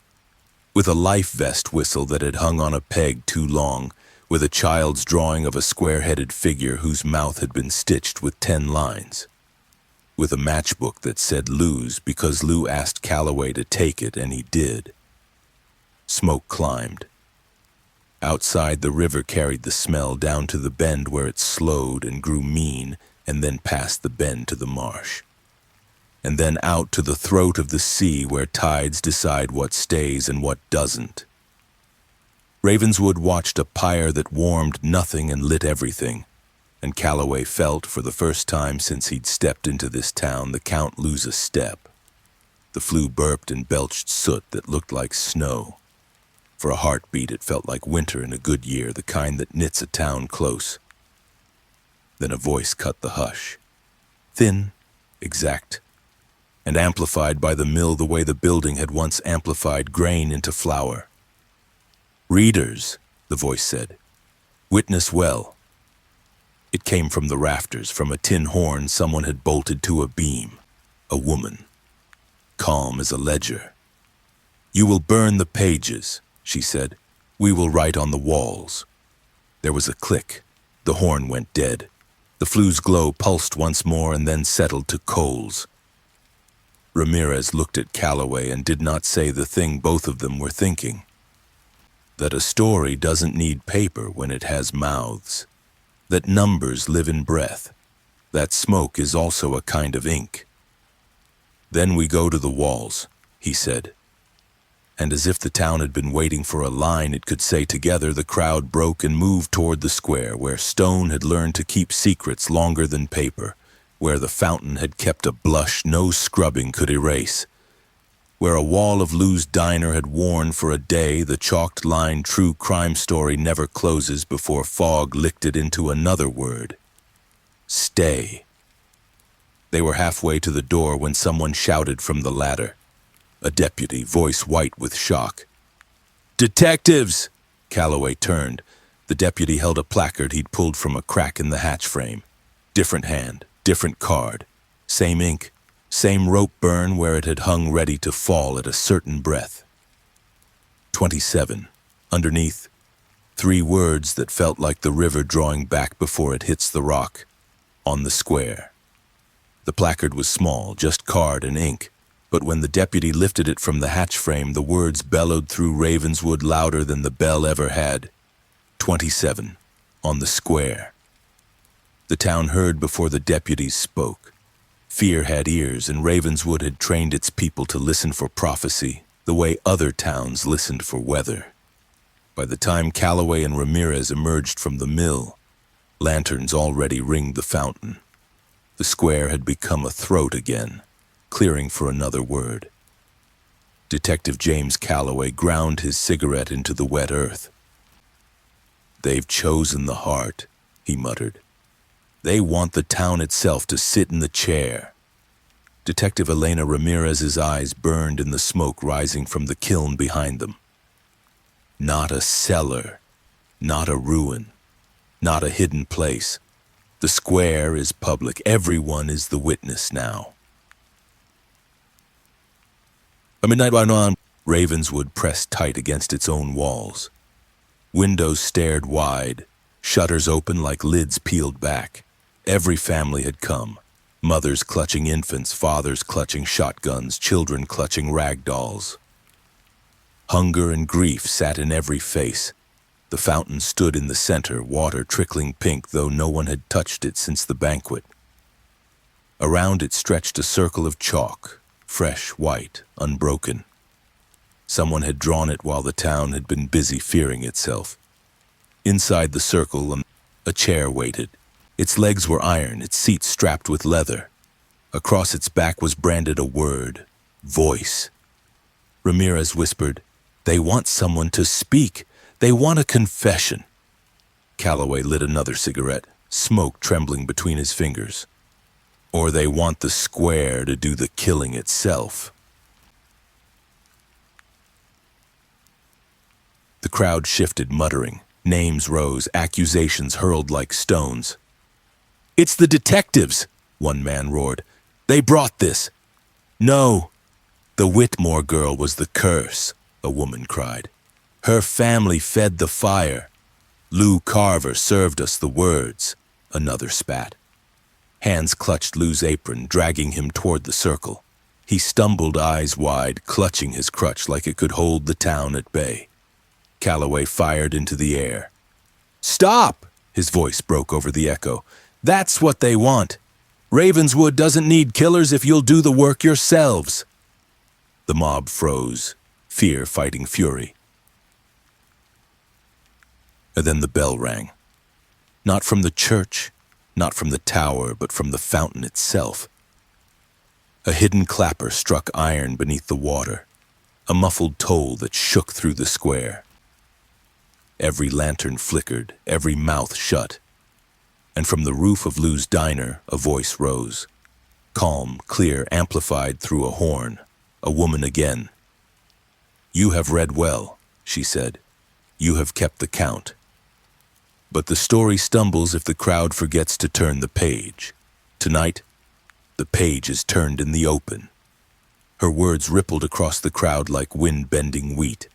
With a life vest whistle that had hung on a peg too long, with a child's drawing of a square-headed figure whose mouth had been stitched with 10 lines. With a matchbook that said Lou's because Lou asked Calloway to take it and he did. Smoke climbed. Outside, the river carried the smell down to the bend where it slowed and grew mean and then past the bend to the marsh. And then out to the throat of the sea where tides decide what stays and what doesn't. Ravenswood watched a pyre that warmed nothing and lit everything, and Calloway felt, for the first time since he'd stepped into this town, the Count lose a step. The flue burped and belched soot that looked like snow. For a heartbeat, it felt like winter in a good year, the kind that knits a town close. Then a voice cut the hush. Thin, exact, and amplified by the mill the way the building had once amplified grain into flour. "Readers," the voice said, "witness well." It came from the rafters, from a tin horn someone had bolted to a beam. A woman, calm as a ledger. "You will burn the pages," she said. "We will write on the walls." There was a click. The horn went dead. The flue's glow pulsed once more and then settled to coals. Ramirez looked at Calloway and did not say the thing both of them were thinking. That a story doesn't need paper when it has mouths. That numbers live in breath. That smoke is also a kind of ink. "Then we go to the walls," he said. And as if the town had been waiting for a line it could say together, the crowd broke and moved toward the square, where stone had learned to keep secrets longer than paper, where the fountain had kept a blush no scrubbing could erase, where a wall of Lou's diner had worn for a day the chalked line true crime story never closes before fog licked it into another word. Stay. They were halfway to the door when someone shouted from the ladder. A deputy, voice white with shock. "Detectives!" Calloway turned. The deputy held a placard he'd pulled from a crack in the hatch frame. Different hand, different card. Same ink, same rope burn where it had hung ready to fall at a certain breath. 27. Underneath, 3 words that felt like the river drawing back before it hits the rock. On the square. The placard was small, just card and ink, but when the deputy lifted it from the hatch frame, the words bellowed through Ravenswood louder than the bell ever had. 27. On the square. The town heard before the deputies spoke. Fear had ears, and Ravenswood had trained its people to listen for prophecy, the way other towns listened for weather. By the time Calloway and Ramirez emerged from the mill, lanterns already ringed the fountain. The square had become a throat again, clearing for another word. Detective James Calloway ground his cigarette into the wet earth. "They've chosen the heart," he muttered. "They want the town itself to sit in the chair." Detective Elena Ramirez's eyes burned in the smoke rising from the kiln behind them. Not a cellar, not a ruin, not a hidden place. The square is public. Everyone is the witness now. A midnight on, Ravenswood pressed tight against its own walls. Windows stared wide, shutters open like lids peeled back. Every family had come. Mothers clutching infants, fathers clutching shotguns, children clutching rag dolls. Hunger and grief sat in every face. The fountain stood in the center, water trickling pink, though no one had touched it since the banquet. Around it stretched a circle of chalk, fresh, white, unbroken. Someone had drawn it while the town had been busy fearing itself. Inside the circle, a chair waited. Its legs were iron, its seat strapped with leather. Across its back was branded a word, voice. Ramirez whispered, "They want someone to speak. They want a confession." Calloway lit another cigarette, smoke trembling between his fingers. "Or they want the square to do the killing itself." The crowd shifted, muttering. Names rose, accusations hurled like stones. "It's the detectives," one man roared. "They brought this." "No, the Whitmore girl was the curse," a woman cried. "Her family fed the fire. Lou Carver served us the words," another spat. Hands clutched Lou's apron, dragging him toward the circle. He stumbled, eyes wide, clutching his crutch like it could hold the town at bay. Calloway fired into the air. "Stop!" His voice broke over the echo. "That's what they want. Ravenswood doesn't need killers if you'll do the work yourselves." The mob froze, fear fighting fury. And then the bell rang. Not from the church, not from the tower, but from the fountain itself. A hidden clapper struck iron beneath the water, a muffled toll that shook through the square. Every lantern flickered, every mouth shut. And from the roof of Lou's diner, a voice rose. Calm, clear, amplified through a horn. A woman again. "You have read well," she said. "You have kept the count. But the story stumbles if the crowd forgets to turn the page. Tonight, the page is turned in the open." Her words rippled across the crowd like wind-bending wheat.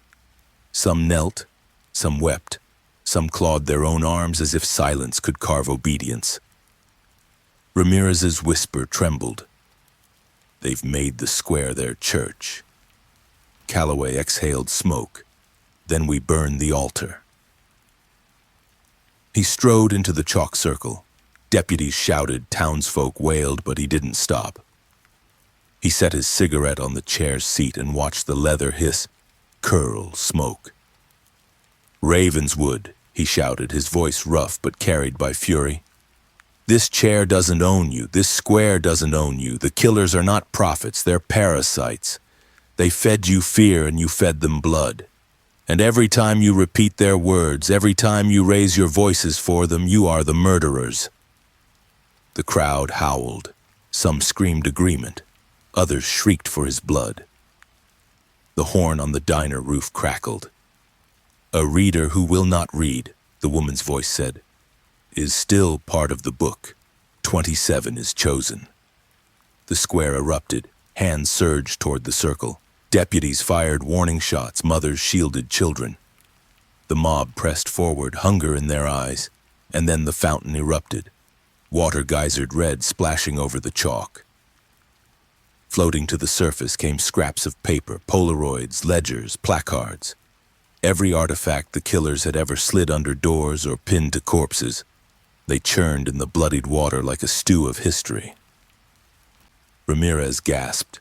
Some knelt, some wept, some clawed their own arms as if silence could carve obedience. Ramirez's whisper trembled. "They've made the square their church." Calloway exhaled smoke. "Then we burn the altar." He strode into the chalk circle. Deputies shouted, townsfolk wailed, but he didn't stop. He set his cigarette on the chair's seat and watched the leather hiss, curl, smoke. "Ravenswood," he shouted, his voice rough but carried by fury. "This chair doesn't own you. This square doesn't own you. The killers are not prophets. They're parasites. They fed you fear and you fed them blood. And every time you repeat their words, every time you raise your voices for them, you are the murderers." The crowd howled. Some screamed agreement. Others shrieked for his blood. The horn on the diner roof crackled. "A reader who will not read," the woman's voice said, "is still part of the book. 27 is chosen." The square erupted. Hands surged toward the circle. Deputies fired warning shots. Mothers shielded children. The mob pressed forward, hunger in their eyes, and then the fountain erupted. Water geysered red, splashing over the chalk. Floating to the surface came scraps of paper, Polaroids, ledgers, placards. Every artifact the killers had ever slid under doors or pinned to corpses. They churned in the bloodied water like a stew of history. Ramirez gasped.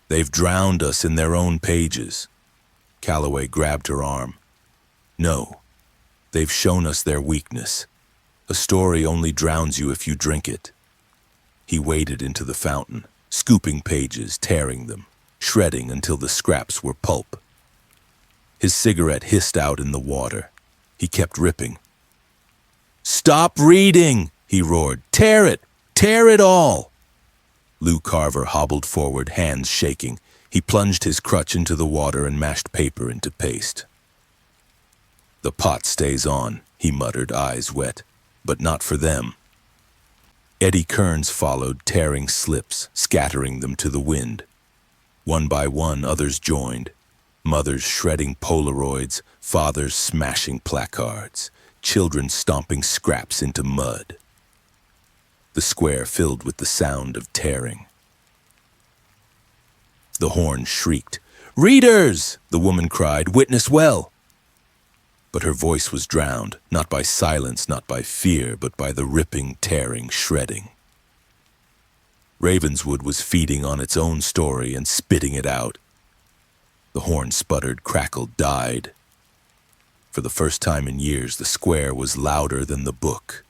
"They've drowned us in their own pages." Calloway grabbed her arm. "No, they've shown us their weakness. A story only drowns you if you drink it." He waded into the fountain, scooping pages, tearing them, shredding until the scraps were pulp. His cigarette hissed out in the water. He kept ripping. "Stop reading!" he roared. "Tear it! Tear it all!" Lou Carver hobbled forward, hands shaking. He plunged his crutch into the water and mashed paper into paste. "The pot stays on," he muttered, eyes wet. "But not for them." Eddie Kearns followed, tearing slips, scattering them to the wind. One by one, others joined. Mothers shredding Polaroids, fathers smashing placards, children stomping scraps into mud. The square filled with the sound of tearing. The horn shrieked. "Readers!" the woman cried. "Witness well!" But her voice was drowned, not by silence, not by fear, but by the ripping, tearing, shredding. Ravenswood was feeding on its own story and spitting it out. The horn sputtered, crackled, died. For the first time in years, the square was louder than the book.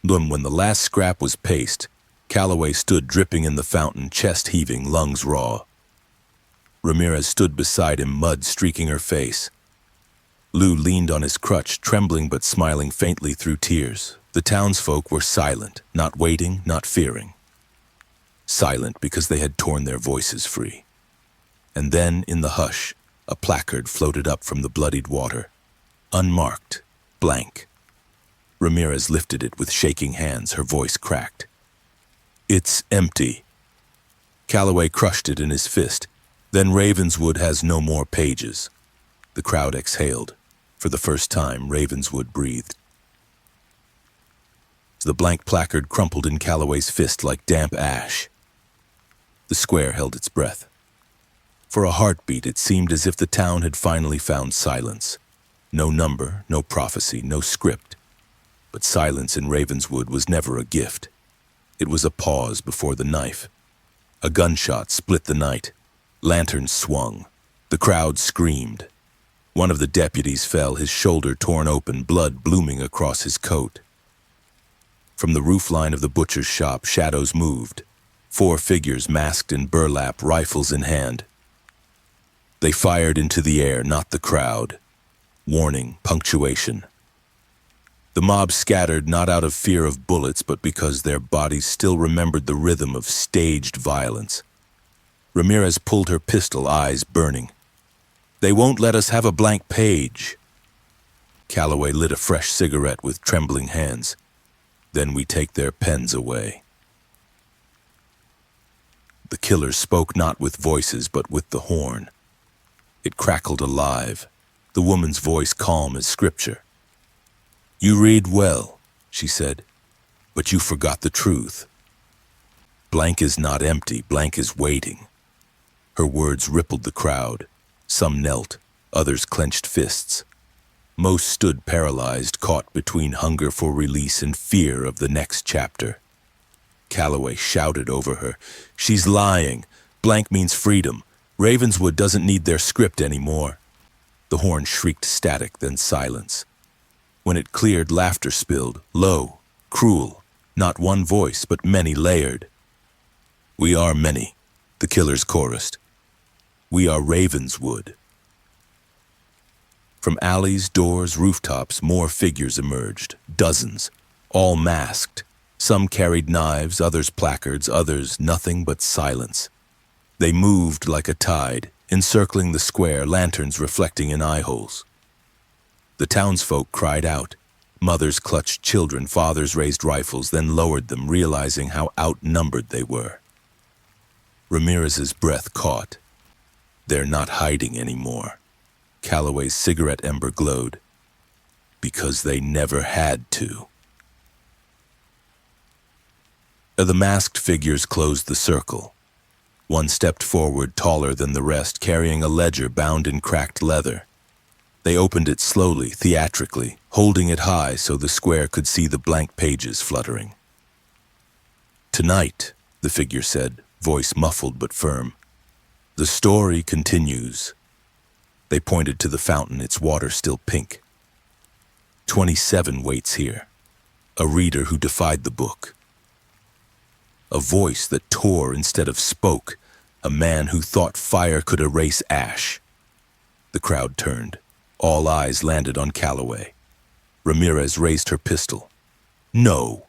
Then, when the last scrap was paced, Calloway stood dripping in the fountain, chest heaving, lungs raw. Ramirez stood beside him, mud streaking her face. Lou leaned on his crutch, trembling but smiling faintly through tears. The townsfolk were silent, not waiting, not fearing. Silent because they had torn their voices free. And then, in the hush, a placard floated up from the bloodied water. Unmarked, blank. Ramirez lifted it with shaking hands, her voice cracked. "It's empty." Calloway crushed it in his fist. "Then Ravenswood has no more pages." The crowd exhaled. For the first time, Ravenswood breathed. The blank placard crumpled in Calloway's fist like damp ash. The square held its breath. For a heartbeat, it seemed as if the town had finally found silence. No number, no prophecy, no script. But silence in Ravenswood was never a gift. It was a pause before the knife. A gunshot split the night. Lanterns swung. The crowd screamed. One of the deputies fell, his shoulder torn open, blood blooming across his coat. From the roofline of the butcher's shop, shadows moved. 4 figures masked in burlap, rifles in hand. They fired into the air, not the crowd. Warning, punctuation. The mob scattered not out of fear of bullets, but because their bodies still remembered the rhythm of staged violence. Ramirez pulled her pistol, eyes burning. "They won't let us have a blank page." Calloway lit a fresh cigarette with trembling hands. "Then we take their pens away." The killers spoke not with voices, but with the horn. It crackled alive, the woman's voice calm as scripture. "You read well," she said, "but you forgot the truth. Blank is not empty, blank is waiting." Her words rippled the crowd. Some knelt, others clenched fists. Most stood paralyzed, caught between hunger for release and fear of the next chapter. Calloway shouted over her, "She's lying. Blank means freedom. Ravenswood doesn't need their script anymore." The horn shrieked static, then silence. When it cleared, laughter spilled, low, cruel, not one voice, but many layered. "We are many," the killers chorused. "We are Ravenswood." From alleys, doors, rooftops, more figures emerged, dozens. all masked. Some carried knives, others placards, others nothing but silence. They moved like a tide, encircling the square, lanterns reflecting in eye holes. The townsfolk cried out. Mothers clutched children, fathers raised rifles, then lowered them, realizing how outnumbered they were. Ramirez's breath caught. They're not hiding anymore. Calloway's cigarette ember glowed. Because they never had to. The masked figures closed the circle. One stepped forward, taller than the rest, carrying a ledger bound in cracked leather. They opened it slowly, theatrically, holding it high so the square could see the blank pages fluttering. "Tonight," the figure said, voice muffled but firm, "the story continues." They pointed to the fountain, its water still pink. 27 waits here, a reader who defied the book. A voice that tore instead of spoke, a man who thought fire could erase ash. The crowd turned. All eyes landed on Calloway. Ramirez raised her pistol. "No!"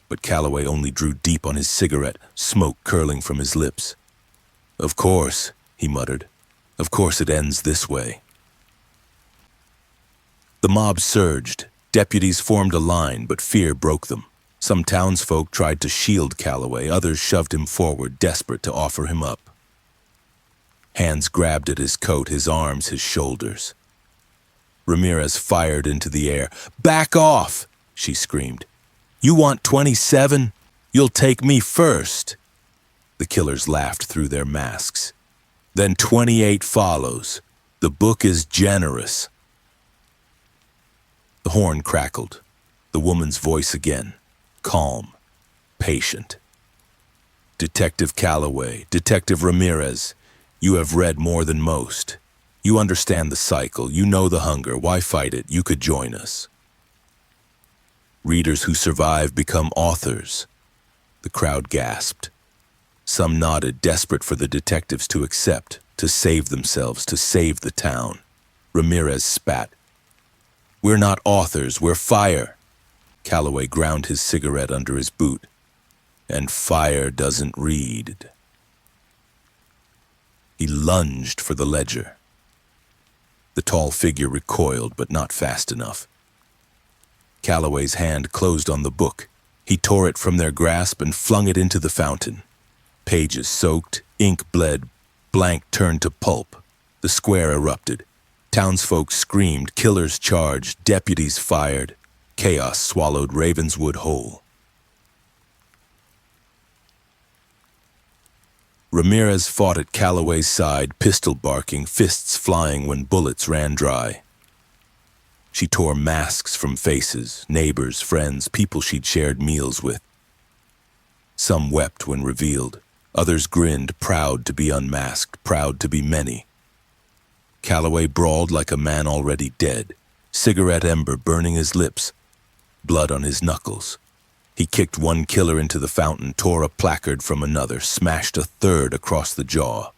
But Calloway only drew deep on his cigarette, smoke curling from his lips. "Of course," he muttered. "Of course it ends this way." The mob surged. Deputies formed a line, but fear broke them. Some townsfolk tried to shield Calloway, others shoved him forward, desperate to offer him up. Hands grabbed at his coat, his arms, his shoulders. Ramirez fired into the air. "Back off!" she screamed. "You want 27? You'll take me first." The killers laughed through their masks. "Then 28 follows. The book is generous." The horn crackled. The woman's voice again. Calm. Patient. "Detective Calloway, Detective Ramirez, you have read more than most. You understand the cycle. You know the hunger. Why fight it? You could join us." "Readers who survive become authors." The crowd gasped. Some nodded, desperate for the detectives to accept, to save themselves, to save the town. Ramirez spat. "We're not authors, we're fire." Calloway ground his cigarette under his boot. "And fire doesn't read." He lunged for the ledger. The tall figure recoiled, but not fast enough. Calloway's hand closed on the book. He tore it from their grasp and flung it into the fountain. Pages soaked, ink bled, blank turned to pulp. The square erupted. Townsfolk screamed, killers charged, deputies fired. Chaos swallowed Ravenswood whole. Ramirez fought at Calloway's side, pistol barking, fists flying when bullets ran dry. She tore masks from faces, neighbors, friends, people she'd shared meals with. Some wept when revealed. Others grinned, proud to be unmasked, proud to be many. Calloway brawled like a man already dead, cigarette ember burning his lips, blood on his knuckles. He kicked one killer into the fountain, tore a placard from another, smashed a third across the jaw.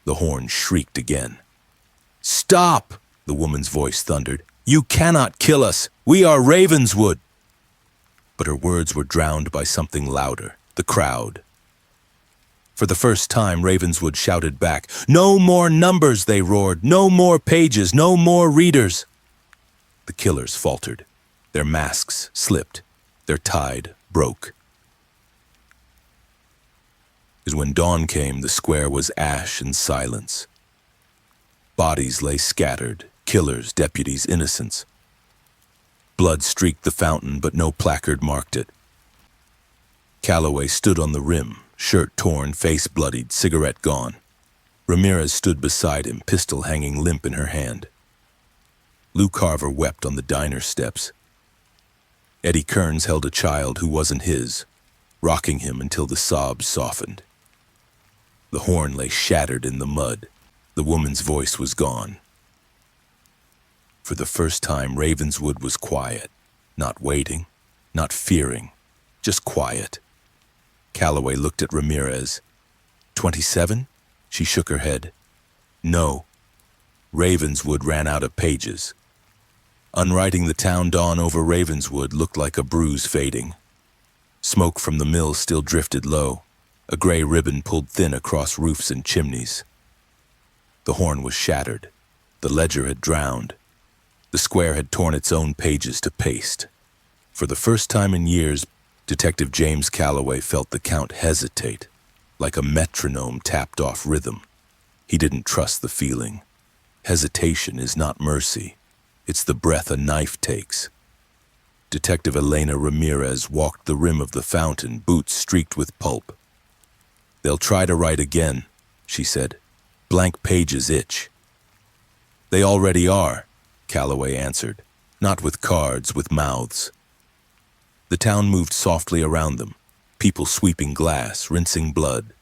The horn shrieked again. "Stop!" the woman's voice thundered. "You cannot kill us! We are Ravenswood!" But her words were drowned by something louder, the crowd. For the first time, Ravenswood shouted back. "No more numbers," they roared. "No more pages, no more readers." The killers faltered. Their masks slipped. Their tide broke. As when dawn came, the square was ash and silence. Bodies lay scattered, killers, deputies, innocents. Blood streaked the fountain, but no placard marked it. Calloway stood on the rim, shirt torn, face bloodied, cigarette gone. Ramirez stood beside him, pistol hanging limp in her hand. Lou Carver wept on the diner steps. Eddie Kearns held a child who wasn't his, rocking him until the sobs softened. The horn lay shattered in the mud. The woman's voice was gone. For the first time, Ravenswood was quiet, not waiting, not fearing, just quiet. Calloway looked at Ramirez. 27? She shook her head. No. Ravenswood ran out of pages. Unwriting the town dawn over Ravenswood looked like a bruise fading. Smoke from the mill still drifted low, a gray ribbon pulled thin across roofs and chimneys. The horn was shattered. The ledger had drowned. The square had torn its own pages to paste. For the first time in years, Detective James Calloway felt the Count hesitate, like a metronome tapped off rhythm. He didn't trust the feeling. Hesitation is not mercy. It's the breath a knife takes. Detective Elena Ramirez walked the rim of the fountain, boots streaked with pulp. "They'll try to write again," she said. "Blank pages itch." "They already are," Calloway answered. "Not with cards, with mouths." The town moved softly around them, people sweeping glass, rinsing blood,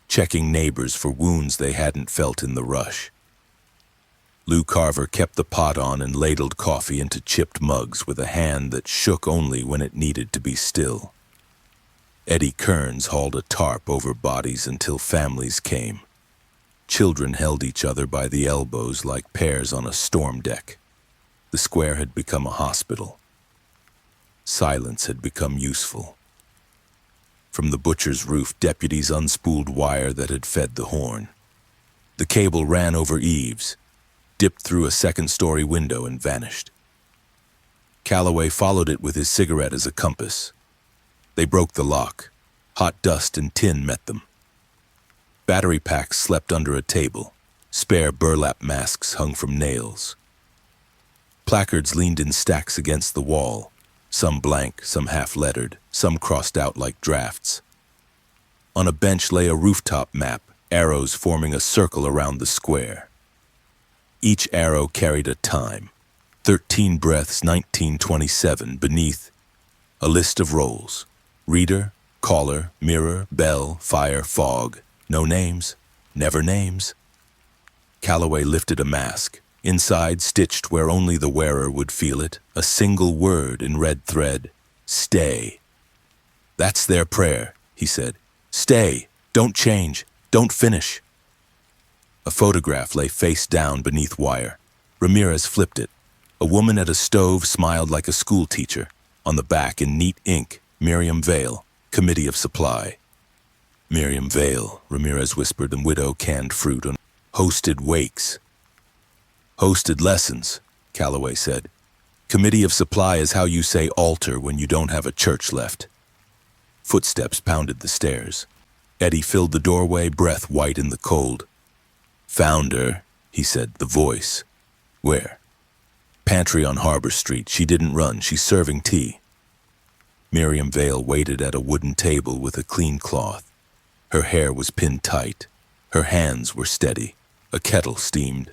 checking neighbors for wounds they hadn't felt in the rush. Lou Carver kept the pot on and ladled coffee into chipped mugs with a hand that shook only when it needed to be still. Eddie Kearns hauled a tarp over bodies until families came. Children held each other by the elbows like pairs on a storm deck. The square had become a hospital. Silence had become useful. From the butcher's roof, deputies unspooled wire that had fed the horn. The cable ran over eaves, dipped through a second-story window and vanished. Calloway followed it with his cigarette as a compass. They broke the lock. Hot dust and tin met them. Battery packs slept under a table. Spare burlap masks hung from nails. Placards leaned in stacks against the wall, some blank, some half-lettered, some crossed out like drafts. On a bench lay a rooftop map, arrows forming a circle around the square. Each arrow carried a time, 13 breaths 1927, beneath a list of roles: reader, caller, mirror, bell, fire, fog. No names, never names. Calloway lifted a mask. Inside, stitched where only the wearer would feel it, a single word in red thread: stay. "That's their prayer," he said. "Stay, don't change, don't finish." A photograph lay face down beneath wire. Ramirez flipped it. A woman at a stove smiled like a schoolteacher. On the back, in neat ink, Miriam Vale, Committee of Supply. Miriam Vale, Ramirez whispered, and widow canned fruit on hosted wakes. "Hosted lessons," Calloway said. "Committee of Supply is how you say altar when you don't have a church left." Footsteps pounded the stairs. Eddie filled the doorway, breath white in the cold. "Found her," he said, the voice. "Where?" "Pantry on Harbor Street. She didn't run. She's serving tea." Miriam Vale waited at a wooden table with a clean cloth. Her hair was pinned tight. Her hands were steady. A kettle steamed.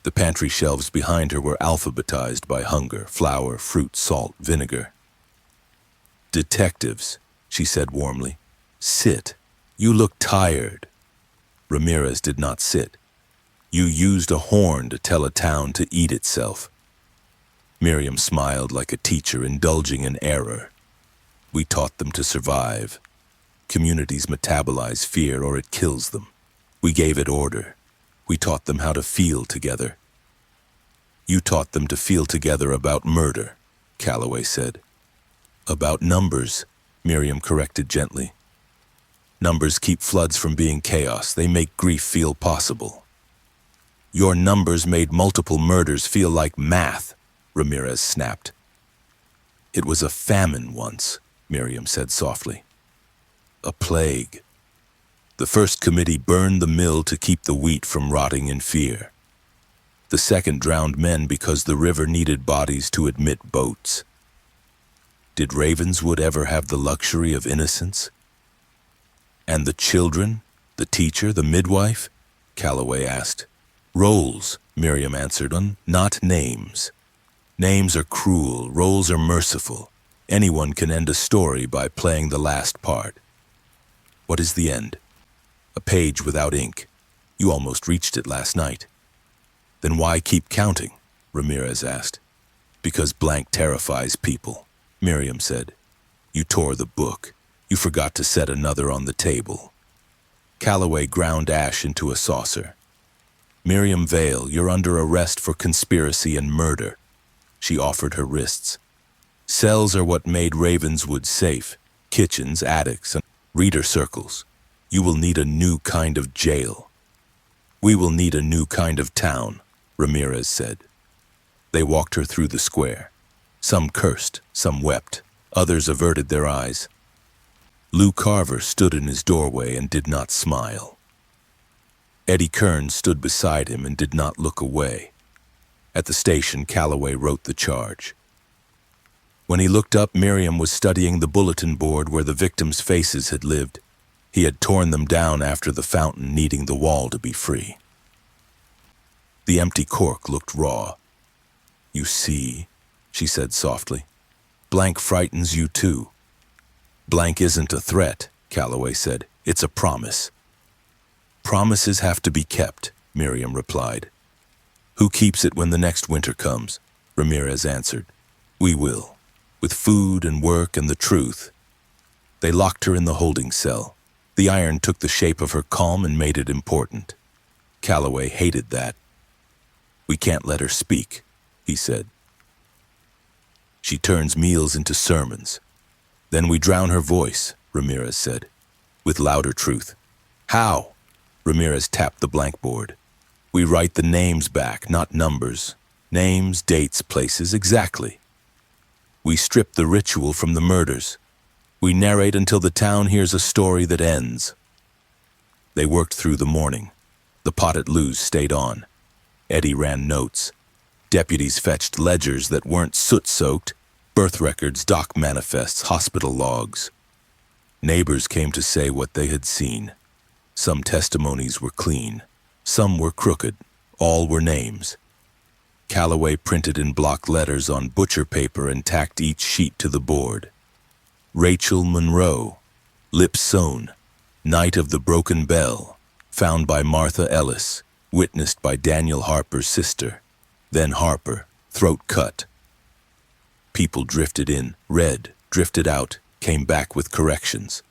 The pantry shelves behind her were alphabetized by hunger: flour, fruit, salt, vinegar. "Detectives," she said warmly. "Sit. You look tired." Ramirez did not sit. "You used a horn to tell a town to eat itself." Miriam smiled like a teacher indulging in error. "We taught them to survive. Communities metabolize fear or it kills them. We gave it order. We taught them how to feel together." "You taught them to feel together about murder," Calloway said. "About numbers," Miriam corrected gently. "Numbers keep floods from being chaos. They make grief feel possible." "Your numbers made multiple murders feel like math," Ramirez snapped. "It was a famine once," Miriam said softly. "A plague. The first committee burned the mill to keep the wheat from rotting in fear. The second drowned men because the river needed bodies to admit boats. Did Ravenswood ever have the luxury of innocence? And the children, the teacher, the midwife?" Calloway asked. "Roles," Miriam answered, "not names. Names are cruel, roles are merciful. Anyone can end a story by playing the last part." "What is the end?" "A page without ink. You almost reached it last night." "Then why keep counting?" Ramirez asked. "Because blank terrifies people," Miriam said. "You tore the book. You forgot to set another on the table." Calloway ground ash into a saucer. "Miriam Vale, you're under arrest for conspiracy and murder. She offered her wrists. Cells are what made Ravenswood safe. Kitchens, attics, and reader circles. You will need a new kind of jail. We will need a new kind of town, Ramirez said. They walked her through the square. Some cursed, some wept, others averted their eyes. Lou Carver stood in his doorway and did not smile. Eddie Kearns stood beside him and did not look away. At the station, Calloway wrote the charge. When he looked up, Miriam was studying the bulletin board where the victims' faces had lived. He had torn them down after the fountain, needing the wall to be free. The empty cork looked raw. You see, she said softly, blank frightens you too. Blank isn't a threat, Calloway said. It's a promise. Promises have to be kept, Miriam replied. Who keeps it when the next winter comes? Ramirez answered. We will, with food and work and the truth. They locked her in the holding cell. The iron took the shape of her calm and made it important. Calloway hated that. We can't let her speak, he said. She turns meals into sermons. Then we drown her voice, Ramirez said, with louder truth. How? Ramirez tapped the blank board. We write the names back, not numbers. Names, dates, places, exactly. We strip the ritual from the murders. We narrate until the town hears a story that ends. They worked through the morning. The pot at Lou's stayed on. Eddie ran notes. Deputies fetched ledgers that weren't soot-soaked, birth records, doc manifests, hospital logs. Neighbors came to say what they had seen. Some testimonies were clean. Some were crooked. All were names. Calloway printed in block letters on butcher paper and tacked each sheet to the board. Rachel Monroe, lip sewn, Night of the Broken Bell, found by Martha Ellis, witnessed by Daniel Harper's sister. Then Harper, throat cut. People drifted in, read, drifted out, came back with corrections.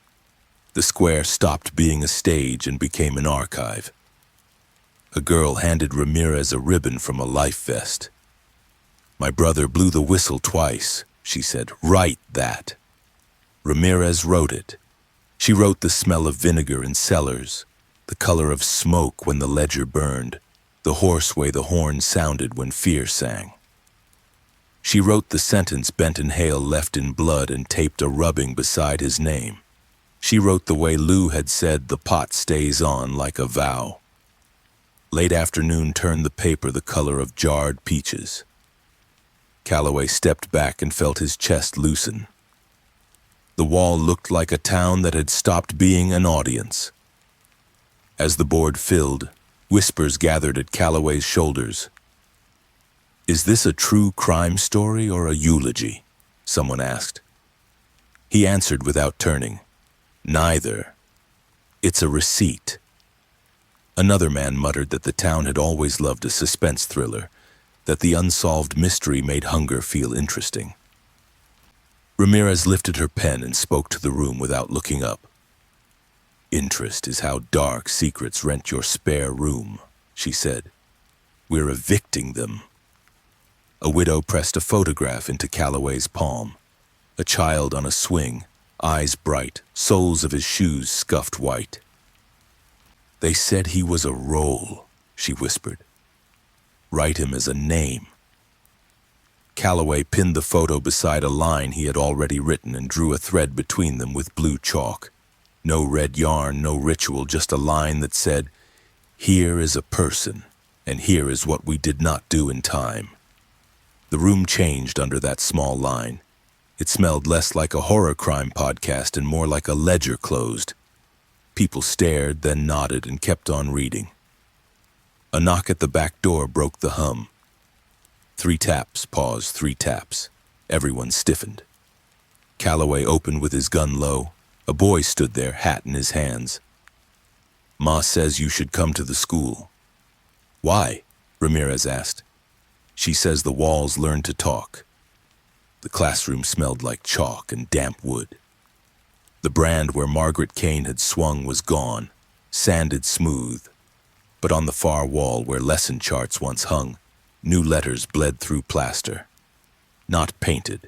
The square stopped being a stage and became an archive. A girl handed Ramirez a ribbon from a life vest. My brother blew the whistle twice, she said. Write that. Ramirez wrote it. She wrote the smell of vinegar in cellars, the color of smoke when the ledger burned, the hoarse way the horn sounded when fear sang. She wrote the sentence Benton Hale left in blood and taped a rubbing beside his name. She wrote the way Lou had said the pot stays on like a vow. Late afternoon turned the paper the color of jarred peaches. Calloway stepped back and felt his chest loosen. The wall looked like a town that had stopped being an audience. As the board filled, whispers gathered at Calloway's shoulders. Is this a true crime story or a eulogy? Someone asked. He answered without turning. Neither. It's a receipt. Another man muttered that the town had always loved a suspense thriller, that the unsolved mystery made hunger feel interesting. Ramirez lifted her pen and spoke to the room without looking up. Interest is how dark secrets rent your spare room, she said. We're evicting them. A widow pressed a photograph into Calloway's palm. A child on a swing, eyes bright, soles of his shoes scuffed white. They said he was a role, she whispered. Write him as a name. Calloway pinned the photo beside a line he had already written and drew a thread between them with blue chalk. No red yarn, no ritual, just a line that said, here is a person, and here is what we did not do in time. The room changed under that small line. It smelled less like a horror crime podcast and more like a ledger closed. People stared, then nodded and kept on reading. A knock at the back door broke the hum. 3 taps, pause, 3 taps. Everyone stiffened. Calloway opened with his gun low. A boy stood there, hat in his hands. Ma says you should come to the school. Why? Ramirez asked. She says the walls learn to talk. The classroom smelled like chalk and damp wood. The brand where Margaret Kane had swung was gone, sanded smooth. But on the far wall where lesson charts once hung, new letters bled through plaster. not painted,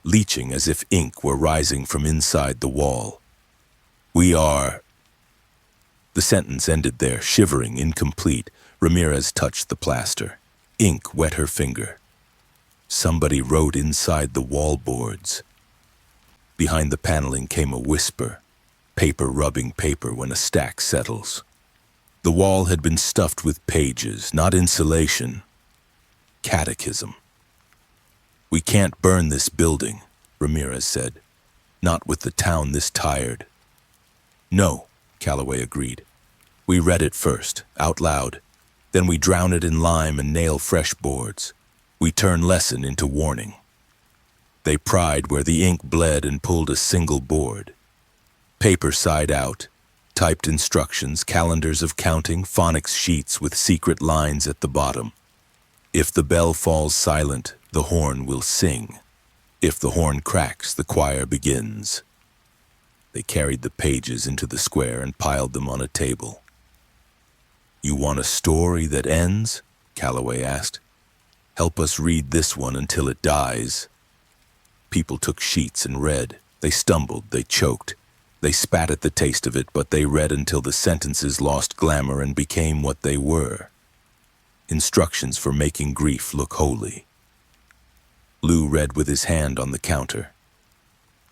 leaching as if ink were rising from inside the wall. We are... The sentence ended there, shivering, incomplete. Ramirez touched the plaster. Ink wet her finger. Somebody wrote inside the wall boards. Behind the paneling came a whisper, paper rubbing paper when a stack settles. The wall had been stuffed with pages, not insulation. Catechism. We can't burn this building, Ramirez said. Not with the town this tired. No, Calloway agreed. We read it first, out loud. Then we drown it in lime and nail fresh boards. We turn lesson into warning. They pried where the ink bled and pulled a single board. Paper side out, typed instructions, calendars of counting, phonics sheets with secret lines at the bottom. If the bell falls silent, the horn will sing. If the horn cracks, the choir begins. They carried the pages into the square and piled them on a table. You want a story that ends? Calloway asked. Help us read this one until it dies. People took sheets and read. They stumbled, they choked. They spat at the taste of it, but they read until the sentences lost glamour and became what they were. Instructions for making grief look holy. Lou read with his hand on the counter.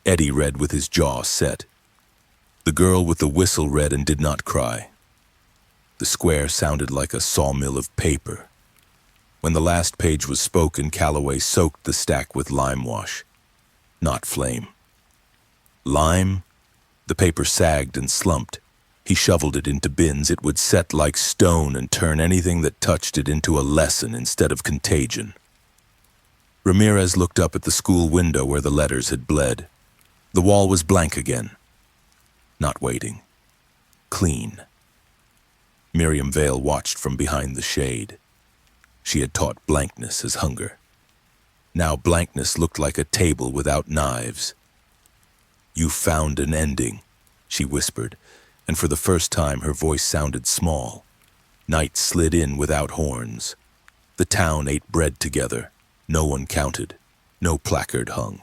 Eddie read with his jaw set. The girl with the whistle read and did not cry. The square sounded like a sawmill of paper. When the last page was spoken, Calloway soaked the stack with lime wash, not flame. Lime? The paper sagged and slumped. He shoveled it into bins. It would set like stone and turn anything that touched it into a lesson instead of contagion. Ramirez looked up at the school window where the letters had bled. The wall was blank again. Not waiting. Clean. Miriam Vale watched from behind the shade. She had taught blankness as hunger. Now blankness looked like a table without knives. You found an ending, she whispered, and for the first time her voice sounded small. Night slid in without horns. The town ate bread together. No one counted. No placard hung.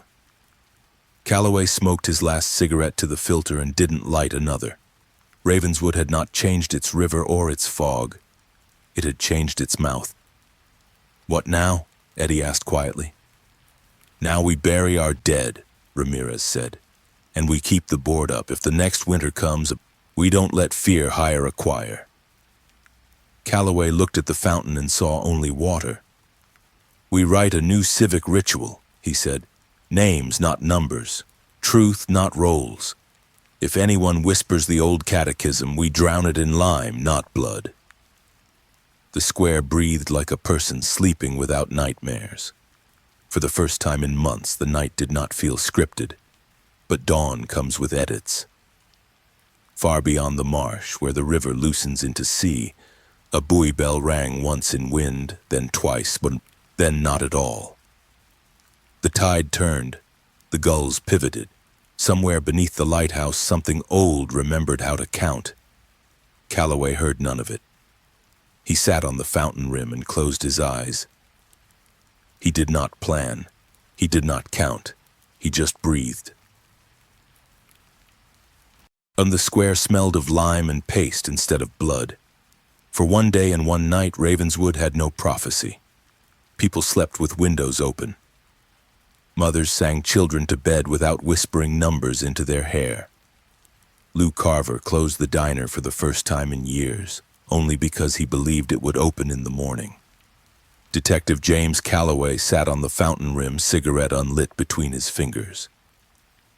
Calloway smoked his last cigarette to the filter and didn't light another. Ravenswood had not changed its river or its fog. It had changed its mouth. What now? Eddie asked quietly. Now we bury our dead, Ramirez said, and we keep the board up. If the next winter comes, we don't let fear hire a choir. Calloway looked at the fountain and saw only water. We write a new civic ritual, he said. Names, not numbers. Truth, not roles. If anyone whispers the old catechism, we drown it in lime, not blood. The square breathed like a person sleeping without nightmares. For the first time in months, the night did not feel scripted, but dawn comes with edits. Far beyond the marsh, where the river loosens into sea, a buoy bell rang once in wind, then twice, but then not at all. The tide turned, the gulls pivoted. Somewhere beneath the lighthouse, something old remembered how to count. Calloway heard none of it. He sat on the fountain rim and closed his eyes. He did not plan. He did not count. He just breathed. And the square smelled of lime and paste instead of blood. For one day and one night, Ravenswood had no prophecy. People slept with windows open. Mothers sang children to bed without whispering numbers into their hair. Lou Carver closed the diner for the first time in years, only because he believed it would open in the morning. Detective James Calloway sat on the fountain rim, cigarette unlit between his fingers.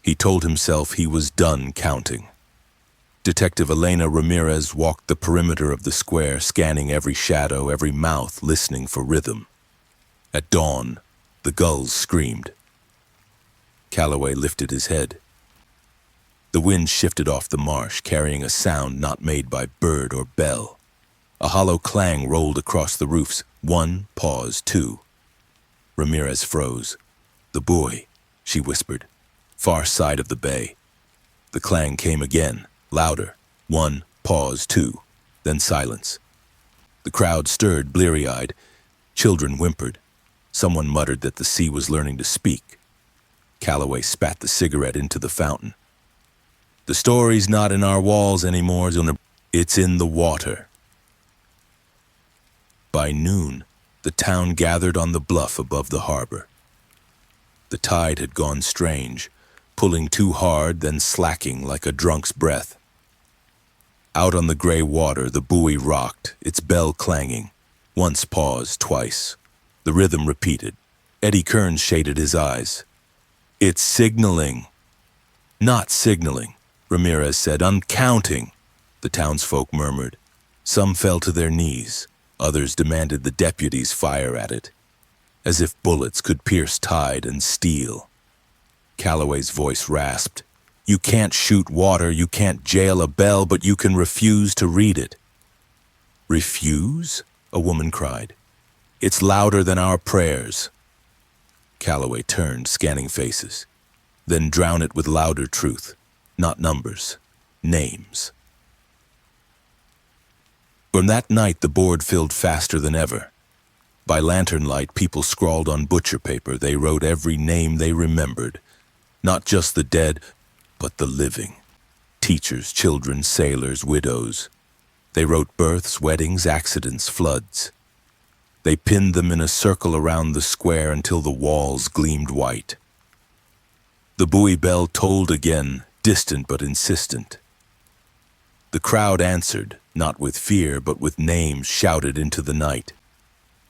He told himself he was done counting. Detective Elena Ramirez walked the perimeter of the square, scanning every shadow, every mouth, listening for rhythm. At dawn, the gulls screamed. Calloway lifted his head. The wind shifted off the marsh, carrying a sound not made by bird or bell. A hollow clang rolled across the roofs. One, pause, two. Ramirez froze. The buoy, she whispered. Far side of the bay. The clang came again, louder. One, pause, two. Then silence. The crowd stirred, bleary-eyed. Children whimpered. Someone muttered that the sea was learning to speak. Calloway spat the cigarette into the fountain. The story's not in our walls anymore, it's in the water. By noon, the town gathered on the bluff above the harbor. The tide had gone strange, pulling too hard, then slacking like a drunk's breath. Out on the gray water, the buoy rocked, its bell clanging. Once paused, twice. The rhythm repeated. Eddie Kearns shaded his eyes. It's signaling. Not signaling, Ramirez said. I'm counting, the townsfolk murmured. Some fell to their knees. Others demanded the deputies fire at it, as if bullets could pierce tide and steel. Calloway's voice rasped. You can't shoot water, you can't jail a bell, but you can refuse to read it. Refuse? A woman cried. It's louder than our prayers. Calloway turned, scanning faces. Then drown it with louder truth, not numbers, names. From that night, the board filled faster than ever. By lantern light, people scrawled on butcher paper. They wrote every name they remembered. Not just the dead, but the living. Teachers, children, sailors, widows. They wrote births, weddings, accidents, floods. They pinned them in a circle around the square until the walls gleamed white. The buoy bell tolled again, distant but insistent. The crowd answered, not with fear, but with names shouted into the night.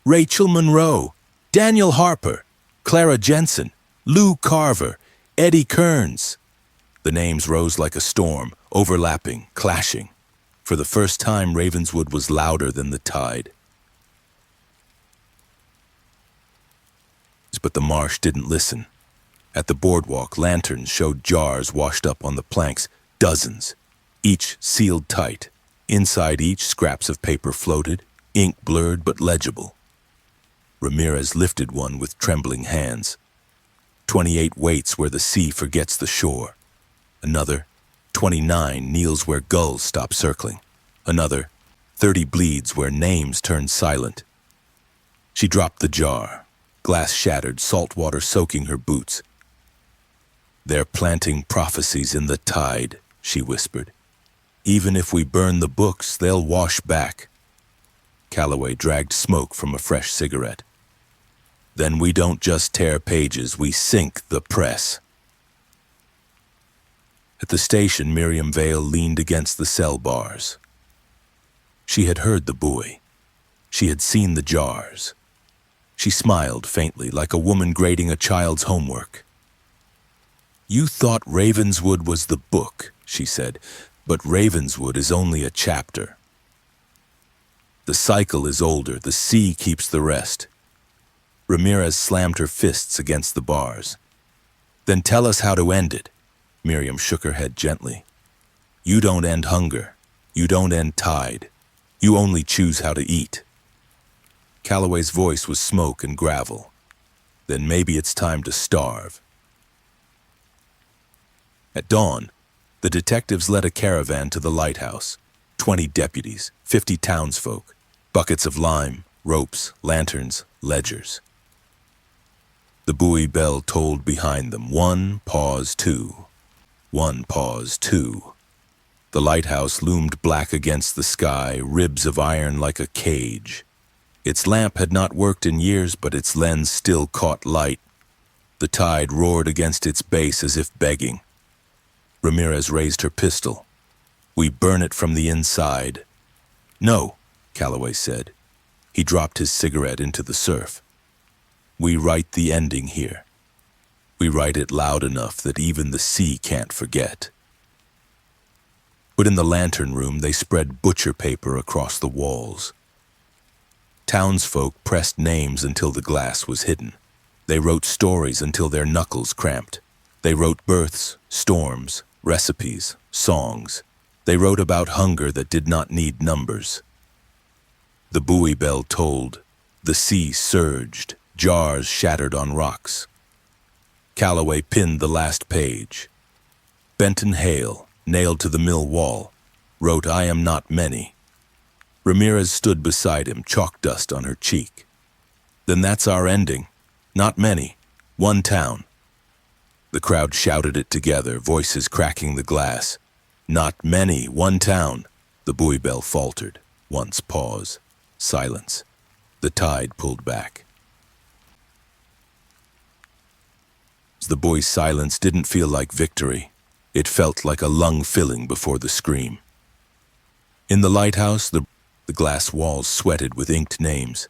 Rachel Monroe, Daniel Harper, Clara Jensen, Lou Carver, Eddie Kearns. The names rose like a storm, overlapping, clashing. For the first time, Ravenswood was louder than the tide. But the marsh didn't listen. At the boardwalk, lanterns showed jars washed up on the planks, dozens, each sealed tight. Inside each, scraps of paper floated, ink blurred but legible. Ramirez lifted one with trembling hands. 28 waits where the sea forgets the shore. Another, 29 kneels where gulls stop circling. Another, 30 bleeds where names turn silent. She dropped the jar, glass shattered, salt water soaking her boots. They're planting prophecies in the tide, she whispered. Even if we burn the books, they'll wash back. Calloway dragged smoke from a fresh cigarette. Then we don't just tear pages, we sink the press. At the station, Miriam Vale leaned against the cell bars. She had heard the buoy. She had seen the jars. She smiled faintly, like a woman grading a child's homework. You thought Ravenswood was the book, she said, but Ravenswood is only a chapter. The cycle is older, the sea keeps the rest. Ramirez slammed her fists against the bars. Then tell us how to end it. Miriam shook her head gently. You don't end hunger. You don't end tide. You only choose how to eat. Calloway's voice was smoke and gravel. Then maybe it's time to starve. At dawn, the detectives led a caravan to the lighthouse. 20 deputies, 50 townsfolk, buckets of lime, ropes, lanterns, ledgers. The buoy bell tolled behind them. 1, pause, 2. 1, pause, 2. The lighthouse loomed black against the sky, ribs of iron like a cage. Its lamp had not worked in years, but its lens still caught light. The tide roared against its base as if begging. Ramirez raised her pistol. We burn it from the inside. No, Calloway said. He dropped his cigarette into the surf. We write the ending here. We write it loud enough that even the sea can't forget. But in the lantern room, they spread butcher paper across the walls. Townsfolk pressed names until the glass was hidden. They wrote stories until their knuckles cramped. They wrote births, storms, recipes, songs. They wrote about hunger that did not need numbers. The buoy bell tolled. The sea surged. Jars shattered on rocks. Calloway pinned the last page. Benton Hale, nailed to the mill wall, wrote, I am not many. Ramirez stood beside him, chalk dust on her cheek. Then that's our ending, Not many. One town. The crowd shouted it together, voices cracking the glass. Not many. One town. The buoy bell faltered. Once pause. Silence. The tide pulled back. The boy's silence didn't feel like victory. It felt like a lung filling before the scream. In the lighthouse, the glass walls sweated with inked names.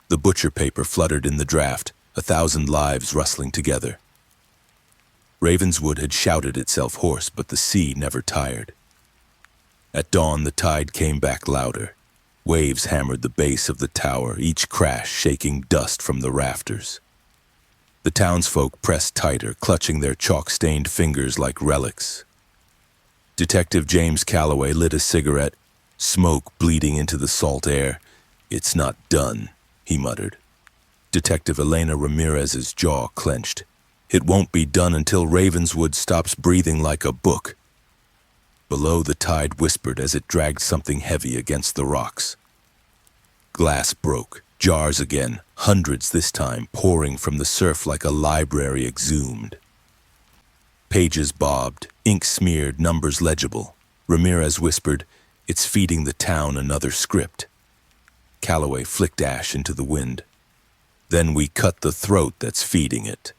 The butcher paper fluttered in the draft, 1,000 lives rustling together. Ravenswood had shouted itself hoarse, but the sea never tired. At dawn, the tide came back louder. Waves hammered the base of the tower, each crash shaking dust from the rafters. The townsfolk pressed tighter, clutching their chalk-stained fingers like relics. Detective James Calloway lit a cigarette, smoke bleeding into the salt air. "It's not done," he muttered. Detective Elena Ramirez's jaw clenched. "It won't be done until Ravenswood stops breathing like a book." Below, the tide whispered as it dragged something heavy against the rocks. Glass broke, jars again, hundreds this time, pouring from the surf like a library exhumed. Pages bobbed, ink smeared, numbers legible. Ramirez whispered, "It's feeding the town another script." Calloway flicked ash into the wind. "Then we cut the throat that's feeding it."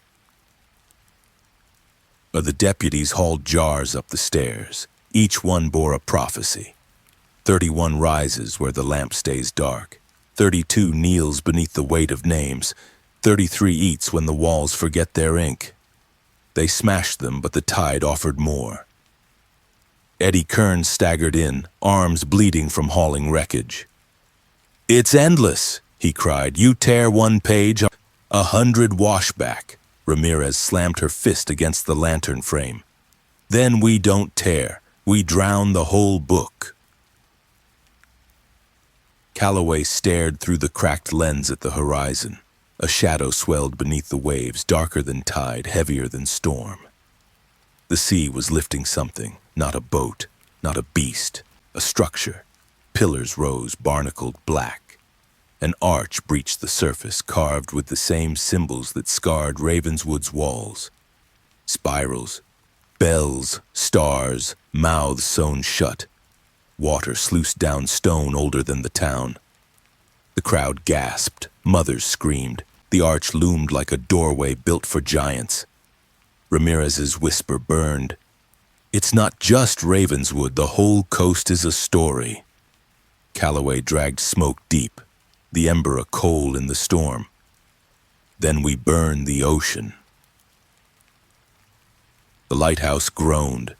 The deputies hauled jars up the stairs. Each one bore a prophecy. 31 rises where the lamp stays dark. 32 kneels beneath the weight of names. 33 eats when the walls forget their ink. They smashed them, but the tide offered more. Eddie Kearns staggered in, arms bleeding from hauling wreckage. "It's endless," he cried. "You tear one page, 100 wash back." Ramirez slammed her fist against the lantern frame. "Then we don't tear. We drown the whole book." Calloway stared through the cracked lens at the horizon. A shadow swelled beneath the waves, darker than tide, heavier than storm. The sea was lifting something, not a boat, not a beast, a structure. Pillars rose, barnacled black. An arch breached the surface, carved with the same symbols that scarred Ravenswood's walls. Spirals, bells, stars, mouths sewn shut. Water sluiced down stone older than the town. The crowd gasped, mothers screamed. The arch loomed like a doorway built for giants. Ramirez's whisper burned. "It's not just Ravenswood, the whole coast is a story." Calloway dragged smoke deep, the ember a coal in the storm. "Then we burn the ocean." The lighthouse groaned.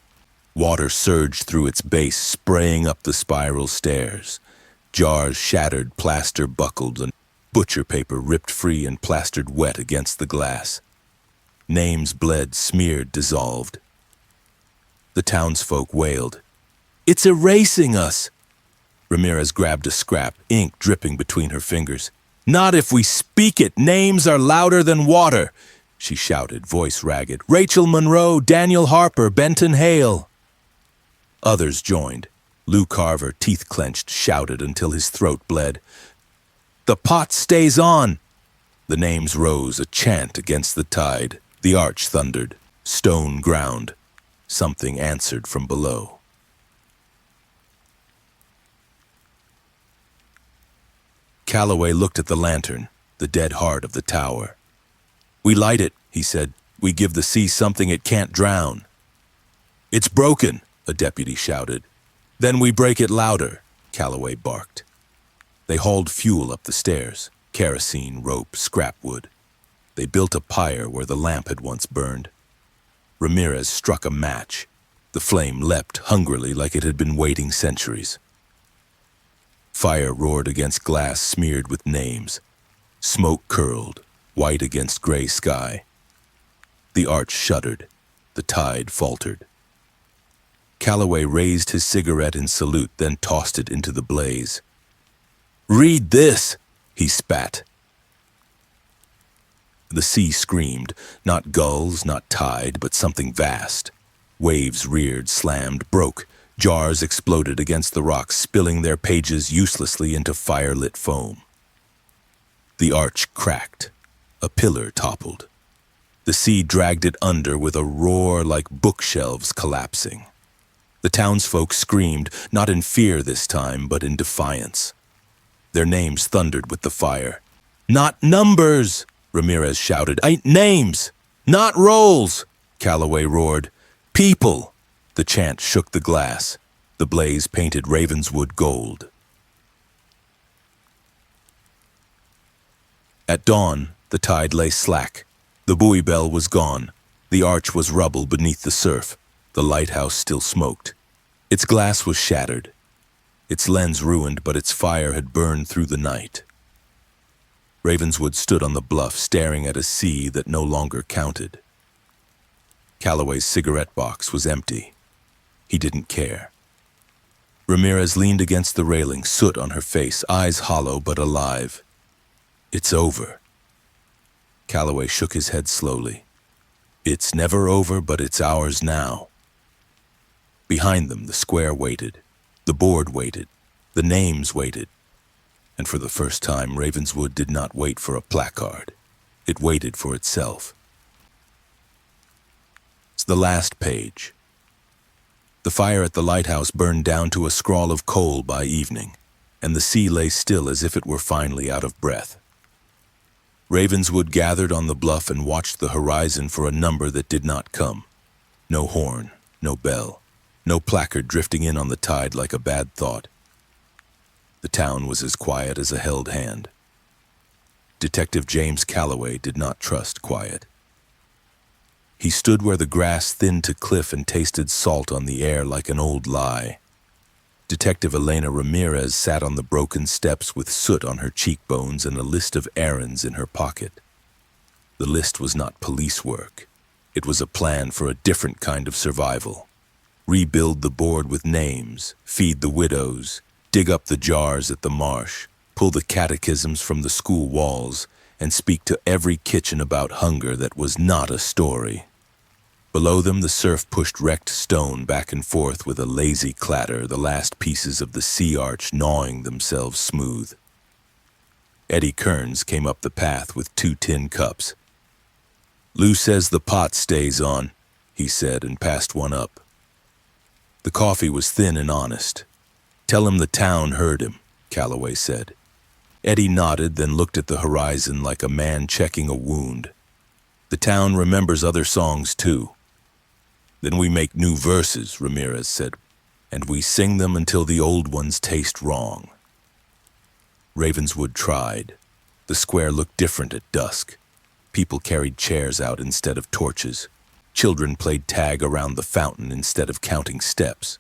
Water surged through its base, spraying up the spiral stairs. Jars shattered, plaster buckled, and butcher paper ripped free and plastered wet against the glass. Names bled, smeared, dissolved. The townsfolk wailed, "It's erasing us!" Ramirez grabbed a scrap, ink dripping between her fingers. "Not if we speak it! Names are louder than water!" she shouted, voice ragged. "Rachel Monroe, Daniel Harper, Benton Hale." Others joined. Lou Carver, teeth clenched, shouted until his throat bled. "The pot stays on!" The names rose, a chant against the tide. The arch thundered. Stone ground. Something answered from below. Calloway looked at the lantern, the dead heart of the tower. "We light it," he said. "We give the sea something it can't drown." "It's broken," a deputy shouted. "Then we break it louder," Calloway barked. They hauled fuel up the stairs, kerosene, rope, scrap wood. They built a pyre where the lamp had once burned. Ramirez struck a match. The flame leapt hungrily like it had been waiting centuries. Fire roared against glass smeared with names. Smoke curled, white against gray sky. The arch shuddered. The tide faltered. Calloway raised his cigarette in salute, then tossed it into the blaze. "Read this!" he spat. The sea screamed, not gulls, not tide, but something vast. Waves reared, slammed, broke. Jars exploded against the rocks, spilling their pages uselessly into fire-lit foam. The arch cracked. A pillar toppled. The sea dragged it under with a roar like bookshelves collapsing. The townsfolk screamed, not in fear this time, but in defiance. Their names thundered with the fire. "Not numbers!" Ramirez shouted. "Names! Not rolls!" Calloway roared. "People!" The chant shook the glass. The blaze painted Ravenswood gold. At dawn, the tide lay slack. The buoy bell was gone. The arch was rubble beneath the surf. The lighthouse still smoked. Its glass was shattered. Its lens ruined, but its fire had burned through the night. Ravenswood stood on the bluff, staring at a sea that no longer counted. Calloway's cigarette box was empty. He didn't care. Ramirez leaned against the railing, soot on her face, eyes hollow but alive. "It's over." Calloway shook his head slowly. "It's never over, but it's ours now." Behind them, the square waited. The board waited. The names waited. And for the first time, Ravenswood did not wait for a placard. It waited for itself. It's the last page. The fire at the lighthouse burned down to a scrawl of coal by evening, and the sea lay still as if it were finally out of breath. Ravenswood gathered on the bluff and watched the horizon for a number that did not come. No horn, no bell, no placard drifting in on the tide like a bad thought. The town was as quiet as a held hand. Detective James Calloway did not trust quiet. He stood where the grass thinned to cliff and tasted salt on the air like an old lie. Detective Elena Ramirez sat on the broken steps with soot on her cheekbones and a list of errands in her pocket. The list was not police work. It was a plan for a different kind of survival. Rebuild the board with names, feed the widows, dig up the jars at the marsh, pull the catechisms from the school walls, and speak to every kitchen about hunger that was not a story. Below them, the surf pushed wrecked stone back and forth with a lazy clatter, the last pieces of the sea arch gnawing themselves smooth. Eddie Kearns came up the path with 2 tin cups. "Lou says the pot stays on," he said, and passed one up. The coffee was thin and honest. "Tell him the town heard him," Calloway said. Eddie nodded, then looked at the horizon like a man checking a wound. "The town remembers other songs, too." "Then we make new verses," Ramirez said, "and we sing them until the old ones taste wrong." Ravenswood tried. The square looked different at dusk. People carried chairs out instead of torches. Children played tag around the fountain instead of counting steps.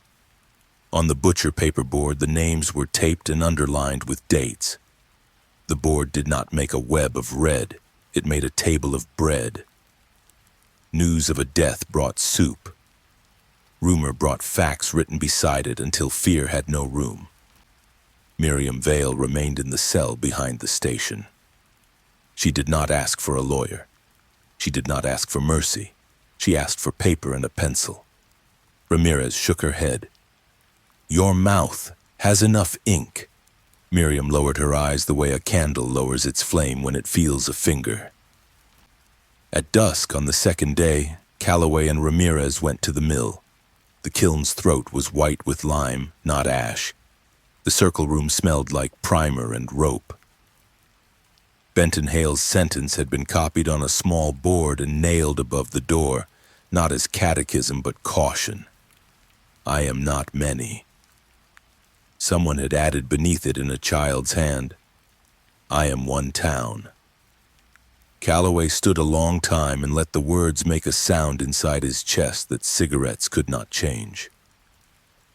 On the butcher paperboard, the names were taped and underlined with dates. The board did not make a web of red. It made a table of bread. News of a death brought soup. Rumor brought facts written beside it until fear had no room. Miriam Vale remained in the cell behind the station. She did not ask for a lawyer. She did not ask for mercy. She asked for paper and a pencil. Ramirez shook her head. "Your mouth has enough ink." Miriam lowered her eyes the way a candle lowers its flame when it feels a finger. At dusk on the second day, Calloway and Ramirez went to the mill. The kiln's throat was white with lime, not ash. The circle room smelled like primer and rope. Benton Hale's sentence had been copied on a small board and nailed above the door, not as catechism but caution. "I am not many." Someone had added beneath it in a child's hand, "I am one town." Calloway stood a long time and let the words make a sound inside his chest that cigarettes could not change.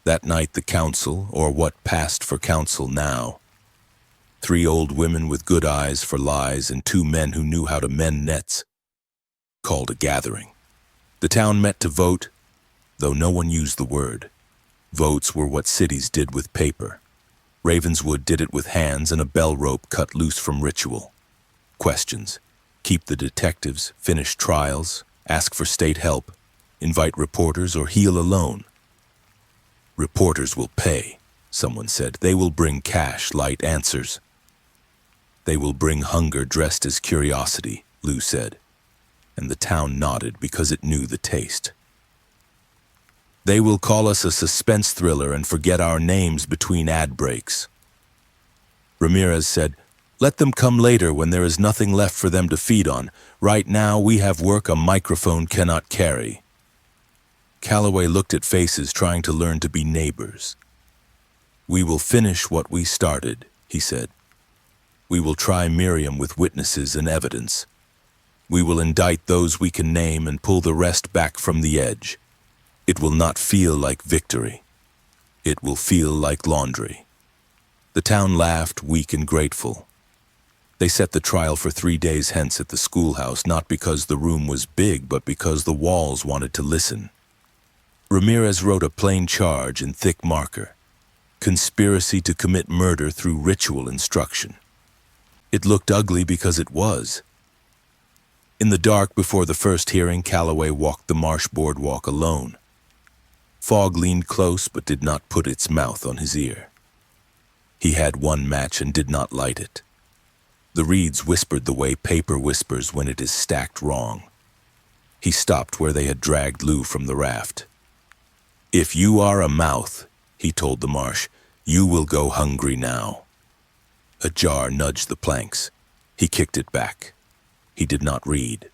That night the council, or what passed for council now, 3 old women with good eyes for lies and 2 men who knew how to mend nets, called a gathering. The town met to vote, though no one used the word. Votes were what cities did with paper. Ravenswood did it with hands and a bell rope cut loose from ritual. Questions. Keep the detectives, finish trials, ask for state help, invite reporters, or heal alone. "Reporters will pay," someone said. "They will bring cash, light answers. They will bring hunger dressed as curiosity. Lou said, and the town nodded because it knew the taste. They will call us a suspense thriller and forget our names between ad breaks. Ramirez said, let them come later when there is nothing left for them to feed on. Right now we have work a microphone cannot carry. Calloway looked at faces trying to learn to be neighbors. We will finish what we started, he said. We will try Miriam with witnesses and evidence. We will indict those we can name and pull the rest back from the edge. It will not feel like victory. It will feel like laundry. The town laughed, weak and grateful. They set the trial for 3 days hence at the schoolhouse, not because the room was big, but because the walls wanted to listen. Ramirez wrote a plain charge in thick marker. Conspiracy to commit murder through ritual instruction. It looked ugly because it was. In the dark before the first hearing, Calloway walked the marsh boardwalk alone. Fog leaned close but did not put its mouth on his ear. He had one match and did not light it. The reeds whispered the way paper whispers when it is stacked wrong. He stopped where they had dragged Lou from the raft. If you are a mouth, he told the marsh, you will go hungry now. A jar nudged the planks. He kicked it back. He did not read.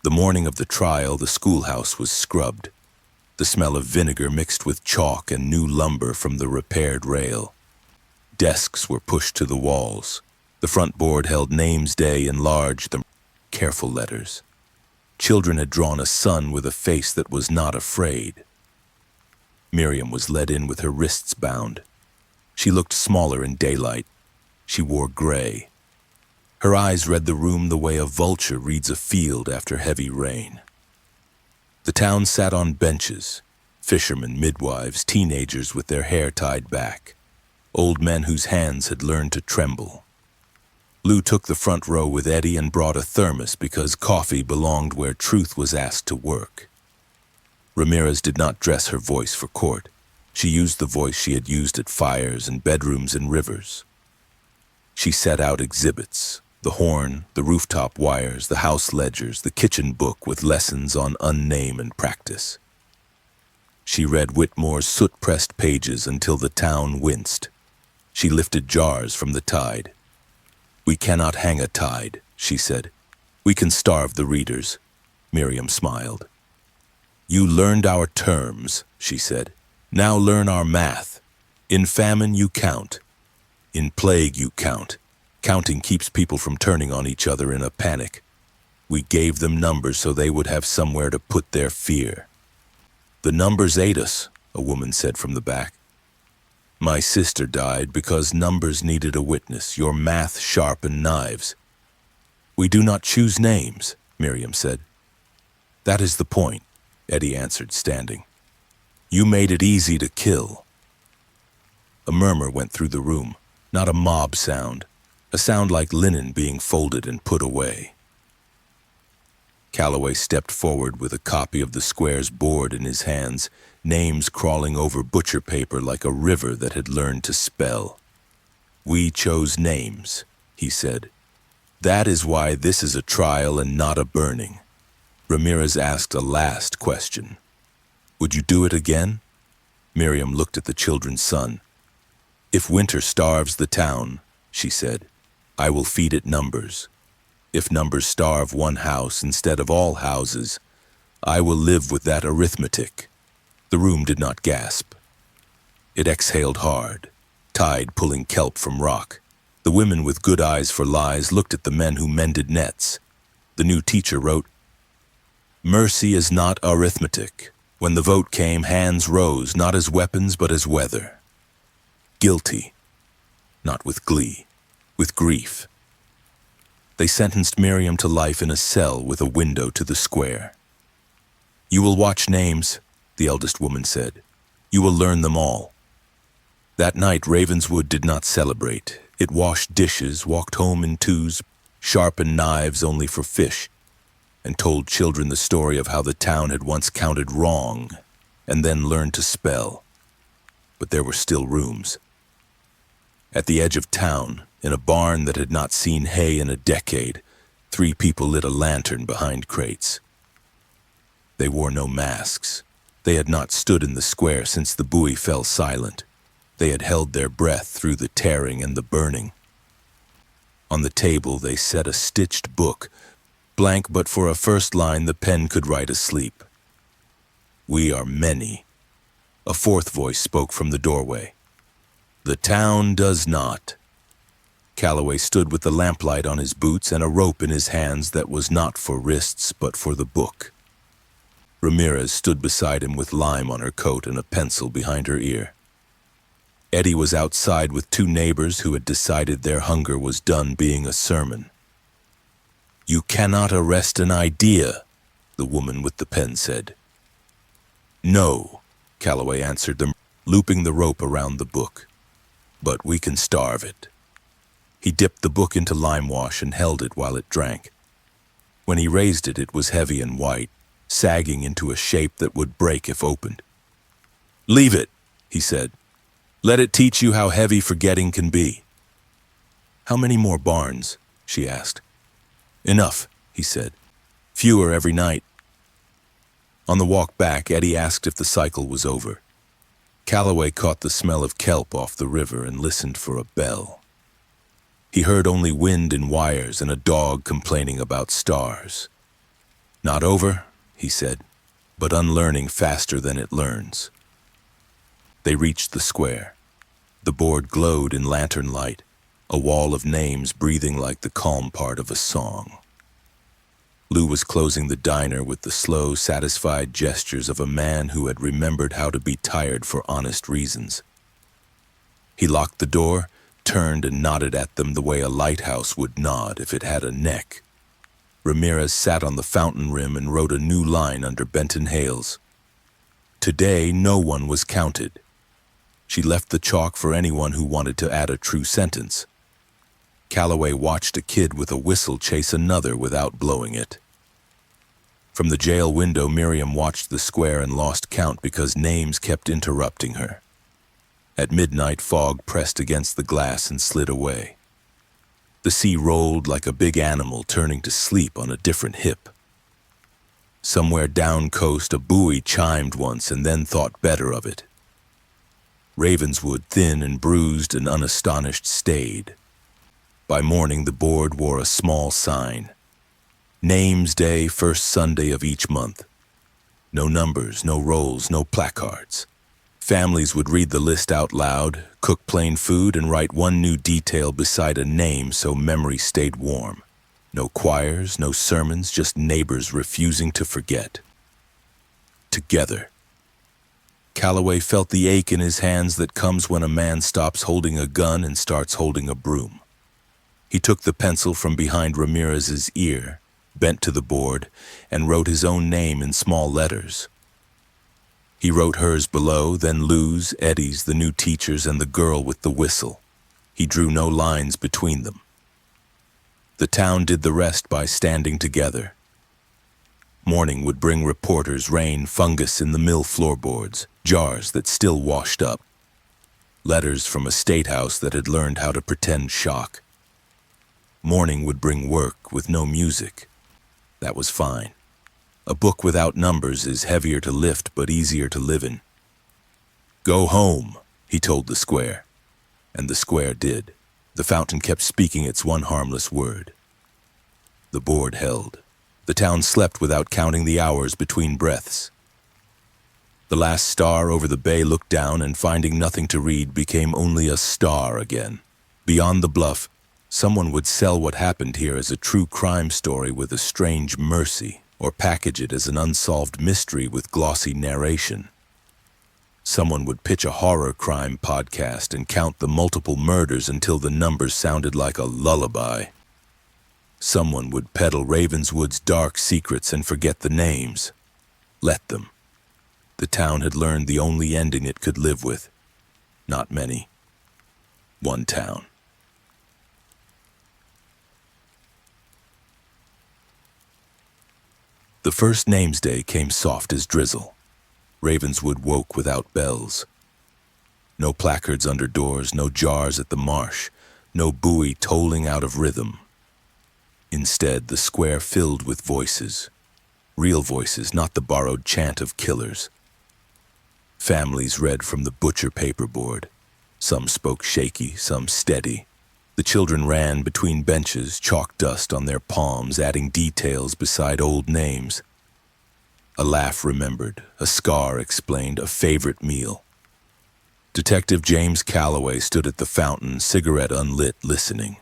The morning of the trial, the schoolhouse was scrubbed. The smell of vinegar mixed with chalk and new lumber from the repaired rail. Desks were pushed to the walls. The front board held Names Day in large, careful letters. Children had drawn a sun with a face that was not afraid. Miriam was led in with her wrists bound. She looked smaller in daylight. She wore gray. Her eyes read the room the way a vulture reads a field after heavy rain. The town sat on benches, fishermen, midwives, teenagers with their hair tied back, old men whose hands had learned to tremble. Lou took the front row with Eddie and brought a thermos because coffee belonged where truth was asked to work. Ramirez did not dress her voice for court. She used the voice she had used at fires and bedrooms and rivers. She set out exhibits. The horn, the rooftop wires, the house ledgers, the kitchen book with lessons on unname and practice. She read Whitmore's soot-pressed pages until the town winced. She lifted jars from the tide. We cannot hang a tide, she said. We can starve the readers. Miriam smiled. You learned our terms, she said. Now learn our math. In famine you count. In plague you count. Counting keeps people from turning on each other in a panic. We gave them numbers so they would have somewhere to put their fear. The numbers ate us, a woman said from the back. My sister died because numbers needed a witness. Your math sharpened knives. We do not choose names, Miriam said. That is the point, Eddie answered, standing. You made it easy to kill. A murmur went through the room, not a mob sound. A sound like linen being folded and put away. Calloway stepped forward with a copy of the square's board in his hands, names crawling over butcher paper like a river that had learned to spell. We chose names, he said. That is why this is a trial and not a burning. Ramirez asked a last question. Would you do it again? Miriam looked at the children's son. If winter starves the town, she said, I will feed it numbers. If numbers starve one house instead of all houses, I will live with that arithmetic. The room did not gasp. It exhaled hard, tide pulling kelp from rock. The women with good eyes for lies looked at the men who mended nets. The new teacher wrote, Mercy is not arithmetic. When the vote came, hands rose, not as weapons but as weather. Guilty, not with glee. With grief. They sentenced Miriam to life in a cell with a window to the square. You will watch names, the eldest woman said. You will learn them all. That night, Ravenswood did not celebrate. It washed dishes, walked home in twos, sharpened knives only for fish, and told children the story of how the town had once counted wrong and then learned to spell. But there were still rooms. At the edge of town, in a barn that had not seen hay in a decade, 3 people lit a lantern behind crates. They wore no masks. They had not stood in the square since the buoy fell silent. They had held their breath through the tearing and the burning. On the table they set a stitched book, blank but for a first line the pen could write asleep. "We are many." A fourth voice spoke from the doorway. "The town does not." Calloway stood with the lamplight on his boots and a rope in his hands that was not for wrists but for the book. Ramirez stood beside him with lime on her coat and a pencil behind her ear. Eddie was outside with 2 neighbors who had decided their hunger was done being a sermon. "You cannot arrest an idea," the woman with the pen said. "No," Calloway answered them, looping the rope around the book. "But we can starve it." He dipped the book into lime wash and held it while it drank. When he raised it, it was heavy and white, sagging into a shape that would break if opened. "Leave it," he said. "Let it teach you how heavy forgetting can be." "How many more barns?" she asked. "Enough," he said. "Fewer every night." On the walk back, Eddie asked if the cycle was over. Calloway caught the smell of kelp off the river and listened for a bell. He heard only wind and wires and a dog complaining about stars. "Not over," he said, "but unlearning faster than it learns." They reached the square. The board glowed in lantern light, a wall of names breathing like the calm part of a song. Lou was closing the diner with the slow, satisfied gestures of a man who had remembered how to be tired for honest reasons. He locked the door, turned and nodded at them the way a lighthouse would nod if it had a neck. Ramirez sat on the fountain rim and wrote a new line under Benton Hales. "Today, no one was counted." She left the chalk for anyone who wanted to add a true sentence. Calloway watched a kid with a whistle chase another without blowing it. From the jail window, Miriam watched the square and lost count because names kept interrupting her. At midnight, fog pressed against the glass and slid away. The sea rolled like a big animal turning to sleep on a different hip. Somewhere down coast, a buoy chimed once and then thought better of it. Ravenswood, thin and bruised and unastonished, stayed. By morning, the board wore a small sign. Names Day, first Sunday of each month. No numbers, no rolls, no placards. Families would read the list out loud, cook plain food, and write one new detail beside a name so memory stayed warm. No choirs, no sermons, just neighbors refusing to forget. Together. Calloway felt the ache in his hands that comes when a man stops holding a gun and starts holding a broom. He took the pencil from behind Ramirez's ear, bent to the board, and wrote his own name in small letters. He wrote hers below, then Lou's, Eddie's, the new teacher's, and the girl with the whistle. He drew no lines between them. The town did the rest by standing together. Morning would bring reporters, rain, fungus in the mill floorboards, jars that still washed up. Letters from a state house that had learned how to pretend shock. Morning would bring work with no music. That was fine. A book without numbers is heavier to lift but easier to live in. "Go home," he told the square. And the square did. The fountain kept speaking its one harmless word. The board held. The town slept without counting the hours between breaths. The last star over the bay looked down and, finding nothing to read, became only a star again. Beyond the bluff, someone would sell what happened here as a true crime story with a strange mercy, or package it as an unsolved mystery with glossy narration. Someone would pitch a horror crime podcast and count the multiple murders until the numbers sounded like a lullaby. Someone would peddle Ravenswood's dark secrets and forget the names. Let them. The town had learned the only ending it could live with. Not many. One town. The first names day came soft as drizzle. Ravenswood woke without bells. No placards under doors, no jars at the marsh, no buoy tolling out of rhythm. Instead, the square filled with voices. Real voices, not the borrowed chant of killers. Families read from the butcher paperboard. Some spoke shaky, some steady. The children ran between benches, chalk dust on their palms, adding details beside old names. A laugh remembered, a scar explained, a favorite meal. Detective James Calloway stood at the fountain, cigarette unlit, listening.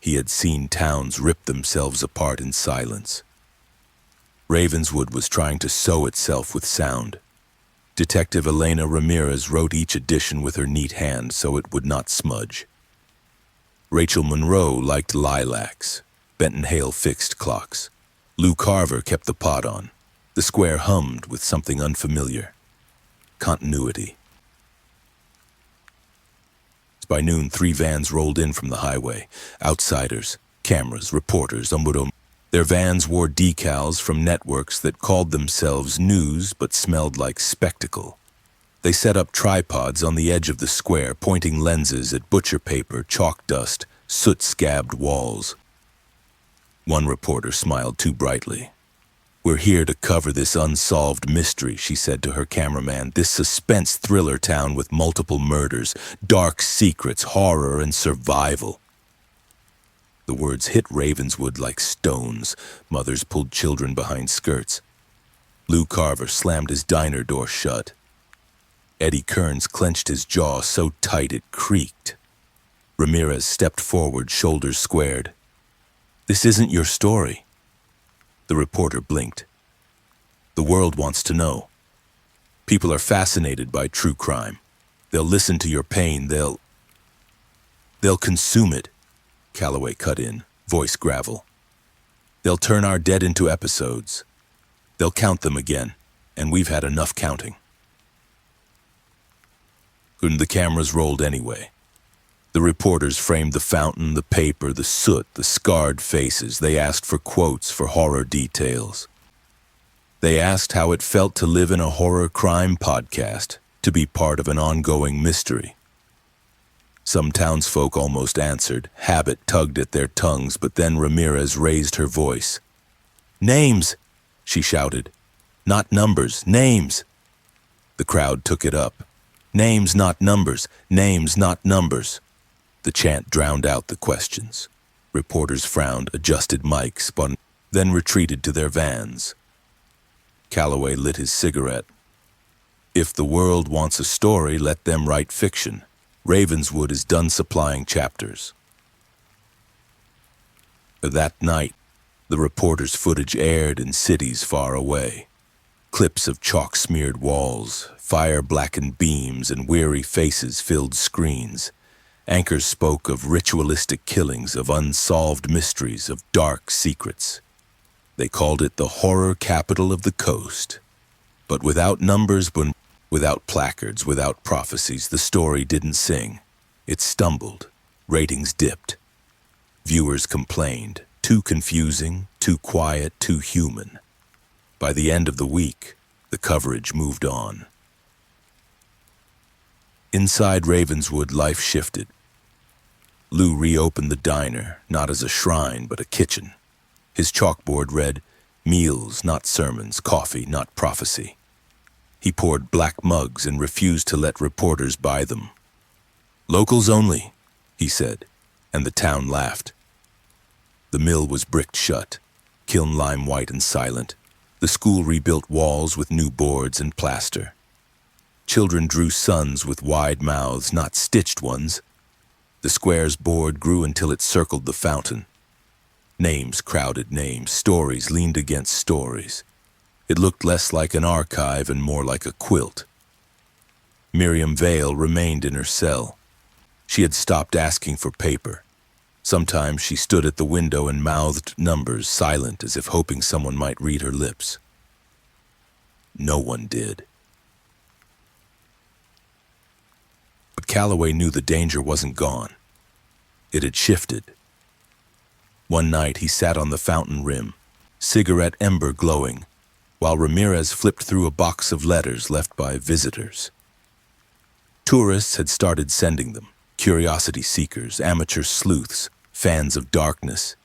He had seen towns rip themselves apart in silence. Ravenswood was trying to sew itself with sound. Detective Elena Ramirez wrote each edition with her neat hand so it would not smudge. Rachel Monroe liked lilacs. Benton Hale fixed clocks. Lou Carver kept the pot on. The square hummed with something unfamiliar. Continuity. By noon, 3 vans rolled in from the highway. Outsiders, cameras, reporters, Their vans wore decals from networks that called themselves news but smelled like spectacle. They set up tripods on the edge of the square, pointing lenses at butcher paper, chalk dust, soot-scabbed walls. One reporter smiled too brightly. "We're here to cover this unsolved mystery," she said to her cameraman, "this suspense thriller town with multiple murders, dark secrets, horror, and survival." The words hit Ravenswood like stones. Mothers pulled children behind skirts. Lou Carver slammed his diner door shut. Eddie Kearns clenched his jaw so tight it creaked. Ramirez stepped forward, shoulders squared. "This isn't your story." The reporter blinked. "The world wants to know. People are fascinated by true crime. They'll listen to your pain. They'll consume it." Calloway cut in, voice gravel. "They'll turn our dead into episodes. They'll count them again, and we've had enough counting." And the cameras rolled anyway. The reporters framed the fountain, the paper, the soot, the scarred faces. They asked for quotes, for horror details. They asked how it felt to live in a horror crime podcast, to be part of an ongoing mystery. Some townsfolk almost answered. Habit tugged at their tongues, but then Ramirez raised her voice. "Names!" she shouted. "Not numbers, names!" The crowd took it up. "Names, not numbers. Names, not numbers." The chant drowned out the questions. Reporters frowned, adjusted mics, then retreated to their vans. Calloway lit his cigarette. "If the world wants a story, let them write fiction. Ravenswood is done supplying chapters." That night, the reporters' footage aired in cities far away. Clips of chalk-smeared walls, fire-blackened beams, and weary faces filled screens. Anchors spoke of ritualistic killings, of unsolved mysteries, of dark secrets. They called it the horror capital of the coast. But without numbers, without placards, without prophecies, the story didn't sing. It stumbled. Ratings dipped. Viewers complained. Too confusing, too quiet, too human. By the end of the week, the coverage moved on. Inside Ravenswood, life shifted. Lou reopened the diner, not as a shrine, but a kitchen. His chalkboard read, "Meals, not sermons, coffee, not prophecy." He poured black mugs and refused to let reporters buy them. "Locals only," he said, and the town laughed. The mill was bricked shut, kiln lime white and silent. The school rebuilt walls with new boards and plaster. Children drew suns with wide mouths, not stitched ones. The square's board grew until it circled the fountain. Names crowded names, stories leaned against stories. It looked less like an archive and more like a quilt. Miriam Vale remained in her cell. She had stopped asking for paper. Sometimes she stood at the window and mouthed numbers, silent as if hoping someone might read her lips. No one did. But Calloway knew the danger wasn't gone. It had shifted. One night he sat on the fountain rim, cigarette ember glowing, while Ramirez flipped through a box of letters left by visitors. Tourists had started sending them, curiosity seekers, amateur sleuths. fans of darkness.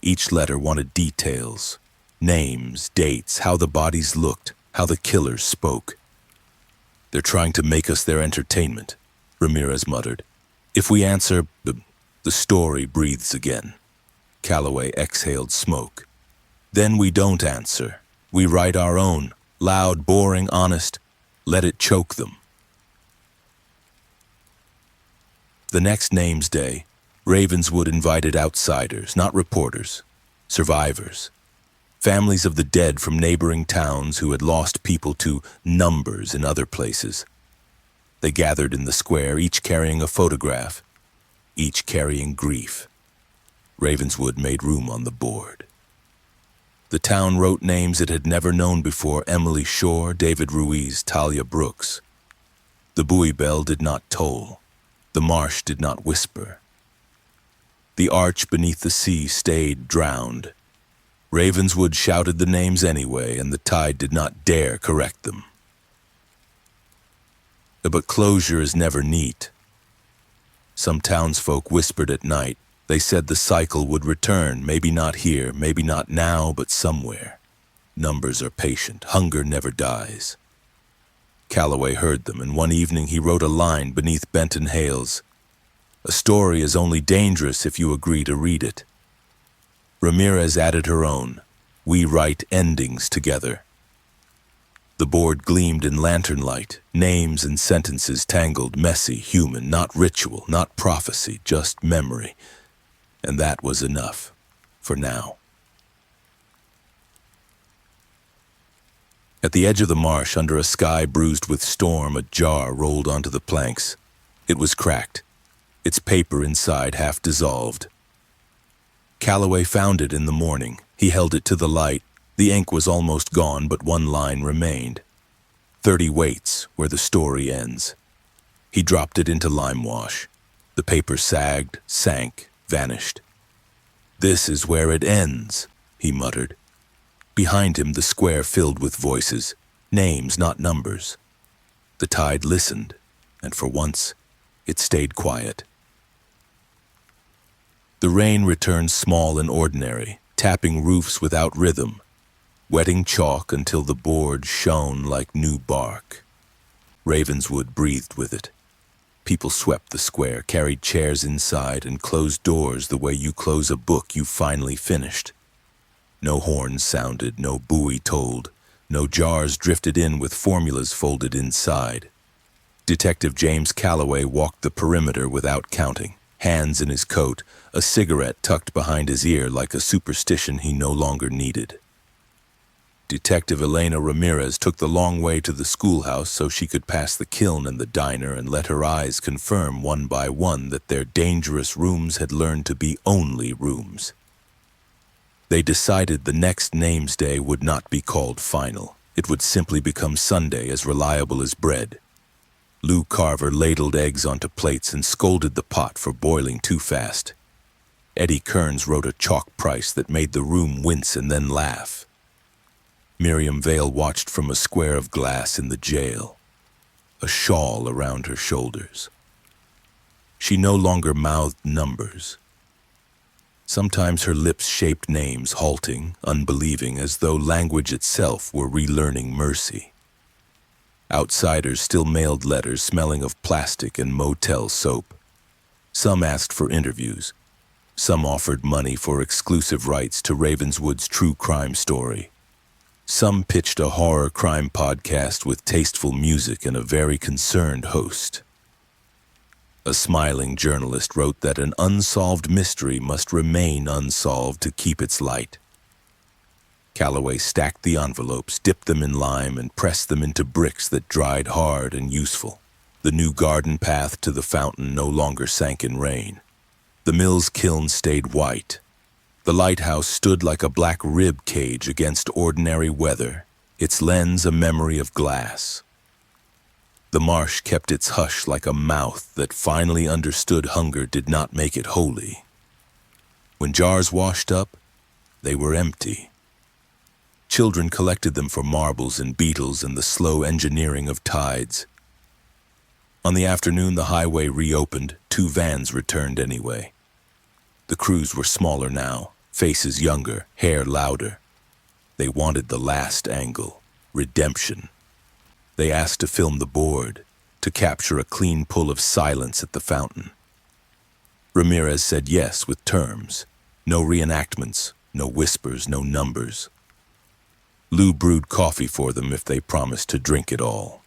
Each letter wanted details, names, dates, how the bodies looked, how the killers spoke. "They're trying to make us their entertainment," Ramirez muttered. "If we answer, the story breathes again." Calloway exhaled smoke. "Then we don't answer. We write our own, loud, boring, honest. Let it choke them." The next names day, Ravenswood invited outsiders, not reporters, survivors. Families of the dead from neighboring towns who had lost people to numbers in other places. They gathered in the square, each carrying a photograph, each carrying grief. Ravenswood made room on the board. The town wrote names it had never known before: Emily Shore, David Ruiz, Talia Brooks. The buoy bell did not toll. The marsh did not whisper. The arch beneath the sea stayed drowned. Ravenswood shouted the names anyway, and the tide did not dare correct them. But closure is never neat. Some townsfolk whispered at night. They said the cycle would return, maybe not here, maybe not now, but somewhere. Numbers are patient. Hunger never dies. Calloway heard them, and one evening he wrote a line beneath Benton Hales. "A story is only dangerous if you agree to read it." Ramirez added her own. "We write endings together." The board gleamed in lantern light, names and sentences tangled, messy, human, not ritual, not prophecy, just memory. And that was enough, for now. At the edge of the marsh, under a sky bruised with storm, a jar rolled onto the planks. It was cracked, its paper inside half dissolved. Calloway found it in the morning. He held it to the light. The ink was almost gone, but one line remained. 30 waits, where the story ends. He dropped it into lime wash. The paper sagged, sank, vanished. "This is where it ends," he muttered. Behind him, the square filled with voices, names, not numbers. The tide listened, and for once, it stayed quiet. The rain returned small and ordinary, tapping roofs without rhythm, wetting chalk until the board shone like new bark. Ravenswood breathed with it. People swept the square, carried chairs inside, and closed doors the way you close a book you finally finished. No horns sounded, no buoy tolled, no jars drifted in with formulas folded inside. Detective James Calloway walked the perimeter without counting, hands in his coat, a cigarette tucked behind his ear like a superstition he no longer needed. Detective Elena Ramirez took the long way to the schoolhouse so she could pass the kiln and the diner and let her eyes confirm one by one that their dangerous rooms had learned to be only rooms. They decided the next names day would not be called final. It would simply become Sunday, as reliable as bread. Lou Carver ladled eggs onto plates and scolded the pot for boiling too fast. Eddie Kearns wrote a chalk price that made the room wince and then laugh. Miriam Vale watched from a square of glass in the jail, a shawl around her shoulders. She no longer mouthed numbers. Sometimes her lips shaped names, halting, unbelieving, as though language itself were relearning mercy. Outsiders still mailed letters smelling of plastic and motel soap. Some asked for interviews. Some offered money for exclusive rights to Ravenswood's true crime story. Some pitched a horror crime podcast with tasteful music and a very concerned host. A smiling journalist wrote that an unsolved mystery must remain unsolved to keep its light. Calloway stacked the envelopes, dipped them in lime, and pressed them into bricks that dried hard and useful. The new garden path to the fountain no longer sank in rain. The mill's kiln stayed white. The lighthouse stood like a black rib cage against ordinary weather, its lens a memory of glass. The marsh kept its hush like a mouth that finally understood hunger did not make it holy. When jars washed up, they were empty. Children collected them for marbles and beetles and the slow engineering of tides. On the afternoon the highway reopened, 2 vans returned anyway. The crews were smaller now, faces younger, hair louder. They wanted the last angle, redemption. They asked to film the board, to capture a clean pull of silence at the fountain. Ramirez said yes with terms. No reenactments, no whispers, no numbers. Lou brewed coffee for them if they promised to drink it all.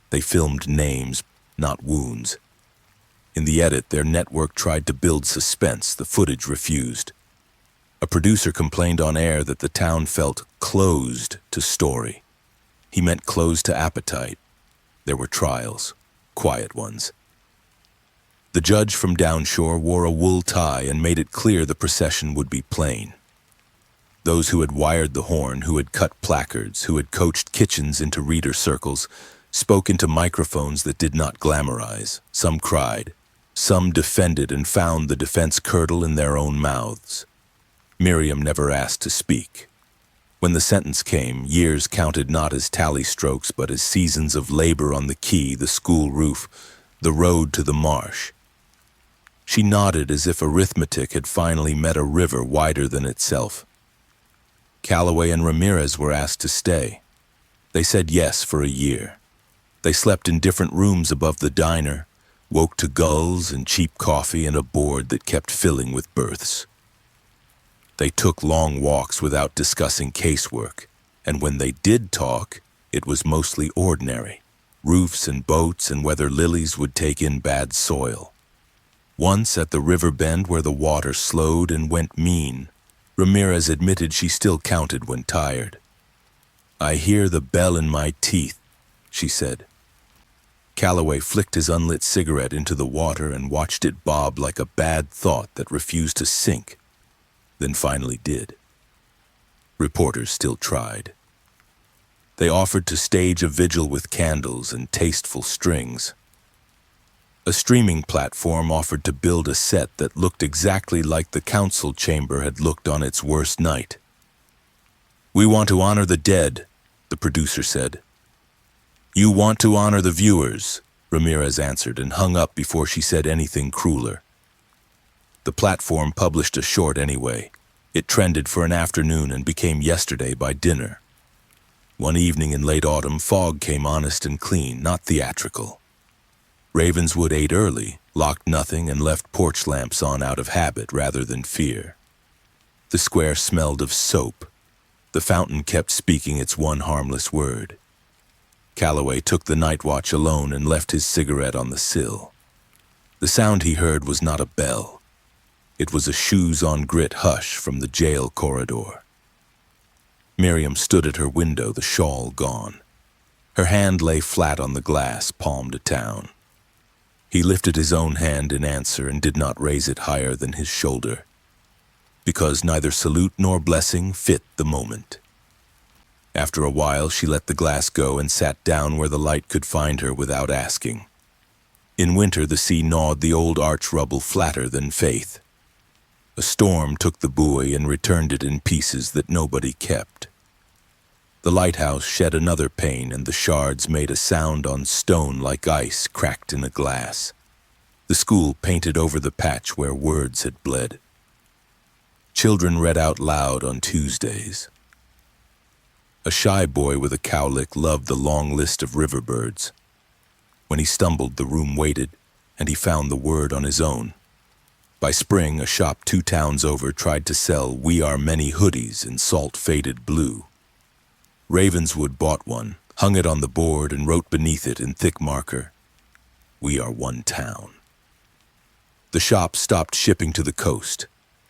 They filmed names, not wounds. In the edit, their network tried to build suspense. The footage refused. A producer complained on air that the town felt closed to story. He meant closed to appetite. There were trials, quiet ones. The judge from downshore wore a wool tie and made it clear the procession would be plain. Those who had wired the horn, who had cut placards, who had coached kitchens into reader circles, spoke into microphones that did not glamorize. Some cried. Some defended and found the defense curdle in their own mouths. Miriam never asked to speak. When the sentence came, years counted not as tally strokes but as seasons of labor on the quay, the school roof, the road to the marsh. She nodded as if arithmetic had finally met a river wider than itself. Calloway and Ramirez were asked to stay. They said yes for a year. They slept in different rooms above the diner, woke to gulls and cheap coffee and a board that kept filling with berths. They took long walks without discussing casework, and when they did talk, it was mostly ordinary. Roofs and boats and whether lilies would take in bad soil. Once at the river bend where the water slowed and went mean, Ramirez admitted she still counted when tired. "I hear the bell in my teeth," she said. Calloway flicked his unlit cigarette into the water and watched it bob like a bad thought that refused to sink, then finally did. Reporters still tried. They offered to stage a vigil with candles and tasteful strings. A streaming platform offered to build a set that looked exactly like the council chamber had looked on its worst night. "We want to honor the dead," the producer said. "You want to honor the viewers," Ramirez answered and hung up before she said anything crueler. The platform published a short anyway. It trended for an afternoon and became yesterday by dinner. One evening in late autumn, fog came honest and clean, not theatrical. Ravenswood ate early, locked nothing, and left porch lamps on out of habit rather than fear. The square smelled of soap. The fountain kept speaking its one harmless word. Calloway took the night watch alone and left his cigarette on the sill. The sound he heard was not a bell. It was a shoes-on-grit hush from the jail corridor. Miriam stood at her window, the shawl gone. Her hand lay flat on the glass, palm to town. He lifted his own hand in answer and did not raise it higher than his shoulder, because neither salute nor blessing fit the moment. After a while, she let the glass go and sat down where the light could find her without asking. In winter, the sea gnawed the old arch rubble flatter than faith. A storm took the buoy and returned it in pieces that nobody kept. The lighthouse shed another pane, and the shards made a sound on stone like ice cracked in a glass. The school painted over the patch where words had bled. Children read out loud on Tuesdays. A shy boy with a cowlick loved the long list of river birds. When he stumbled, the room waited, and he found the word on his own. By spring, a shop 2 towns over tried to sell "We Are Many" hoodies in salt-faded blue. Ravenswood bought one, hung it on the board, and wrote beneath it in thick marker, "We are one town." The shop stopped shipping to the coast.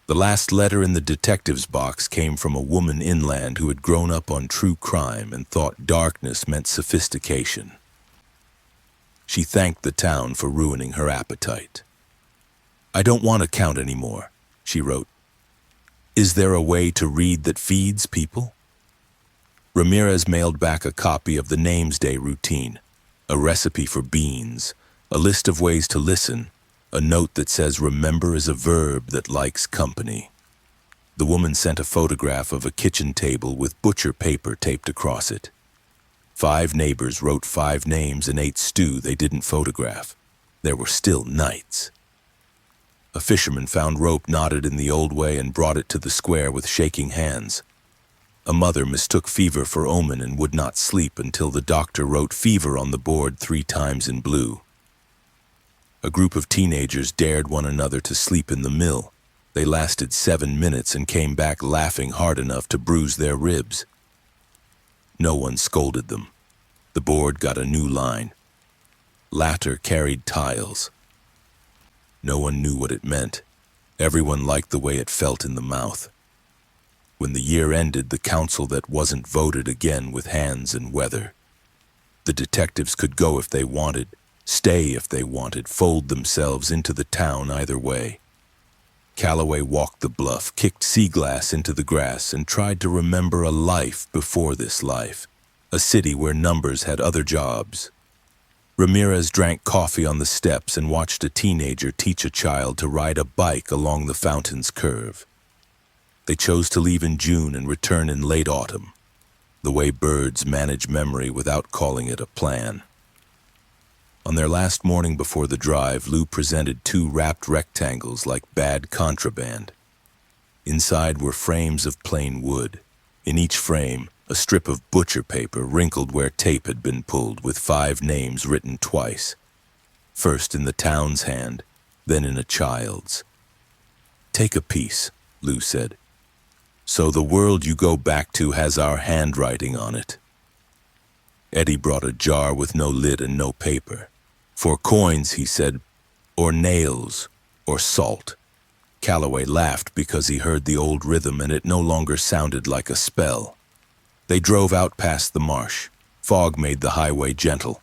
The last letter in the detective's box came from a woman inland who had grown up on true crime and thought darkness meant sophistication. She thanked the town for ruining her appetite. "I don't want to count anymore," she wrote. "Is there a way to read that feeds people?" Ramirez mailed back a copy of the Names Day routine, a recipe for beans, a list of ways to listen, a note that says remember is a verb that likes company. The woman sent a photograph of a kitchen table with butcher paper taped across it. 5 neighbors wrote 5 names and ate stew they didn't photograph. There were still nights. A fisherman found rope knotted in the old way and brought it to the square with shaking hands. A mother mistook fever for omen and would not sleep until the doctor wrote fever on the board 3 times in blue. A group of teenagers dared one another to sleep in the mill. They lasted 7 minutes and came back laughing hard enough to bruise their ribs. No one scolded them. The board got a new line. Latter carried tiles. No one knew what it meant. Everyone liked the way it felt in the mouth. When the year ended, the council that wasn't voted again with hands and weather. The detectives could go if they wanted, stay if they wanted, fold themselves into the town either way. Calloway walked the bluff, kicked sea glass into the grass, and tried to remember a life before this life, a city where numbers had other jobs. Ramirez drank coffee on the steps and watched a teenager teach a child to ride a bike along the fountain's curve. They chose to leave in June and return in late autumn, the way birds manage memory without calling it a plan. On their last morning before the drive, Lou presented 2 wrapped rectangles like bad contraband. Inside were frames of plain wood. In each frame, a strip of butcher paper wrinkled where tape had been pulled with 5 names written twice. First in the town's hand, then in a child's. "Take a piece," Lou said. "So the world you go back to has our handwriting on it." Eddie brought a jar with no lid and no paper. "For coins," he said, "or nails, or salt." Calloway laughed because he heard the old rhythm and it no longer sounded like a spell. They drove out past the marsh. Fog made the highway gentle.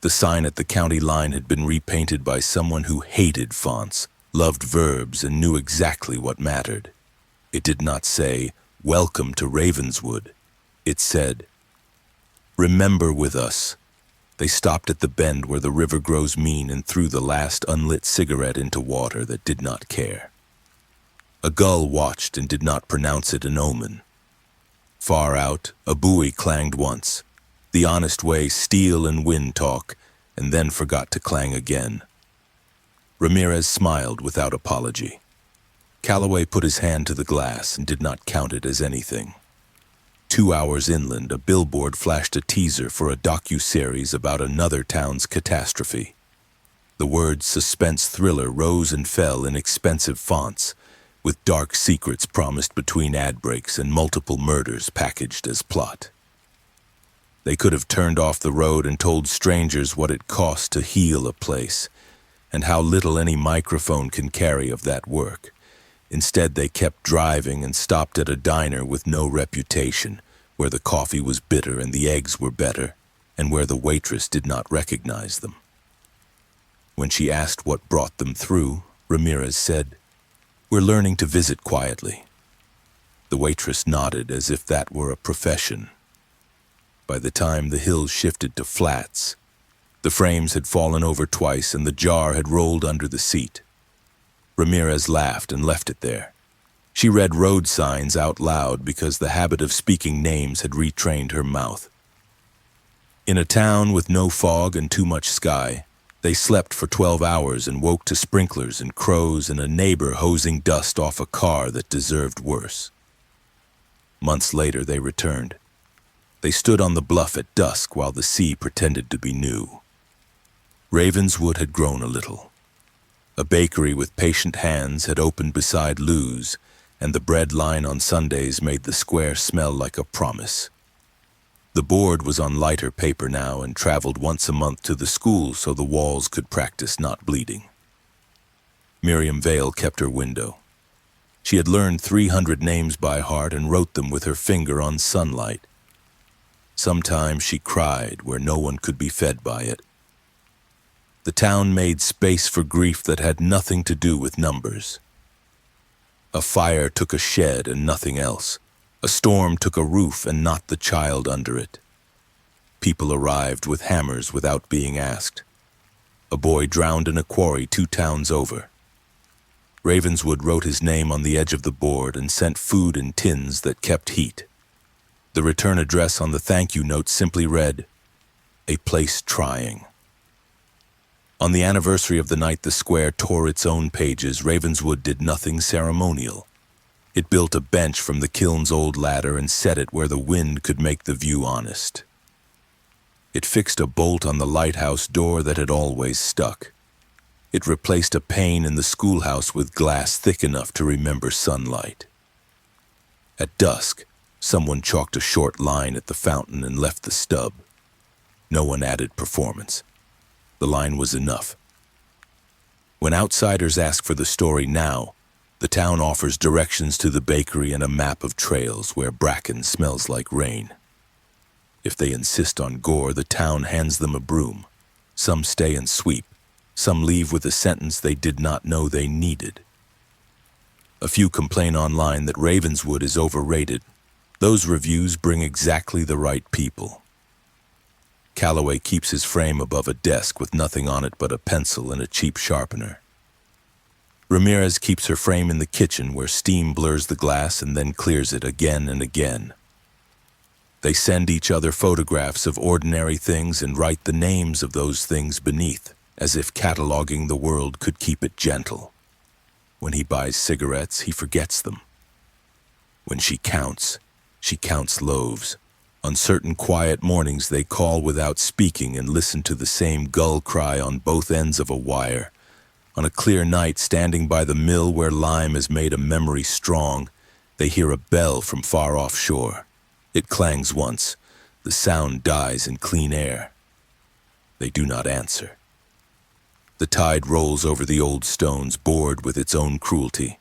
The sign at the county line had been repainted by someone who hated fonts, loved verbs, and knew exactly what mattered. It did not say, "Welcome to Ravenswood." It said, "Remember with us." They stopped at the bend where the river grows mean and threw the last unlit cigarette into water that did not care. A gull watched and did not pronounce it an omen. Far out, a buoy clanged once, the honest way steel and wind talk, and then forgot to clang again. Ramirez smiled without apology. Calloway put his hand to the glass and did not count it as anything. 2 hours inland, a billboard flashed a teaser for a docu-series about another town's catastrophe. The word suspense thriller rose and fell in expensive fonts, with dark secrets promised between ad breaks and multiple murders packaged as plot. They could have turned off the road and told strangers what it cost to heal a place, and how little any microphone can carry of that work. Instead, they kept driving and stopped at a diner with no reputation, where the coffee was bitter and the eggs were better, and where the waitress did not recognize them. When she asked what brought them through, Ramirez said, "We're learning to visit quietly." The waitress nodded as if that were a profession. By the time the hills shifted to flats, the frames had fallen over twice and the jar had rolled under the seat. Ramirez laughed and left it there. She read road signs out loud because the habit of speaking names had retrained her mouth. In a town with no fog and too much sky, they slept for 12 hours and woke to sprinklers and crows and a neighbor hosing dust off a car that deserved worse. Months later, they returned. They stood on the bluff at dusk while the sea pretended to be new. Ravenswood had grown a little. A bakery with patient hands had opened beside Lou's, and the bread line on Sundays made the square smell like a promise. The board was on lighter paper now and traveled once a month to the school so the walls could practice not bleeding. Miriam Vale kept her window. She had learned 300 names by heart and wrote them with her finger on sunlight. Sometimes she cried where no one could be fed by it. The town made space for grief that had nothing to do with numbers. A fire took a shed and nothing else. A storm took a roof and not the child under it. People arrived with hammers without being asked. A boy drowned in a quarry 2 towns over. Ravenswood wrote his name on the edge of the board and sent food in tins that kept heat. The return address on the thank you note simply read, "A place trying." On the anniversary of the night the square tore its own pages, Ravenswood did nothing ceremonial. It built a bench from the kiln's old ladder and set it where the wind could make the view honest. It fixed a bolt on the lighthouse door that had always stuck. It replaced a pane in the schoolhouse with glass thick enough to remember sunlight. At dusk, someone chalked a short line at the fountain and left the stub. No one added performance. The line was enough. When outsiders ask for the story now, the town offers directions to the bakery and a map of trails where bracken smells like rain. If they insist on gore, the town hands them a broom. Some stay and sweep. Some leave with a sentence they did not know they needed. A few complain online that Ravenswood is overrated. Those reviews bring exactly the right people. Calloway keeps his frame above a desk with nothing on it but a pencil and a cheap sharpener. Ramirez keeps her frame in the kitchen where steam blurs the glass and then clears it again and again. They send each other photographs of ordinary things and write the names of those things beneath, as if cataloging the world could keep it gentle. When he buys cigarettes, he forgets them. When she counts loaves. On certain quiet mornings they call without speaking and listen to the same gull cry on both ends of a wire. On a clear night, standing by the mill where lime has made a memory strong, they hear a bell from far offshore. It clangs once. The sound dies in clean air. They do not answer. The tide rolls over the old stones, bored with its own cruelty.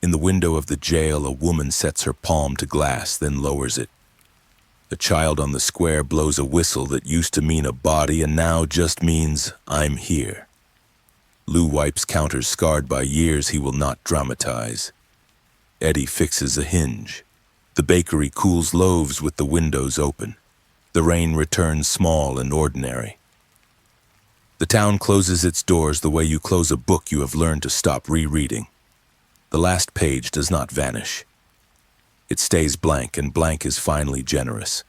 In the window of the jail, a woman sets her palm to glass, then lowers it. A child on the square blows a whistle that used to mean a body and now just means, I'm here. Lou wipes counters scarred by years he will not dramatize. Eddie fixes a hinge. The bakery cools loaves with the windows open. The rain returns small and ordinary. The town closes its doors the way you close a book you have learned to stop rereading. The last page does not vanish. It stays blank, and blank is finally generous.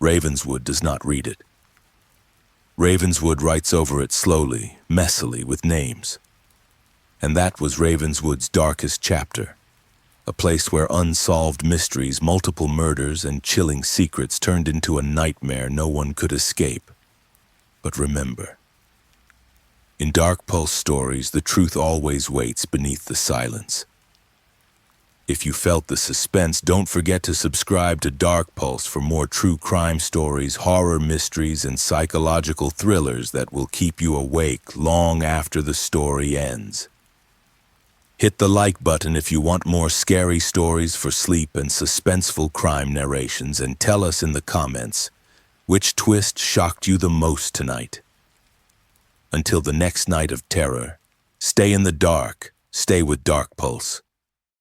Ravenswood does not read it. Ravenswood writes over it slowly, messily, with names. And that was Ravenswood's darkest chapter, a place where unsolved mysteries, multiple murders, and chilling secrets turned into a nightmare no one could escape. But remember, in Dark Pulse stories, the truth always waits beneath the silence. If you felt the suspense, don't forget to subscribe to Dark Pulse for more true crime stories, horror mysteries, and psychological thrillers that will keep you awake long after the story ends. Hit the like button if you want more scary stories for sleep and suspenseful crime narrations, and tell us in the comments, which twist shocked you the most tonight? Until the next night of terror, stay in the dark, stay with Dark Pulse.